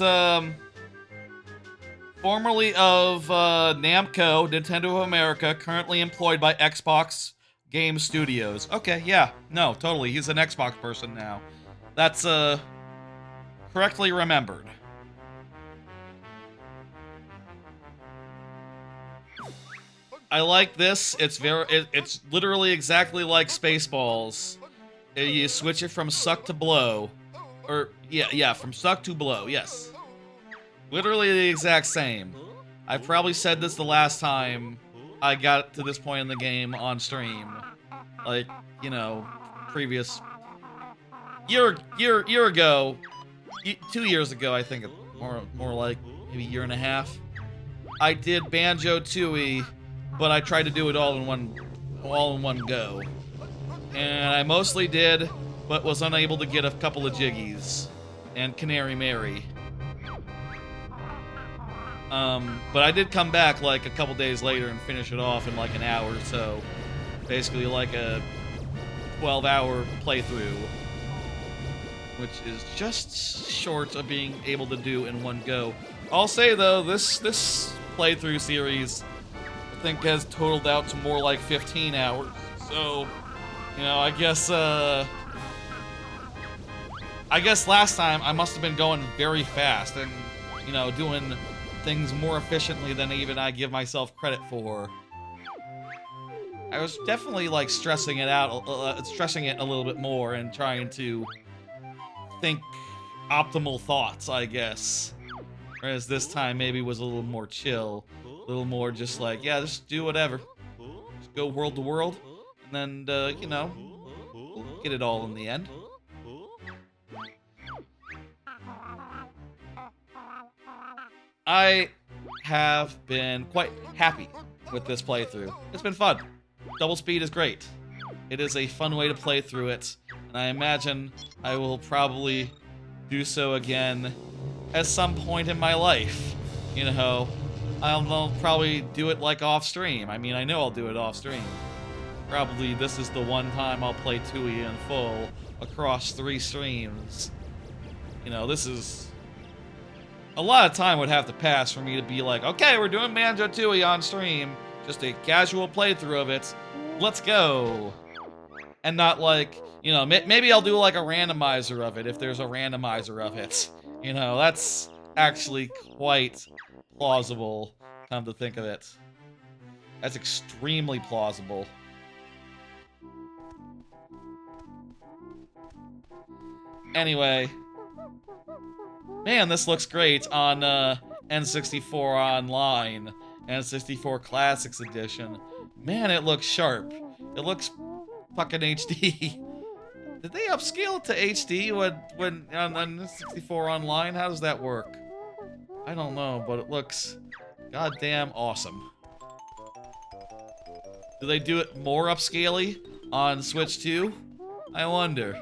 formerly of Namco, Nintendo of America, currently employed by Xbox Game Studios. Okay, yeah, no, totally, he's an Xbox person now. That's correctly remembered. I like this. It's it's literally exactly like Spaceballs. You switch it from suck to blow. Or, yeah, from suck to blow, yes. Literally the exact same. I probably said this the last time I got to this point in the game on stream. Like, you know, previous... Year ago. 2 years ago, I think. More like maybe a year and a half. I did Banjo-Tooie, but I tried to do it all in one go. And I mostly did, but was unable to get a couple of jiggies. And Canary Mary. But I did come back like a couple days later and finish it off in like an hour or so. Basically like a 12-hour playthrough. Which is just short of being able to do in one go. I'll say though, this playthrough series I think has totaled out to more like 15 hours. So, you know, I guess last time I must have been going very fast and, you know, doing things more efficiently than even I give myself credit for. I was definitely like stressing it a little bit more and trying to think optimal thoughts, I guess. Whereas this time maybe was a little more chill, a little more just like, yeah, just do whatever. Just go world to world, and then, you know, we'll get it all in the end. I have been quite happy with this playthrough. It's been fun. Double speed is great. It is a fun way to play through it, and I imagine I will probably do so again at some point in my life. You know, I'll probably do it like off stream. I mean, I know I'll do it off stream. Probably this is the one time I'll play Tooie in full across 3 streams. You know, this is... A lot of time would have to pass for me to be like, okay, we're doing Banjo-Tooie on stream. Just a casual playthrough of it. Let's go. And not like, you know, maybe I'll do like a randomizer of it if there's a randomizer of it. You know, that's actually quite plausible, come to think of it. That's extremely plausible. Anyway. Man, this looks great on N64 Online, N64 Classics Edition. Man, it looks sharp. It looks fucking HD. Did they upscale it to HD when on N64 Online? How does that work? I don't know, but it looks goddamn awesome. Do they do it more upscale-y on Switch 2? I wonder.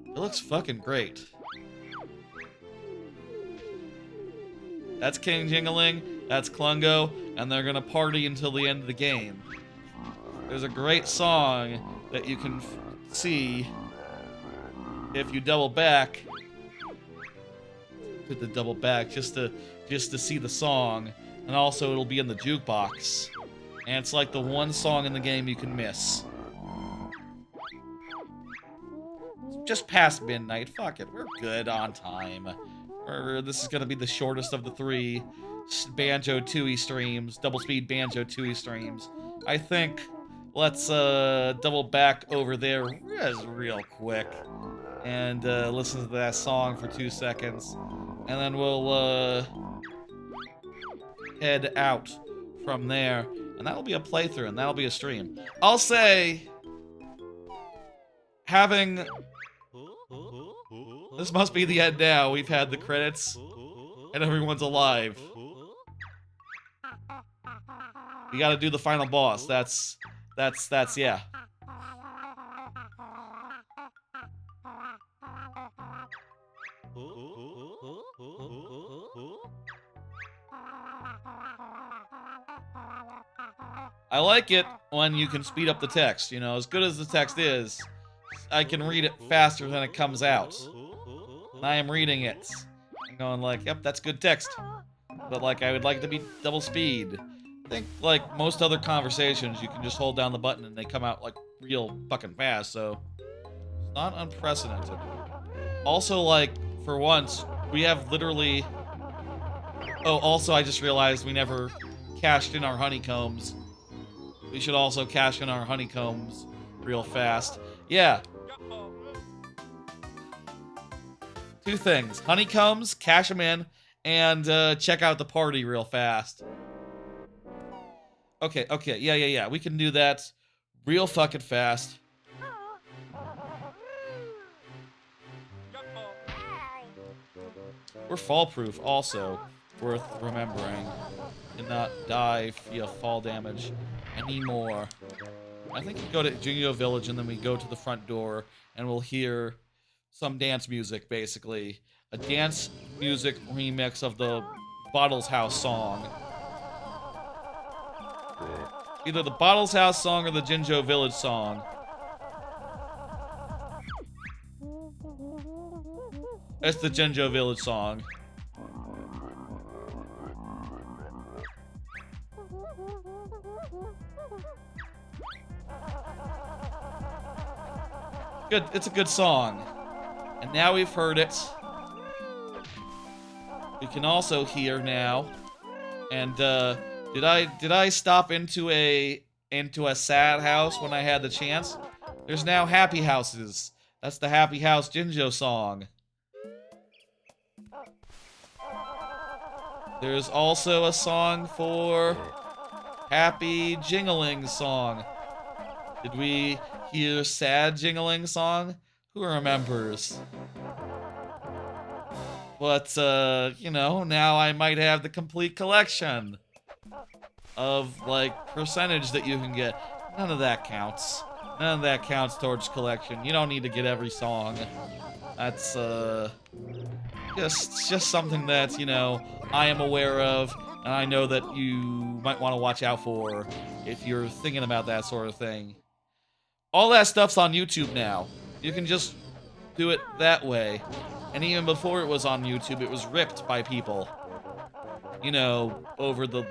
It looks fucking great. That's King Jingling, that's Klungo, and they're gonna party until the end of the game. There's a great song that you can see if you double back. Put the double back just to see the song, and also it'll be in the jukebox. And it's like the one song in the game you can miss. It's just past midnight. Fuck it, we're good on time. This is gonna be the shortest of the 3 Banjo-Tooie streams, double speed Banjo-Tooie streams. I think let's double back over there real quick and listen to that song for 2 seconds, and then we'll head out from there, and that'll be a playthrough, and that'll be a stream. I'll say, having... This must be the end now. We've had the credits, and everyone's alive. We gotta do the final boss. That's, yeah. I like it when you can speed up the text, you know, as good as the text is, I can read it faster than it comes out. And I am reading it. I'm going like, yep, that's good text. But like, I would like it to be double speed. I think like most other conversations, you can just hold down the button and they come out like real fucking fast, so it's not unprecedented. Also, like, for once, we have literally... Oh, also I just realized we never cashed in our honeycombs. We should also cash in our honeycombs real fast. Yeah. 2 things. Honeycombs, cash them in, and check out the party real fast. Okay, yeah. We can do that real fucking fast. We're fall proof also. Worth remembering. And not die via fall damage anymore. I think we go to Jingo Village and then we go to the front door and we'll hear some dance music, basically. A dance music remix of the Bottles House song. Either the Bottles House song or the Jinjo Village song. It's the Jinjo Village song. Good, it's a good song. And now we've heard it. We can also hear now. And did I stop into a sad house when I had the chance? There's now happy houses. That's the Happy House Jinjo song. There's also a song for Happy Jingling song. Did we hear sad jingling song? Who remembers? But, you know, now I might have the complete collection of, like, percentage that you can get. None of that counts. None of that counts towards collection. You don't need to get every song. That's, just something that, you know, I am aware of, and I know that you might want to watch out for if you're thinking about that sort of thing. All that stuff's on YouTube now. You can just do it that way. And even before it was on YouTube, it was ripped by people. You know, over the...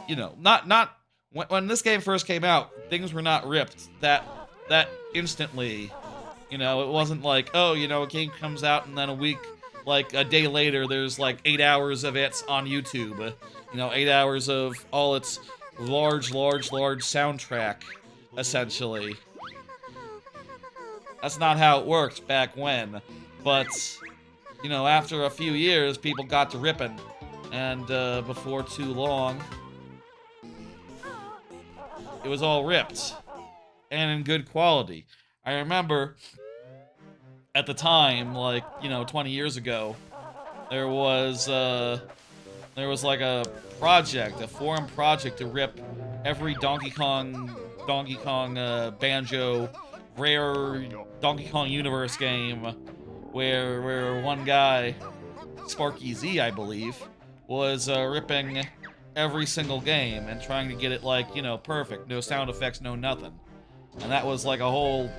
You know, not... When this game first came out, things were not ripped that instantly. You know, it wasn't like, oh, you know, a game comes out and then a week, like a day later, there's like 8 hours of it on YouTube. You know, 8 hours of all its large soundtrack, essentially. That's not how it worked back when. But, you know, after a few years, people got to ripping. And before too long, it was all ripped. And in good quality. I remember, at the time, like, you know, 20 years ago, there was like a project, a forum project to rip every Donkey Kong Banjo rare Donkey Kong Universe game where one guy, Sparky Z, I believe, was ripping every single game and trying to get it, like, you know, perfect. No sound effects, no nothing. And that was like a whole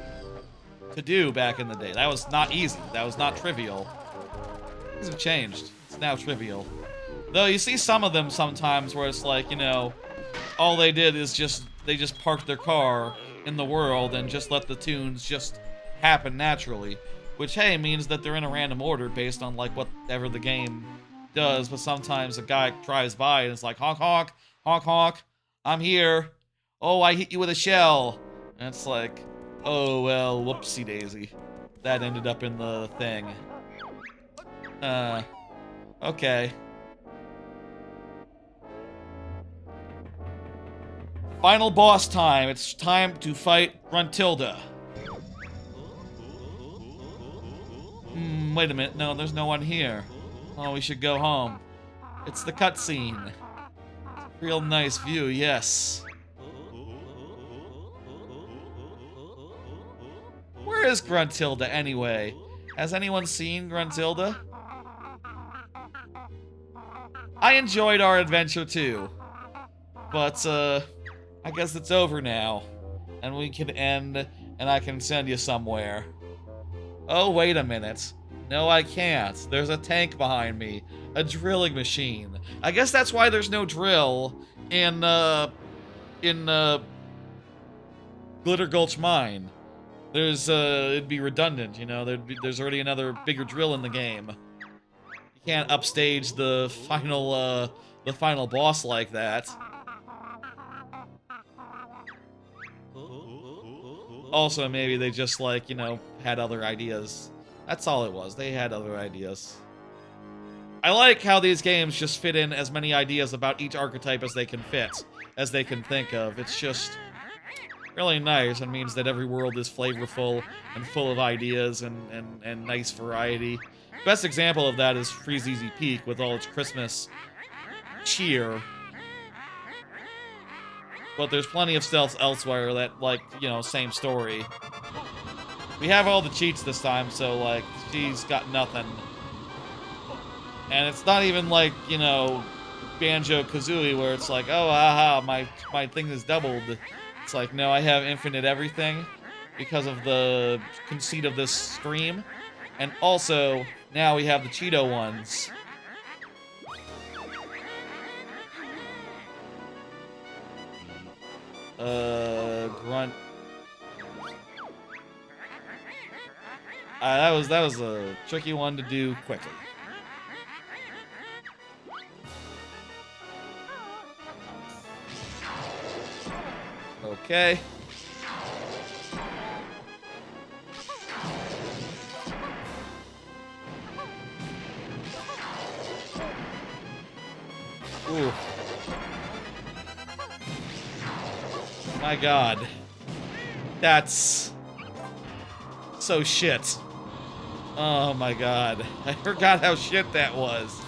to-do back in the day. That was not easy. That was not trivial. Things have changed. It's now trivial. Though you see some of them sometimes where it's like, you know, all they did is they just parked their car in the world and just let the tunes just happen naturally. Which, hey, means that they're in a random order based on, like, whatever the game does. But sometimes a guy drives by and it's like, honk, honk, honk, honk, I'm here. Oh, I hit you with a shell. And it's like, oh, well, whoopsie daisy. That ended up in the thing. Okay. Final boss time. It's time to fight Gruntilda. Wait a minute. No, there's no one here. Oh, we should go home. It's the cutscene. Real nice view, yes. Where is Gruntilda anyway? Has anyone seen Gruntilda? I enjoyed our adventure too. But, I guess it's over now. And we can end, and I can send you somewhere. Oh, wait a minute. No, I can't. There's a tank behind me. A drilling machine. I guess that's why there's no drill in Glitter Gulch Mine. It'd be redundant, you know, there's already another bigger drill in the game. You can't upstage the final boss like that. Also, maybe they just, like, you know, had other ideas. That's all it was. They had other ideas. I like how these games just fit in as many ideas about each archetype as they can fit, as they can think of. It's just really nice. It means that every world is flavorful and full of ideas and nice variety. Best example of that is Freezeezy Peak with all its Christmas cheer. But there's plenty of stuff elsewhere that, like, you know, same story. We have all the cheats this time, so, like, she's got nothing. And it's not even like, you know, Banjo-Kazooie, where it's like, oh, aha, my thing is doubled. It's like, no, I have infinite everything because of the conceit of this stream. And also, now we have the Cheeto ones. Grunt. That was a tricky one to do quickly. Okay. Ooh. My God. That's so shit. Oh my God. I forgot how shit that was.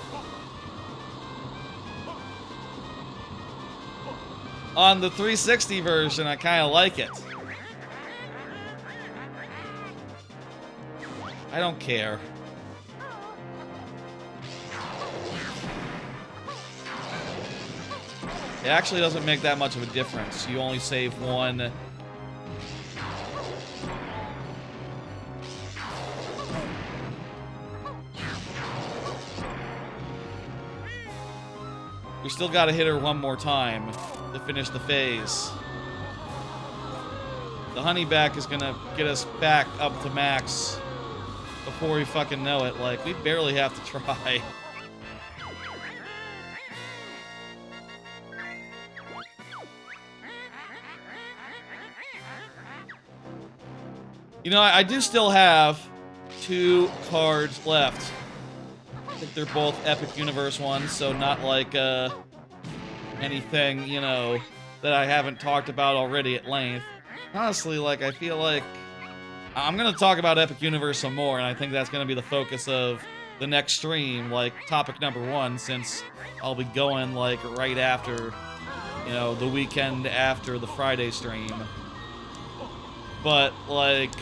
On the 360 version, I kind of like it. I don't care. It actually doesn't make that much of a difference. You only save one. We still gotta hit her one more time to finish the phase. The honeyback is gonna get us back up to max before we fucking know it. Like, we barely have to try. You know, I do still have 2 cards left. I think they're both Epic Universe ones, so not like, anything, you know, that I haven't talked about already at length. Honestly, like, I feel like I'm gonna talk about Epic Universe some more, and I think that's gonna be the focus of the next stream, like, topic number 1, since I'll be going, like, right after, you know, the weekend after the Friday stream. But, like,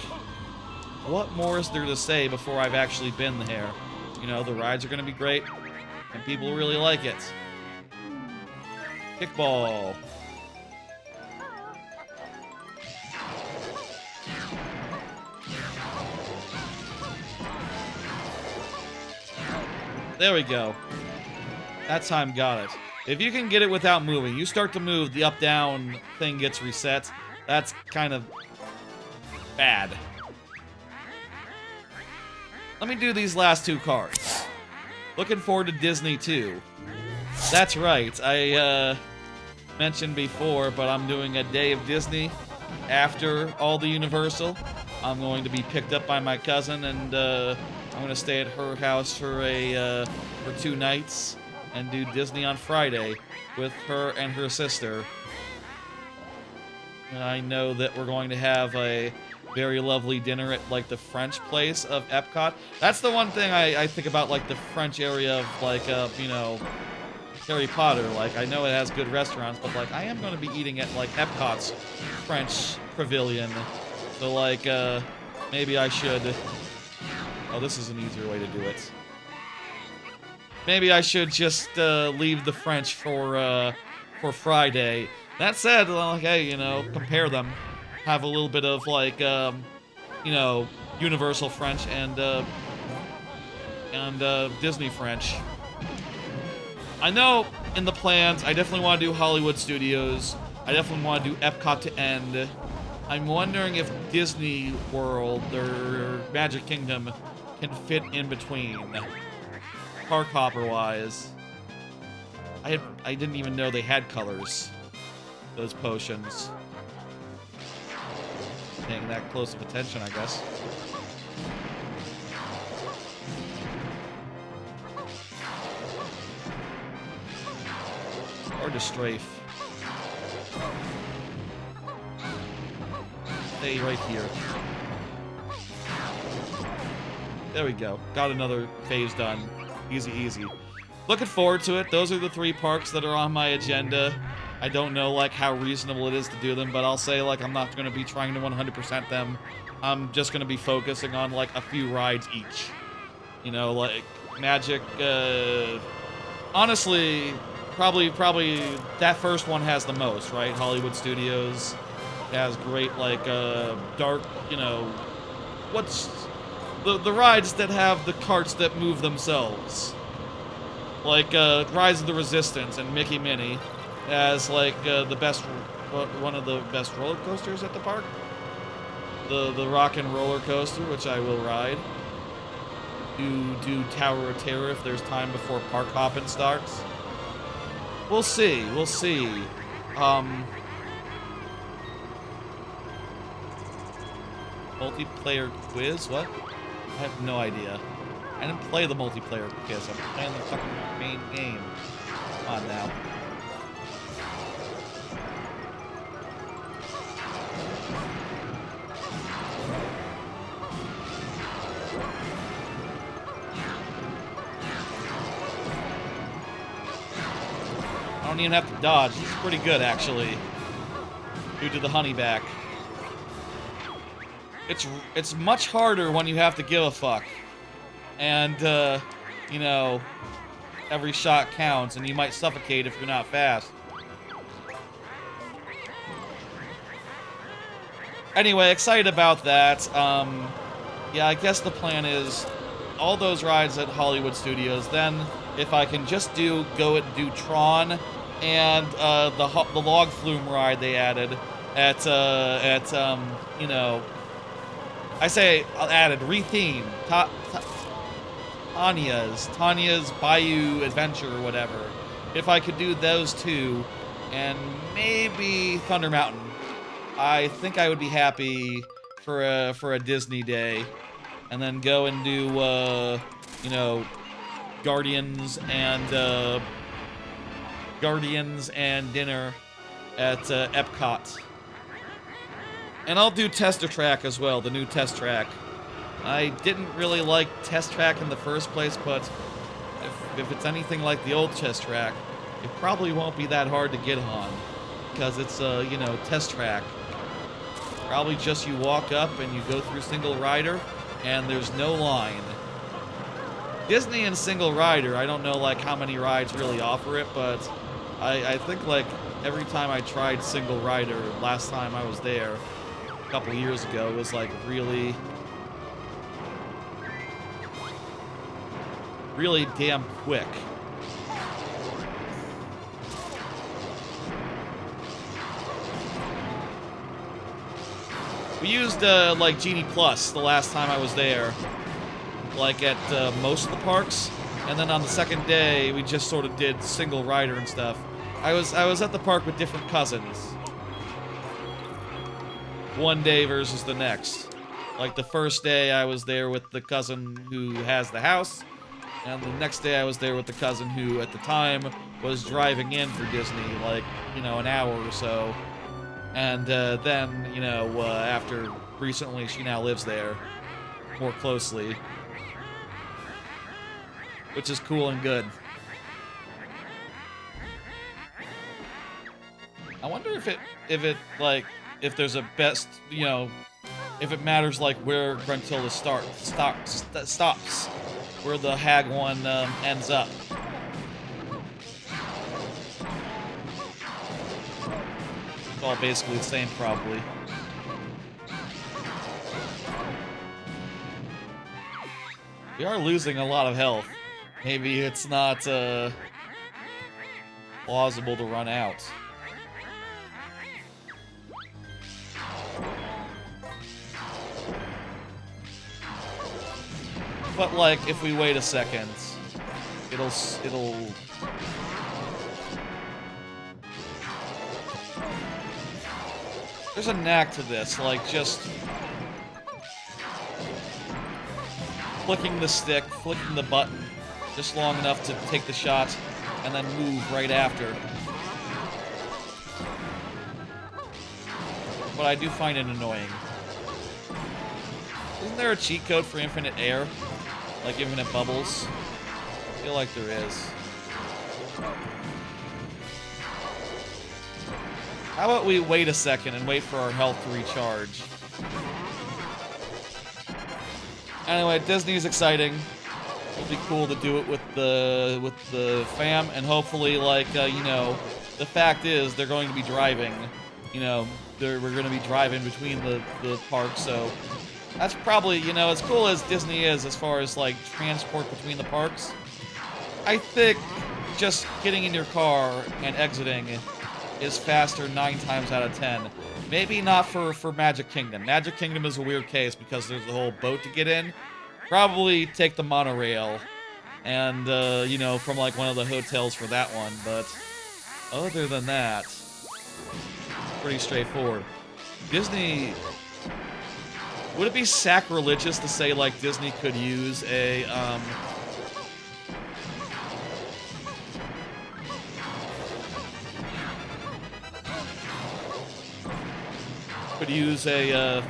what more is there to say before I've actually been there? You know, the rides are gonna be great, and people really like it. Kickball. There we go. That time got it. If you can get it without moving, you start to move, the up-down thing gets reset. That's kind of bad. Let me do these last 2 cards. Looking forward to Disney too. That's right, mentioned before, but I'm doing a day of Disney after all the Universal. I'm going to be picked up by my cousin, and I'm going to stay at her house for for 2 nights and do Disney on Friday with her and her sister. I know that we're going to have a very lovely dinner at, like, the French place of Epcot. That's the one thing I think about, like, the French area of, like, you know, Harry Potter. Like, I know it has good restaurants, but, like, I am going to be eating at, like, Epcot's French Pavilion. So, like, maybe I should... Oh, this is an easier way to do it. Maybe I should just leave the French for Friday. That said, like, hey, you know, compare them. Have a little bit of, like, you know, Universal French and Disney French. I know in the plans, I definitely want to do Hollywood Studios. I definitely want to do Epcot to end. I'm wondering if Disney World or Magic Kingdom can fit in between, park hopper-wise. I didn't even know they had colors, those potions. Paying that close of attention, I guess. Or to strafe. Stay right here. There we go. Got another phase done. Easy, easy. Looking forward to it. Those are the 3 parks that are on my agenda. I don't know, like, how reasonable it is to do them, but I'll say, like, I'm not going to be trying to 100% them. I'm just going to be focusing on, like, a few rides each. You know, like, Magic, honestly, probably that first one has the most, right? Hollywood Studios has great, like, dark, you know, what's... The rides that have the carts that move themselves. Like, Rise of the Resistance and Mickey Minnie as, like, the best, one of the best roller coasters at the park. The Rock and Roller Coaster, which I will ride. Do Tower of Terror if there's time before park hopping starts. We'll see, we'll see. Multiplayer quiz? What? I have no idea. I didn't play the multiplayer quiz. I'm playing the fucking main game. Come on now. I don't even have to dodge. It's pretty good, actually. Due to the honeyback. It's much harder when you have to give a fuck. And, you know, every shot counts, and you might suffocate if you're not fast. Anyway, excited about that. Yeah, I guess the plan is all those rides at Hollywood Studios. Then, if I can just do Tron and the log flume ride they added at you know, I say added, rethemed, Tanya's Bayou Adventure or whatever. If I could do those 2 and maybe Thunder Mountain, I think I would be happy for a Disney day, and then go and do you know, Guardians and dinner at Epcot. And I'll do Tester Track as well, the new Test Track. I didn't really like Test Track in the first place, but if it's anything like the old Test Track, it probably won't be that hard to get on, because it's you know, Test Track. Probably just you walk up and you go through single rider, and there's no line. Disney and single rider, I don't know, like, how many rides really offer it, but I think, like, every time I tried single rider last time I was there, a couple years ago, it was, like, really damn quick. We used, like, Genie Plus the last time I was there, like, at most of the parks, and then on the second day, we just sort of did single rider and stuff. I was at the park with different cousins. One day versus the next. Like the first day I was there with the cousin who has the house, and the next day I was there with the cousin who at the time was driving in for Disney, like, you know, an hour or so. And then, you know, after recently she now lives there more closely. Which is cool and good. I wonder if if there's a best, you know, if it matters like where Gruntilda stops, where the Hag one ends up. It's all basically the same, probably. We are losing a lot of health. Maybe it's not plausible to run out. But like, if we wait a second, it'll... There's a knack to this, like just flicking the stick, flicking the button, just long enough to take the shot, and then move right after. But I do find it annoying. Isn't there a cheat code for infinite air? Like infinite bubbles? I feel like there is. How about we wait a second and wait for our health to recharge? Anyway, Disney's exciting. It'll be cool to do it with the fam, and hopefully, like, you know, the fact is they're going to be driving. You know, we're going to be driving between the parks, so that's probably, you know, as cool as Disney is as far as, like, transport between the parks, I think just getting in your car and exiting is faster 9 times out of 10. Maybe not for Magic Kingdom. Magic Kingdom is a weird case because there's the whole boat to get in. Probably take the monorail and, you know, from, like, one of the hotels for that one, but other than that, pretty straightforward. Disney... Would it be sacrilegious to say, like, Disney could use a,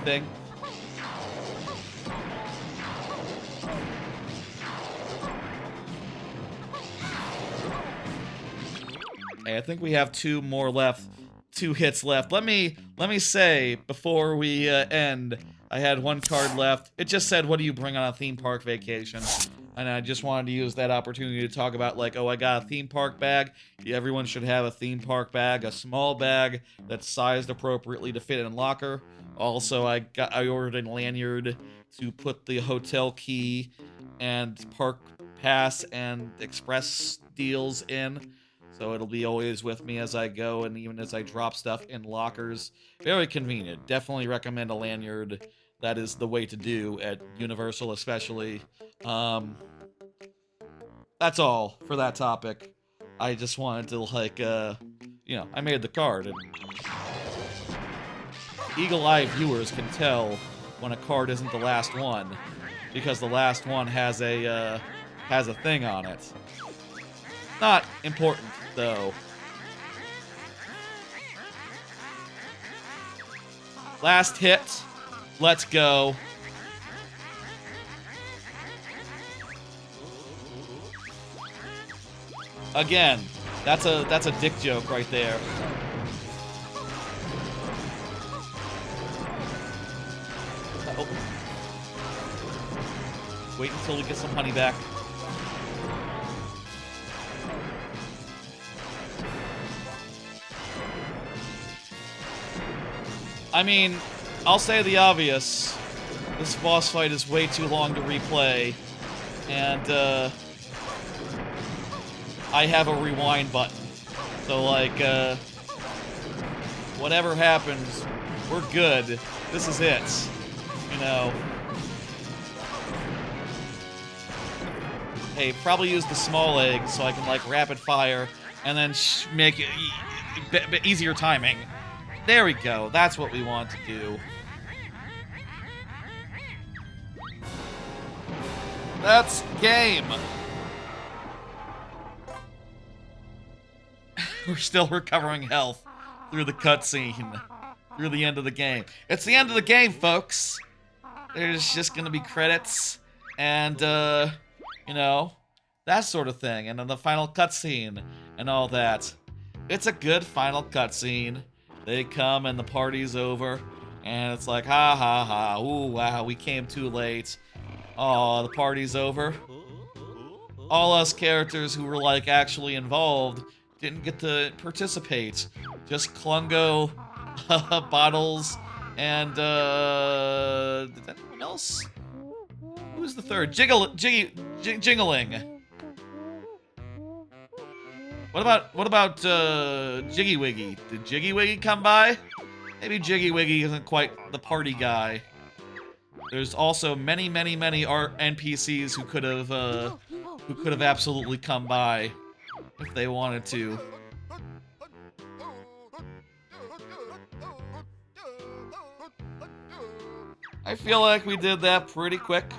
thing? Hey, I think we have 2 more left. 2 hits left. Let me say, before we end, I had 1 card left. It just said, what do you bring on a theme park vacation? And I just wanted to use that opportunity to talk about, like, oh, I got a theme park bag. Everyone should have a theme park bag, a small bag that's sized appropriately to fit in a locker. Also, I ordered a lanyard to put the hotel key and park pass and express deals in. So it'll be always with me as I go and even as I drop stuff in lockers. Very convenient. Definitely recommend a lanyard. That is the way to do at Universal, especially. That's all for that topic. I just wanted to, like, you know, I made the card. And eagle-eye viewers can tell when a card isn't the last one, because the last one has a thing on it. Not important, though. Last hit. Let's go. Again, that's a dick joke right there. Oh. Wait until we get some honey back. I mean, I'll say the obvious. This boss fight is way too long to replay, and I have a rewind button. So, like, whatever happens, we're good. This is it. You know. Hey, probably use the small egg so I can, like, rapid fire and then make it easier timing. There we go. That's what we want to do. That's game. We're still recovering health through the cutscene, through the end of the game. It's the end of the game, folks. There's just gonna be credits and, you know, that sort of thing. And then the final cutscene and all that. It's a good final cutscene. They come and the party's over. And it's like, ha ha ha, ooh, wow, we came too late. Oh, the party's over. All us characters who were, like, actually involved didn't get to participate. Just Klungo, Bottles, and, did anyone else? Who's the third? Jingling. What about Jiggy Wiggy? Did Jiggy Wiggy come by? Maybe Jiggy Wiggy isn't quite the party guy. There's also many NPCs who could have absolutely come by if they wanted to. I feel like we did that pretty quick.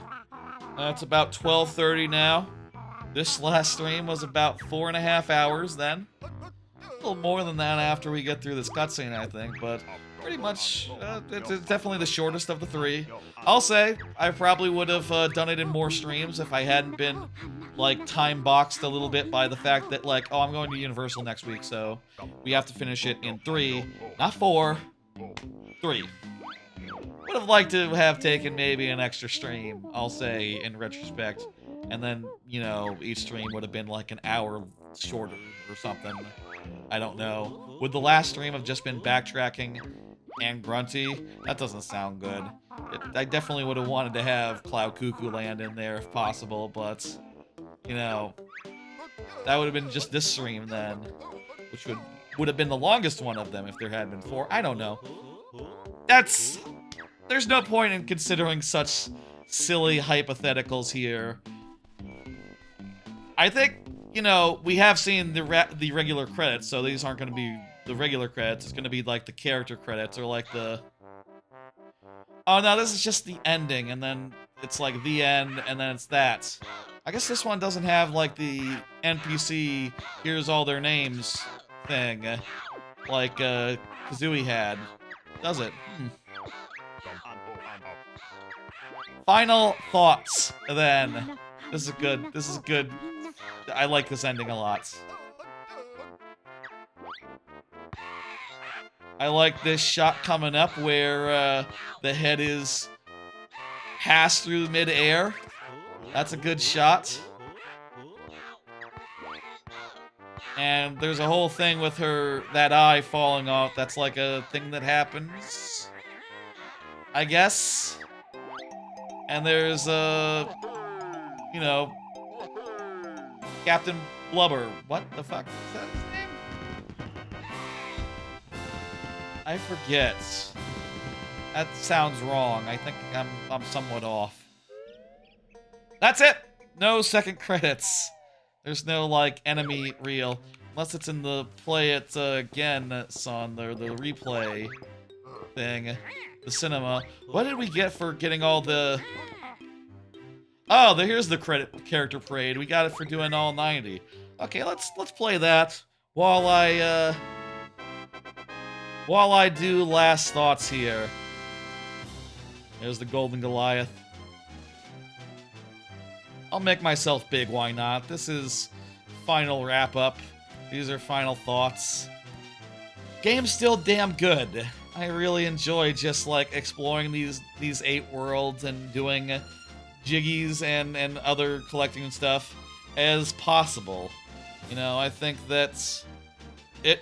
It's about 12:30 now. This last stream was about 4.5 hours then. A little more than that after we get through this cutscene, I think, but pretty much, it's definitely the shortest of the three. I'll say, I probably would have done it in more streams if I hadn't been, like, time-boxed a little bit by the fact that, like, oh, I'm going to Universal next week, so we have to finish it in 3, not 4, 3. Would have liked to have taken maybe an extra stream, I'll say, in retrospect. And then, you know, each stream would have been like an hour shorter or something. I don't know. Would the last stream have just been backtracking and grunty? That doesn't sound good. I definitely would have wanted to have Cloud Cuckooland in there if possible, but, you know, that would have been just this stream then, which would have been the longest one of them if there had been 4. I don't know. There's no point in considering such silly hypotheticals here. I think, you know, we have seen the regular credits, so these aren't going to be the regular credits. It's going to be like the character credits or like the... Oh no, this is just the ending, and then it's like the end, and then it's that. I guess this one doesn't have like the NPC, here's all their names thing, like Kazooie had. Does it? Final thoughts, then. This is good. I like this ending a lot. I like this shot coming up where the head is passed through mid-air. That's a good shot. And there's a whole thing with that eye falling off. That's like a thing that happens, I guess. And there's you know, Captain Blubber. What the fuck? Is that his name? I forget. That sounds wrong. I think I'm somewhat off. That's it! No second credits. There's no, like, enemy reel. Unless it's in the play it again song, the replay thing. The cinema. What did we get for getting all the... Oh, here's the character parade. We got it for doing all 90. Okay, let's play that while I do last thoughts here. There's the Golden Goliath. I'll make myself big, why not? This is final wrap-up. These are final thoughts. Game's still damn good. I really enjoy just, like, exploring these 8 worlds and doing jiggies and other collecting and stuff as possible. You know, I think that it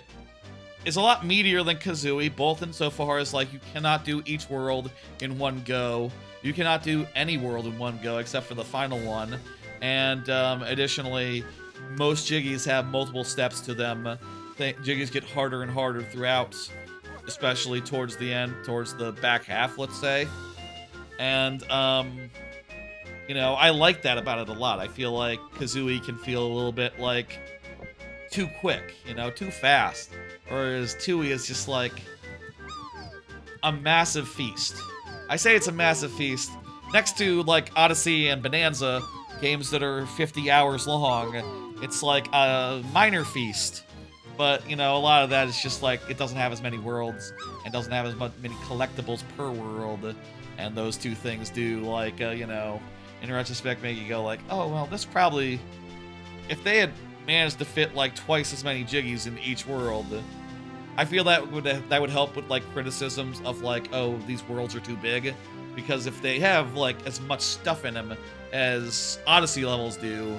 is a lot meatier than Kazooie, both insofar as, like, you cannot do each world in one go. You cannot do any world in one go except for the final one. And additionally, most jiggies have multiple steps to them. Jiggies get harder and harder throughout, especially towards the end, towards the back half, let's say. And, you know, I like that about it a lot. I feel like Kazooie can feel a little bit like too quick, you know, too fast. Whereas Tooie is just like a massive feast. I say it's a massive feast. Next to like Odyssey and Bananza, games that are 50 hours long, it's like a minor feast. But, you know, a lot of that is just like, it doesn't have as many worlds and doesn't have as many collectibles per world. And those two things do, like, you know, in retrospect, make you go like, oh, well, this probably, if they had managed to fit like twice as many jiggies in each world, I feel that would help with like criticisms of like, oh, these worlds are too big. Because if they have like as much stuff in them as Odyssey levels do,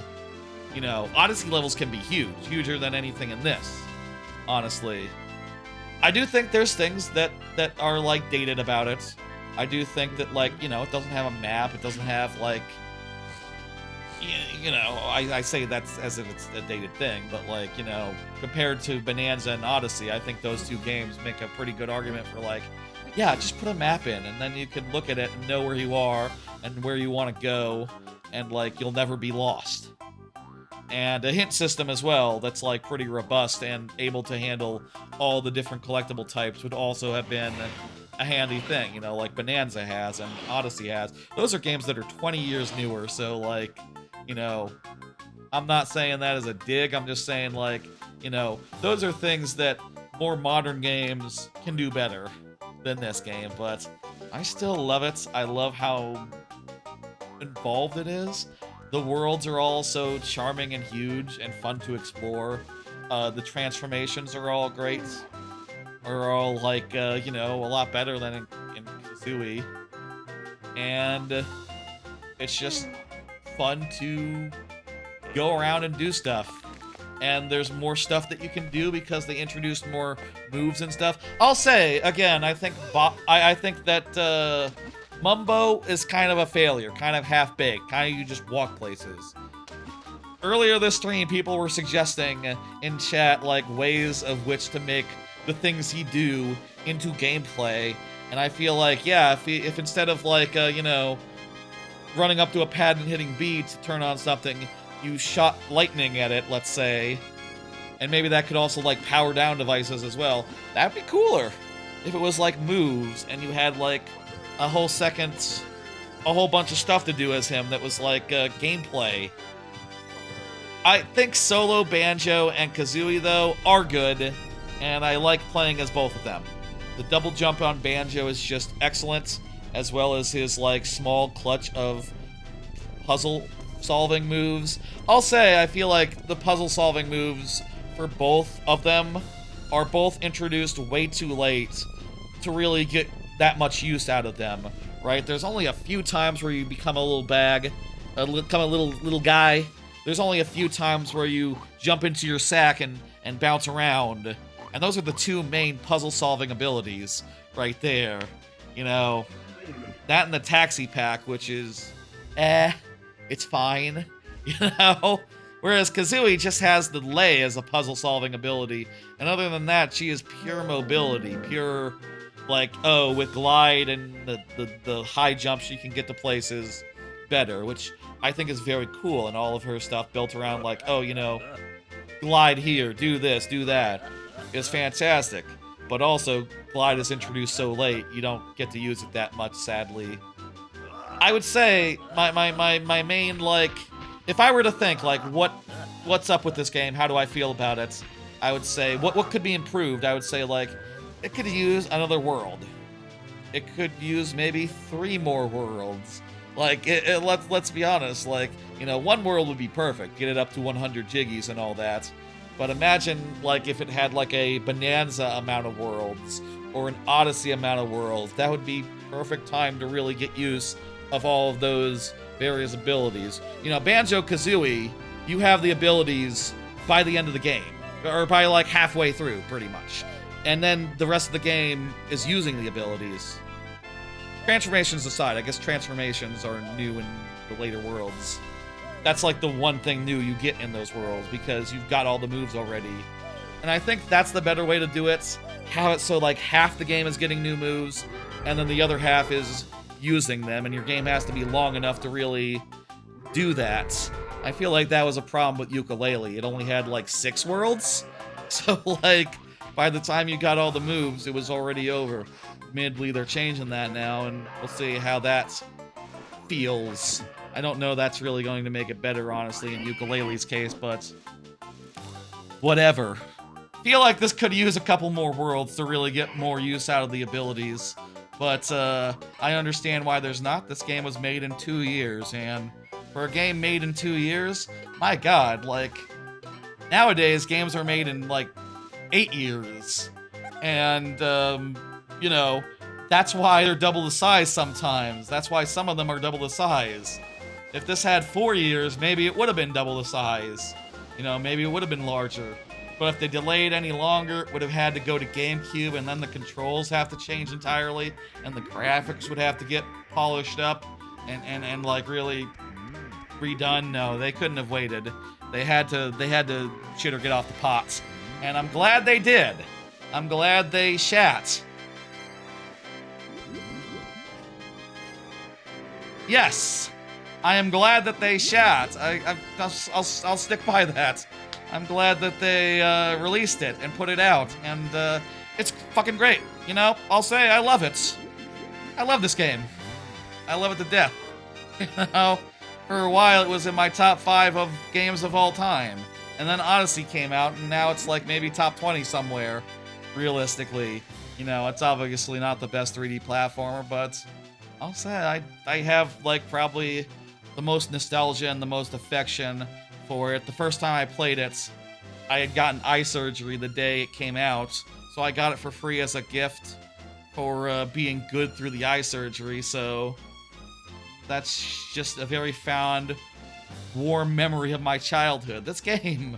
you know, Odyssey levels can be huge, huger than anything in this, honestly. I do think there's things that are like dated about it. I do think that, like, you know, it doesn't have a map, it doesn't have like, you know, I say that's as if it's a dated thing, but like, you know, compared to Bananza and Odyssey, I think those two games make a pretty good argument for like, yeah, just put a map in, and then you can look at it and know where you are and where you want to go, and like, you'll never be lost. And a hint system as well that's like pretty robust and able to handle all the different collectible types would also have been a handy thing, you know, like Bananza has and Odyssey has. Those are games that are 20 years newer, so like, you know, I'm not saying that as a dig, I'm just saying like, you know, those are things that more modern games can do better than this game, but I still love it. I love how involved it is. The worlds are all so charming and huge and fun to explore. The transformations are all great. Are all like, you know, a lot better than in Kazooie. And it's just fun to go around and do stuff. And there's more stuff that you can do because they introduced more moves and stuff. I'll say, again, I think that Mumbo is kind of a failure, kind of half-baked, kind of you just walk places. Earlier this stream, people were suggesting in chat, like, ways of which to make the things he do into gameplay, and I feel like, yeah, if instead of, like, you know, running up to a pad and hitting B to turn on something, you shot lightning at it, let's say, and maybe that could also, like, power down devices as well, that'd be cooler if it was, like, moves, and you had, like, a whole bunch of stuff to do as him that was, like, gameplay. I think solo Banjo and Kazooie, though, are good, and I like playing as both of them. The double jump on Banjo is just excellent, as well as his, like, small clutch of puzzle-solving moves. I'll say, I feel like the puzzle-solving moves for both of them are both introduced way too late to really get that much use out of them, right? There's only a few times where you become a little bag, become a little guy. There's only a few times where you jump into your sack and bounce around. And those are the two main puzzle-solving abilities right there. You know, that and the taxi pack, which is, it's fine, you know? Whereas Kazooie just has the lay as a puzzle-solving ability. And other than that, she is pure mobility, pure, like, oh, with glide and the high jump, she can get to places better, which I think is very cool, and all of her stuff built around, like, oh, you know, glide here, do this, do that, is fantastic. But also, glide is introduced so late, you don't get to use it that much, sadly. I would say, my main, like, if I were to think, like, what's up with this game, how do I feel about it, I would say, what could be improved, I would say, like, it could use another world. It could use maybe 3 more worlds. Like, let's be honest, like, you know, 1 world would be perfect, get it up to 100 jiggies and all that. But imagine, like, if it had, like, a Bananza amount of worlds, or an Odyssey amount of worlds. That would be perfect time to really get use of all of those various abilities. You know, Banjo-Kazooie, you have the abilities by the end of the game, or by, like, halfway through, pretty much. And then the rest of the game is using the abilities. Transformations aside, I guess transformations are new in the later worlds. That's like the one thing new you get in those worlds, because you've got all the moves already. And I think that's the better way to do it. Have it so like half the game is getting new moves, and then the other half is using them, and your game has to be long enough to really do that. I feel like that was a problem with Yooka-Laylee. It only had like 6 worlds. So like, by the time you got all the moves, it was already over. Admittedly, they're changing that now, and we'll see how that feels. I don't know that's really going to make it better, honestly, in Yooka-Laylee's case, but whatever. Feel like this could use a couple more worlds to really get more use out of the abilities, but I understand why there's not. This game was made in 2 years, and for a game made in 2 years, my god, like, nowadays games are made in like 8 years, and you know, that's why they're double the size sometimes. That's why some of them are double the size. If this had 4 years, maybe it would have been double the size. You know, maybe it would have been larger. But if they delayed any longer, it would have had to go to GameCube, and then the controls have to change entirely, and the graphics would have to get polished up and like really redone. No, they couldn't have waited. They had to shit or get off the pot. And I'm glad they did. I'm glad they shat. Yes, I am glad that they shat. I'll stick by that. I'm glad that they released it and put it out, and it's fucking great. You know, I'll say I love it. I love this game. I love it to death. You know, for a while it was in my top 5 of games of all time, and then Odyssey came out, and now it's like maybe top 20 somewhere. Realistically, you know, it's obviously not the best 3D platformer, but I'll say I have like probably the most nostalgia and the most affection for it. The first time I played it, I had gotten eye surgery the day it came out, so I got it for free as a gift for being good through the eye surgery, so that's just a very fond, warm memory of my childhood. This game,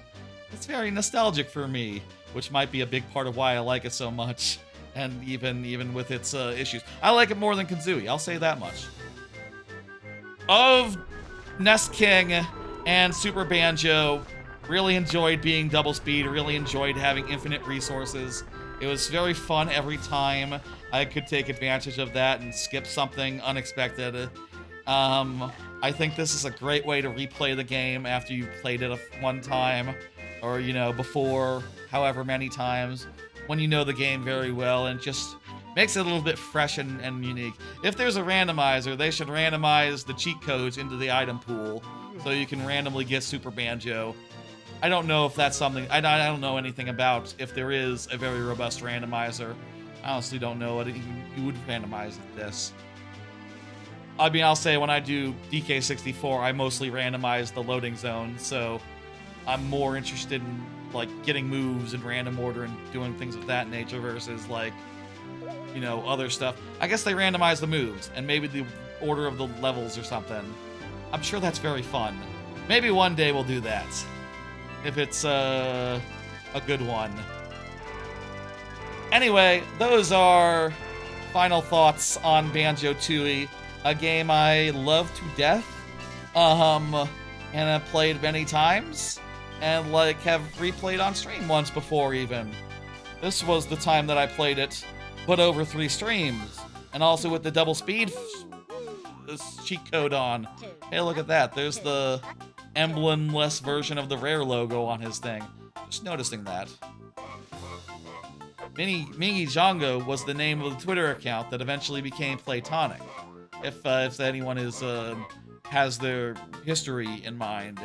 it's very nostalgic for me, which might be a big part of why I like it so much. And even with its issues, I like it more than Kazooie. I'll say that much. Of Nest King and Super Banjo, really enjoyed being double speed. Really enjoyed having infinite resources. It was very fun every time I could take advantage of that and skip something unexpected. I think this is a great way to replay the game after you've played it one time, or you know, before, however many times, when you know the game very well, and just makes it a little bit fresh and unique. If there's a randomizer, they should randomize the cheat codes into the item pool, so you can randomly get Super Banjo. I don't know if that's something, I don't know anything about if there is a very robust randomizer. I honestly don't know what you would randomize this. I mean, I'll say when I do DK64, I mostly randomize the loading zone, so I'm more interested in like getting moves in random order and doing things of that nature versus like, you know, other stuff. I guess they randomize the moves and maybe the order of the levels or something. I'm sure that's very fun. Maybe one day we'll do that, if it's a good one. Anyway, those are final thoughts on Banjo-Tooie, a game I love to death, and I've played many times, and like have replayed on stream once before even. This was the time that I played it, but over 3 streams, and also with the double speed cheat code on. Hey, look at that. There's the emblem-less version of the Rare logo on his thing. Just noticing that. Mingy Django was the name of the Twitter account that eventually became Playtonic. If anyone is has their history in mind.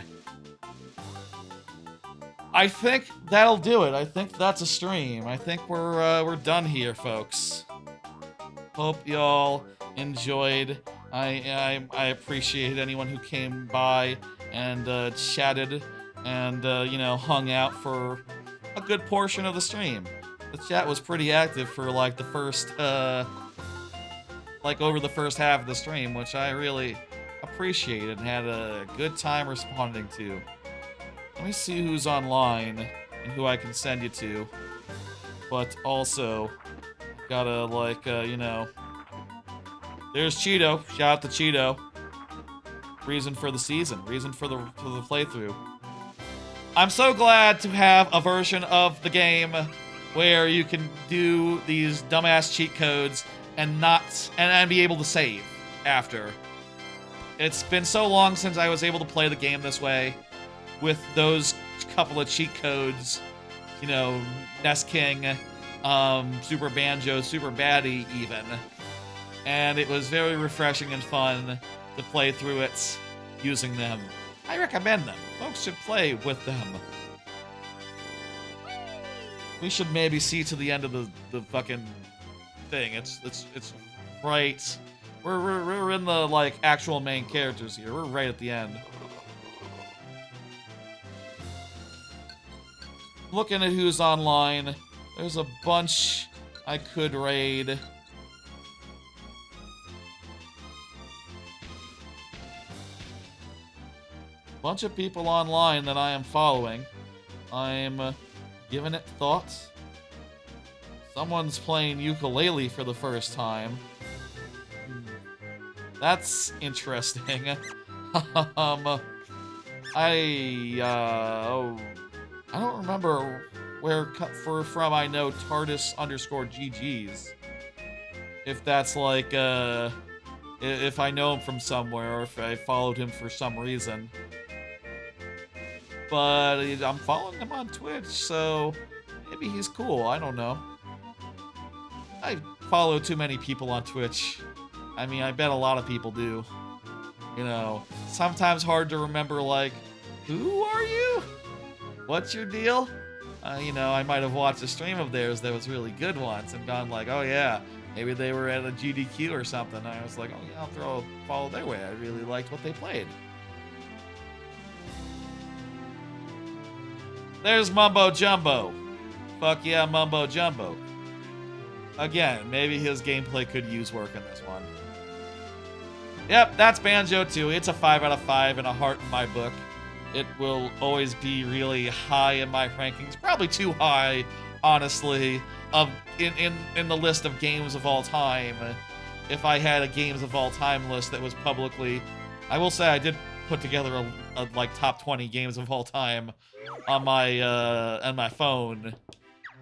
I think that'll do it. I think that's a stream. I think we're done here, folks. Hope y'all enjoyed. I appreciate anyone who came by and chatted and you know, hung out for a good portion of the stream. The chat was pretty active for like the first like over the first half of the stream, which I really appreciated and had a good time responding to. Let me see who's online and who I can send you to. But also, gotta like, you know, there's Cheeto. Shout out to Cheeto. Reason for the season. Reason for the playthrough. I'm so glad to have a version of the game where you can do these dumbass cheat codes and not and be able to save after. It's been so long since I was able to play the game this way, with those couple of cheat codes, you know, Nest King, Super Banjo, Super Baddie even. And it was very refreshing and fun to play through it using them. I recommend them. Folks should play with them. We should maybe see to the end of the fucking thing. It's right. We're in the like actual main characters here. We're right at the end. Looking at who's online. There's a bunch I could raid. Bunch of people online that I am following. I'm giving it thought. Someone's playing Yooka-Replaylee for the first time. That's interesting. I don't remember where from I know TARDIS_GGs. If that's like, if I know him from somewhere, or if I followed him for some reason. But I'm following him on Twitch, so maybe he's cool, I don't know. I follow too many people on Twitch. I mean, I bet a lot of people do. You know, sometimes hard to remember, like, who are you? What's your deal? You know, I might have watched a stream of theirs that was really good once and gone like, oh yeah, maybe they were at a GDQ or something. And I was like, oh yeah, I'll follow their way. I really liked what they played. There's Mumbo Jumbo. Fuck yeah, Mumbo Jumbo. Again, maybe his gameplay could use work in this one. Yep, that's Banjo-Tooie. It's a 5 out of 5 and a heart in my book. It will always be really high in my rankings. Probably too high, honestly, in the list of games of all time. If I had a games of all time list that was publicly... I will say I did put together a like top 20 games of all time on my phone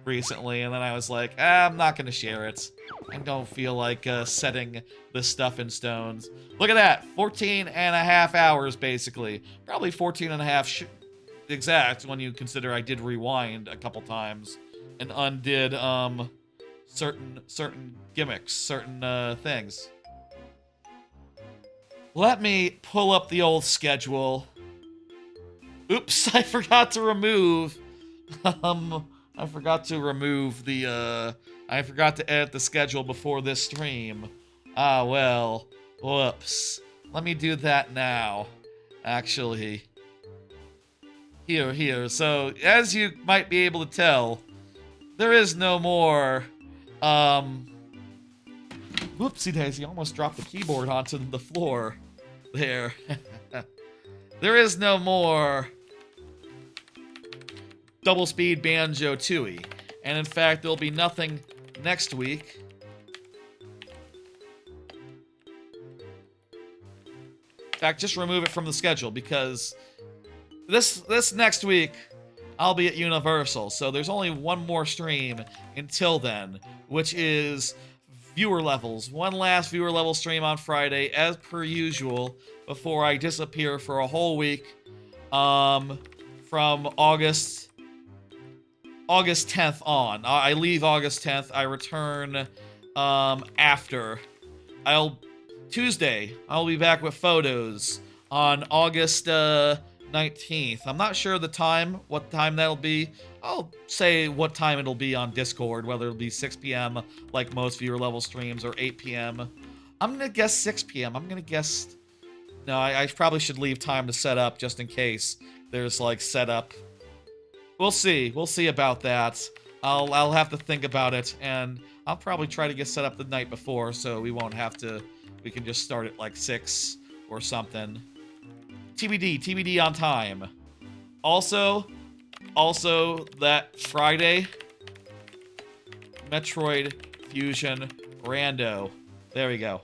recently, and then I was like, I'm not gonna share it. I don't feel like setting this stuff in stones. Look at that, 14 and a half hours basically. Probably 14 and a half exact when you consider I did rewind a couple times and undid certain gimmicks, certain things. Let me pull up the old schedule. Oops, I forgot to remove I forgot to remove the, I forgot to edit the schedule before this stream. Ah, well, whoops. Let me do that now, actually. Here. So, as you might be able to tell, there is no more, whoopsie daisy, almost dropped the keyboard onto the floor. There. There is no more double speed Banjo-Tooie. And in fact, there'll be nothing next week. In fact, just remove it from the schedule because this next week I'll be at Universal. So there's only one more stream until then, which is viewer levels. One last viewer level stream on Friday as per usual before I disappear for a whole week from August 10th on. I leave August 10th. I return after. Tuesday, I'll be back with photos on August 19th. I'm not sure the time, what time that'll be. I'll say what time it'll be on Discord, whether it'll be 6 p.m. like most viewer level streams or 8 p.m. I'm gonna guess 6 p.m. I'm gonna guess... No, I probably should leave time to set up just in case there's like setup. We'll see. We'll see about that. I'll have to think about it, and I'll probably try to get set up the night before so we won't have to... We can just start at like 6 or something. TBD on time. Also that Friday, Metroid Fusion Rando. There we go.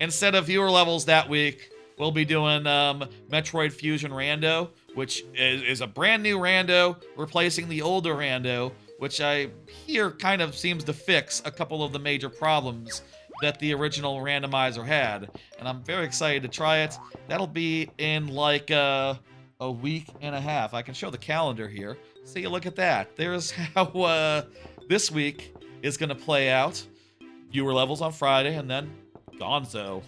Instead of viewer levels that week, we'll be doing Metroid Fusion Rando, which is a brand new Rando, replacing the older Rando, which I hear kind of seems to fix a couple of the major problems that the original randomizer had, and I'm very excited to try it. That'll be in like a week and a half. I can show the calendar here. See, look at that. There's how this week is gonna play out. Viewer levels on Friday, and then Gonzo.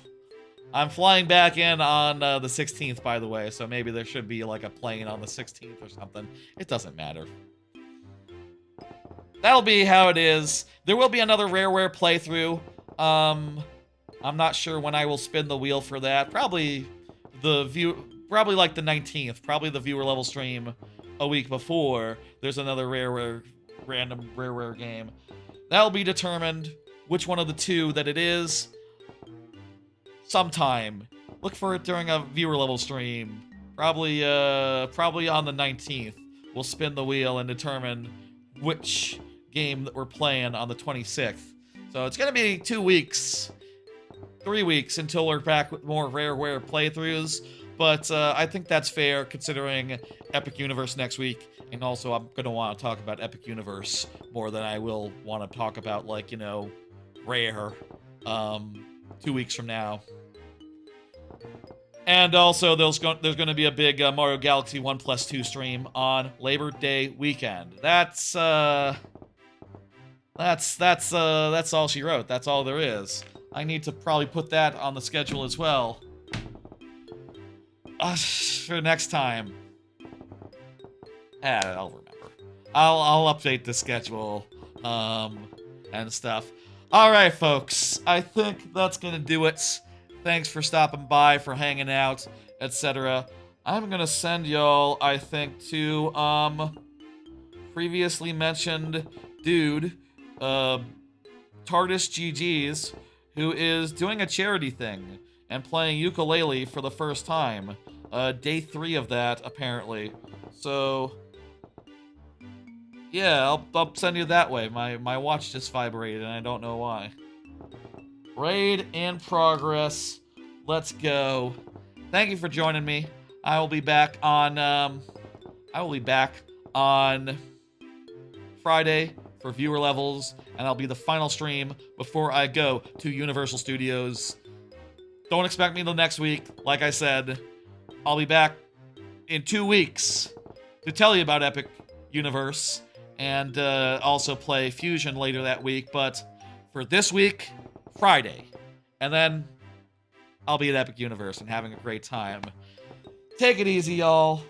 I'm flying back in on the 16th, by the way, so maybe there should be like a plane on the 16th or something. It doesn't matter. That'll be how it is. There will be another Rareware playthrough. I'm not sure when I will spin the wheel for that. Probably like the 19th. Probably the viewer level stream a week before. There's another random Rareware game. That'll be determined which one of the two that it is. Sometime. Look for it during a viewer level stream. Probably on the 19th. We'll spin the wheel and determine which game that we're playing on the 26th. So it's gonna be 2 weeks, 3 weeks until we're back with more Rareware playthroughs. But I think that's fair considering Epic Universe next week. And also I'm gonna want to talk about Epic Universe more than I will want to talk about, like, you know, Rare 2 weeks from now. And also, there's going to be a big Mario Galaxy 1+2 stream on Labor Day weekend. That's all she wrote. That's all there is. I need to probably put that on the schedule as well. For next time. I'll remember. I'll update the schedule and stuff. All right, folks. I think that's gonna do it. Thanks for stopping by, for hanging out, etc. I'm gonna send y'all, I think, to previously mentioned dude, TARDIS GG's, who is doing a charity thing and playing ukulele for the first time. Day 3 of that, apparently. So yeah, I'll send you that way. My watch just vibrated and I don't know why. Raid in progress. Let's go. Thank you for joining me. I will be back on Friday for viewer levels, and I'll be the final stream before I go to Universal Studios. Don't expect me till next week. Like I said, I'll be back in 2 weeks to tell you about Epic Universe and also play Fusion later that week. But for this week, Friday. And then I'll be at Epic Universe and having a great time. Take it easy, y'all.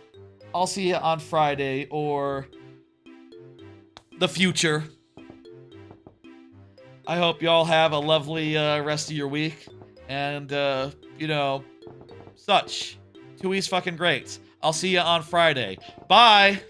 I'll see you on Friday or the future. I hope y'all have a lovely rest of your week. And, you know, such. Tooie's fucking great. I'll see you on Friday. Bye!